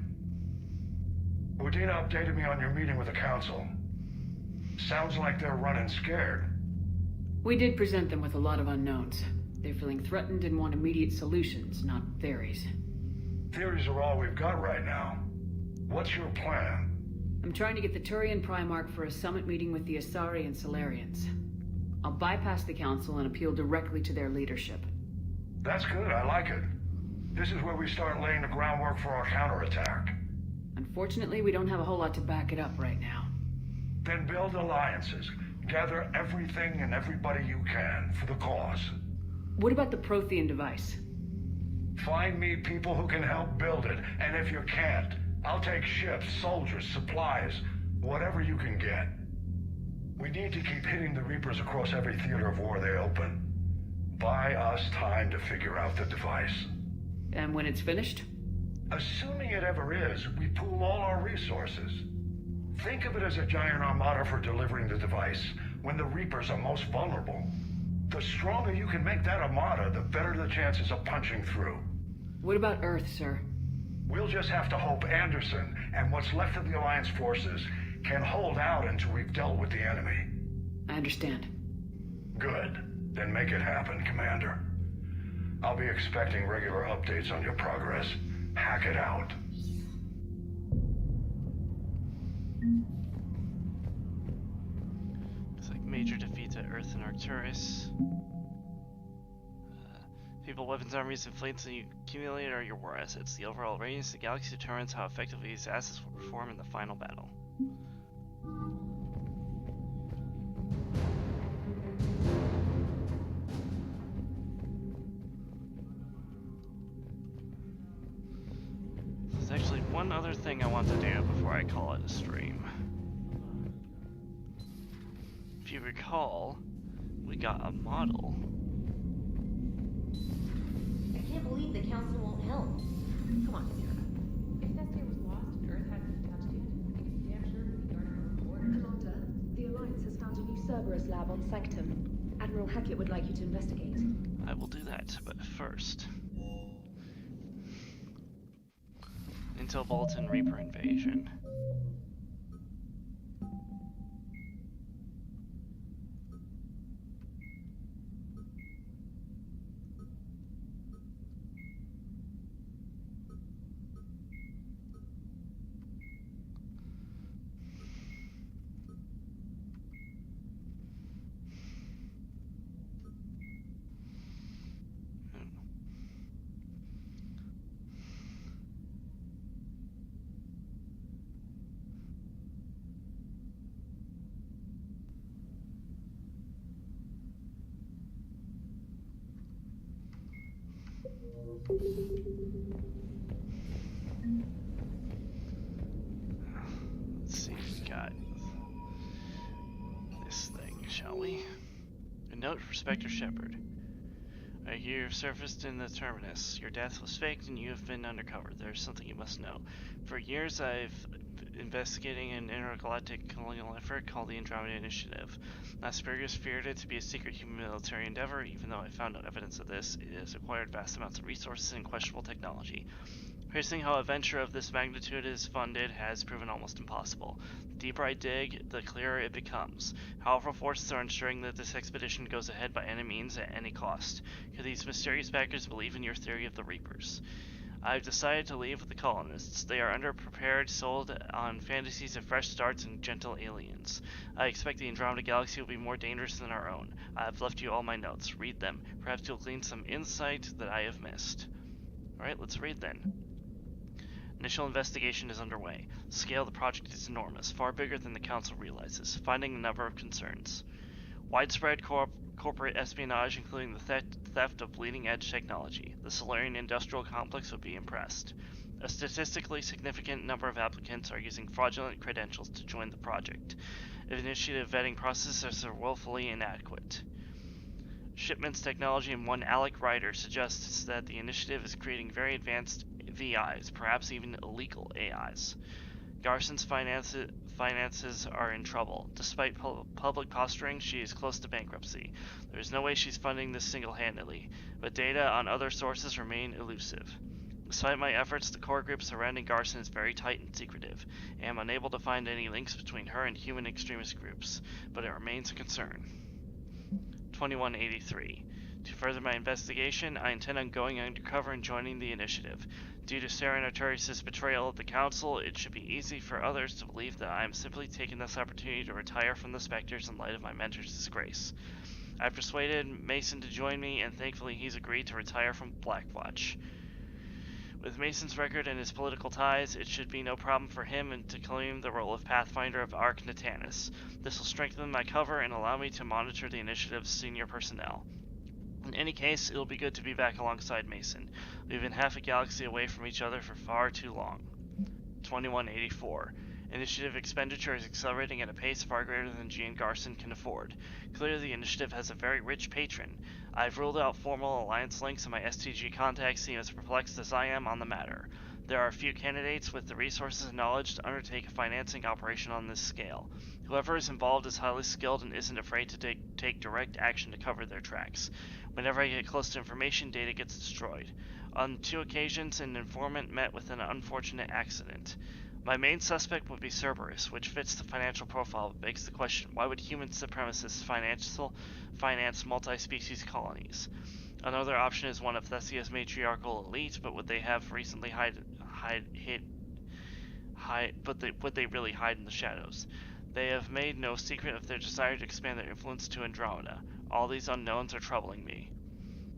Udina updated me on your meeting with the Council. Sounds like they're running scared. We did present them with a lot of unknowns. They're feeling threatened and want immediate solutions, not theories. Theories are all we've got right now. What's your plan? I'm trying to get the Turian Primarch for a summit meeting with the Asari and Solarians. I'll bypass the Council and appeal directly to their leadership. That's good, I like it. This is where we start laying the groundwork for our counterattack. Unfortunately, we don't have a whole lot to back it up right now. Then build alliances. Gather everything and everybody you can for the cause. What about the Prothean device? Find me people who can help build it, and if you can't, I'll take ships, soldiers, supplies, whatever you can get. We need to keep hitting the Reapers across every theater of war they open. Buy us time to figure out the device. And when it's finished? Assuming it ever is, we pool all our resources. Think of it as a giant armada for delivering the device when the Reapers are most vulnerable. The stronger you can make that armada, the better the chances of punching through. What about Earth, sir? We'll just have to hope Anderson and what's left of the Alliance forces can hold out until we've dealt with the enemy. I understand. Good. Then make it happen, Commander. I'll be expecting regular updates on your progress. Hack it out. Looks like major defeats at Earth and Arcturus. People, weapons, armies, and fleets that you accumulate are your war assets. The overall radius of the galaxy determines how effectively these assets will perform in the final battle. There's actually one other thing I want to do before I call it a stream. If you recall, we got a model. I can't believe the council won't help. Come on, Sarah. If Thestia was lost and Earth hadn't been touched yet, it's damn sure to be guarding our own border. Commander, the Alliance has found a new Cerberus lab on Sanctum. Admiral Hackett would like you to investigate. I will do that, but first... Intel Bulletin Reaper invasion. Let's see, we got this thing, shall we? A note for Spectre Shepard. I hear you've surfaced in the Terminus. Your death was faked and you have been undercover. There's something you must know. For years I've been investigating an intergalactic colonial effort called the Andromeda Initiative. Asperger's feared it to be a secret human military endeavor. Even though I found no evidence of this, it has acquired vast amounts of resources and questionable technology. Tracing how a venture of this magnitude is funded has proven almost impossible. The deeper I dig, the clearer it becomes. Powerful forces are ensuring that this expedition goes ahead by any means at any cost. Could these mysterious backers believe in your theory of the Reapers? I've decided to leave with the colonists. They are underprepared, sold on fantasies of fresh starts and gentle aliens. I expect the Andromeda Galaxy will be more dangerous than our own. I have left you all my notes. Read them. Perhaps you'll glean some insight that I have missed. Alright, let's read then. Initial investigation is underway. The scale of the project is enormous, far bigger than the Council realizes, finding a number of concerns. Widespread corporate espionage, including the theft of bleeding-edge technology. The Solarian industrial complex would be impressed. A statistically significant number of applicants are using fraudulent credentials to join the project. Initiative vetting processes are woefully inadequate. Shipments technology and one Alec Ryder suggests that the initiative is creating very advanced VIs, perhaps even illegal AIs. Garson's finances are in trouble. Despite public posturing, she is close to bankruptcy. There is no way she's funding this single-handedly, but data on other sources remain elusive. Despite my efforts, the core group surrounding Garson is very tight and secretive. I am unable to find any links between her and human extremist groups, but it remains a concern. 2183. To further my investigation, I intend on going undercover and joining the initiative. Due to Sarah Arcturus' betrayal of the Council, it should be easy for others to believe that I am simply taking this opportunity to retire from the Spectres in light of my mentor's disgrace. I persuaded Mason to join me, and thankfully he's agreed to retire from Blackwatch. With Mason's record and his political ties, it should be no problem for him to claim the role of Pathfinder of Ark Natanus. This will strengthen my cover and allow me to monitor the initiative's senior personnel. In any case, it'll be good to be back alongside Mason. We've been half a galaxy away from each other for far too long. 2184. Initiative expenditure is accelerating at a pace far greater than G and Garson can afford. Clearly the initiative has a very rich patron. I've ruled out formal alliance links and my STG contacts seem as perplexed as I am on the matter. There are a few candidates with the resources and knowledge to undertake a financing operation on this scale. Whoever is involved is highly skilled and isn't afraid to take direct action to cover their tracks. Whenever I get close to information, data gets destroyed. On 2 occasions, an informant met with an unfortunate accident. My main suspect would be Cerberus, which fits the financial profile but begs the question, why would human supremacists finance multi-species colonies? Another option is one of Thessia's matriarchal elite, but would they have recently would they really hide in the shadows? They have made no secret of their desire to expand their influence to Andromeda. All these unknowns are troubling me.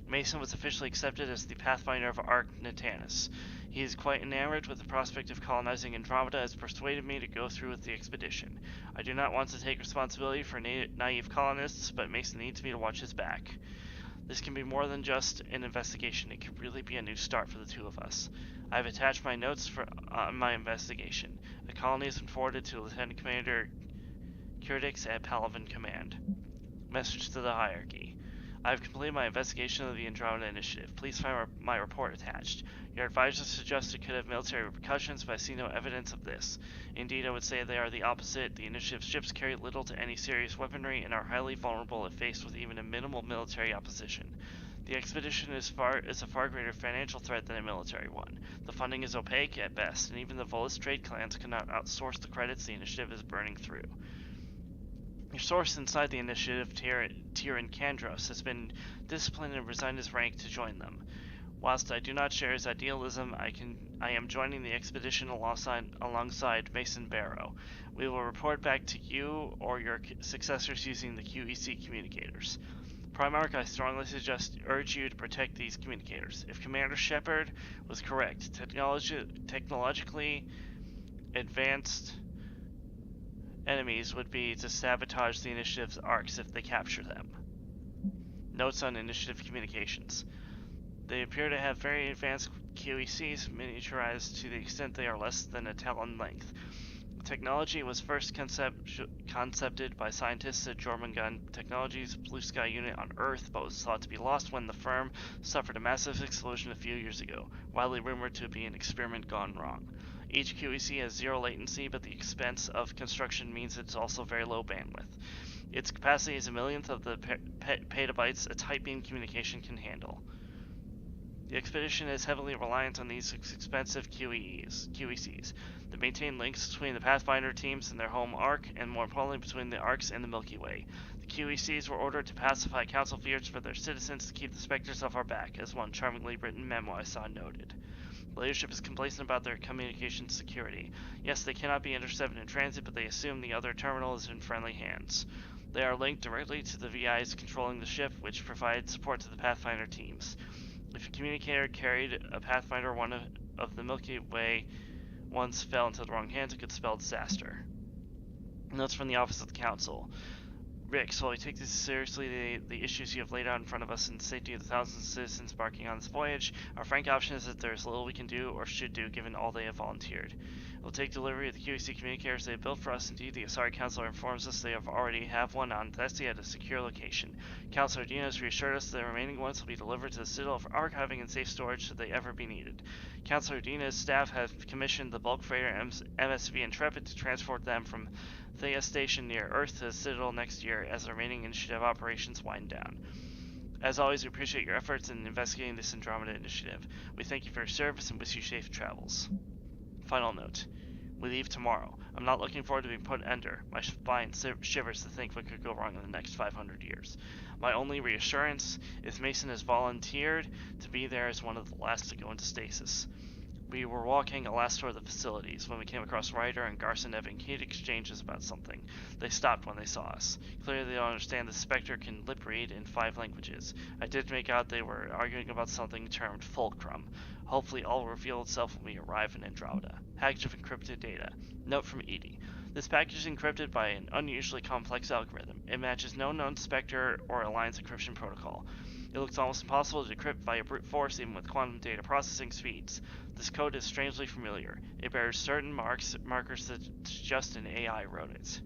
Mason was officially accepted as the Pathfinder of Ark Natanus. He is quite enamored with the prospect of colonizing Andromeda and has persuaded me to go through with the expedition. I do not want to take responsibility for naive colonists, but Mason needs me to watch his back. This can be more than just an investigation. It could really be a new start for the two of us. I have attached my notes for my investigation. A colony has been forwarded to Lieutenant Commander Curtix at Palavan Command. Message to the hierarchy. I have completed my investigation of the Andromeda Initiative. Please find my report attached. Your advisors suggest it could have military repercussions, but I see no evidence of this. Indeed, I would say they are the opposite. The Initiative's ships carry little to any serious weaponry and are highly vulnerable if faced with even a minimal military opposition. The expedition is a far greater financial threat than a military one. The funding is opaque at best, and even the Volus trade clans cannot outsource the credits the Initiative is burning through. Your source inside the Initiative, Tyrion Kandros, has been disciplined and resigned his rank to join them. Whilst I do not share his idealism, I am joining the expedition alongside Mason Barrow. We will report back to you or your successors using the QEC communicators. Primarch, I strongly urge you to protect these communicators. If Commander Shepard was correct, technologically advanced enemies would be to sabotage the Initiative's arcs if they capture them. Notes on Initiative communications. They appear to have very advanced QECs, miniaturized to the extent they are less than a talon length. The technology was first concepted by scientists at Jormungand Technologies' Blue Sky unit on Earth, but was thought to be lost when the firm suffered a massive explosion a few years ago, widely rumored to be an experiment gone wrong. Each QEC has zero latency, but the expense of construction means it's also very low bandwidth. Its capacity is a millionth of the petabytes a tight beam communication can handle. The expedition is heavily reliant on these expensive QECs. They maintain links between the Pathfinder teams and their home arc, and more importantly between the arcs and the Milky Way. The QECs were ordered to pacify council fears for their citizens to keep the Spectres off our back, as one charmingly written memo I saw noted. The leadership is complacent about their communications security. Yes, they cannot be intercepted in transit, but they assume the other terminal is in friendly hands. They are linked directly to the VIs controlling the ship, which provide support to the Pathfinder teams. If a communicator carried a Pathfinder, one of the Milky Way once fell into the wrong hands, it could spell disaster. Notes from the Office of the Council. Rick, while we take this seriously, the issues you have laid out in front of us and the safety of the thousands of citizens embarking on this voyage, our frank option is that there is little we can do or should do given all they have volunteered. We'll take delivery of the QEC communicators they have built for us. Indeed, the Asari Councilor informs us they already have one on Thessia at a secure location. Councilor Dina has reassured us the remaining ones will be delivered to the Citadel for archiving and safe storage should they ever be needed. Councilor Dina's staff have commissioned the bulk freighter MSV Intrepid to transport them from Thea Station near Earth to the Citadel next year as the remaining Initiative operations wind down. As always, we appreciate your efforts in investigating this Andromeda Initiative. We thank you for your service and wish you safe travels. Final note. We leave tomorrow. I'm not looking forward to being put under. My spine shivers to think what could go wrong in the next 500 years. My only reassurance is Mason has volunteered to be there as one of the last to go into stasis. We were walking a last tour of the facilities when we came across Ryder and Garson having heated exchanges about something. They stopped when they saw us. Clearly they don't understand the Spectre can lip read in 5 languages. I did make out they were arguing about something termed fulcrum. Hopefully all will reveal itself when we arrive in Andromeda. Package of encrypted data. Note from Edie. This package is encrypted by an unusually complex algorithm. It matches no known Spectre or Alliance encryption protocol. It looks almost impossible to decrypt via brute force even with quantum data processing speeds. This code is strangely familiar. It bears certain markers that suggest an AI wrote it.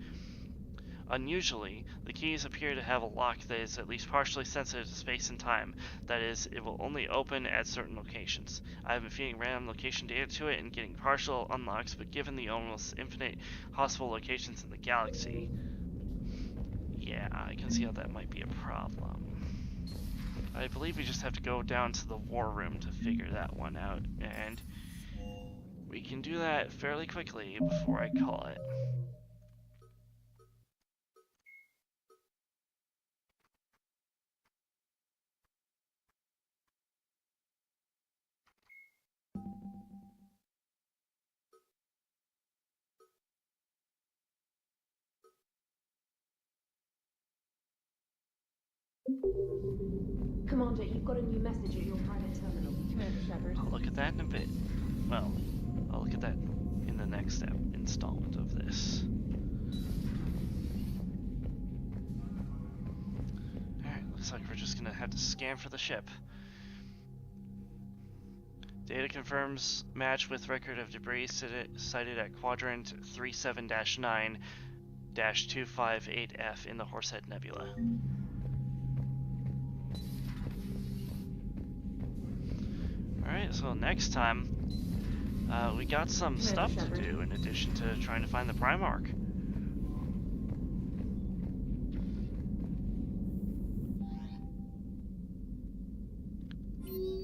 Unusually, the keys appear to have a lock that is at least partially sensitive to space and time. That is, it will only open at certain locations. I have been feeding random location data to it and getting partial unlocks, but given the almost infinite possible locations in the galaxy, yeah, I can see how that might be a problem. I believe we just have to go down to the war room to figure that one out, and we can do that fairly quickly before I call it. Commander, you've got a new message at your private terminal. Commander Shepard. I'll look at that in a bit. Well, I'll look at that in the next installment of this. Alright, looks like we're just gonna have to scan for the ship. Data confirms match with record of debris sighted at quadrant 37-9-258F in the Horsehead Nebula. Alright, so next time, we got some stuff to do in addition to trying to find the Primarch.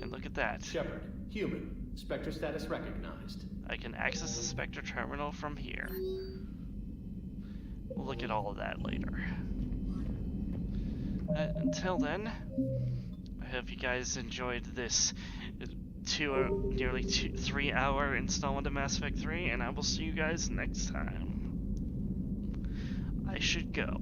And look at that. Shepard, human. Spectre status recognized. I can access the Spectre terminal from here. We'll look at all of that later. Until then, I hope you guys enjoyed this nearly 3-hour installment of Mass Effect 3, and I will see you guys next time. I should go.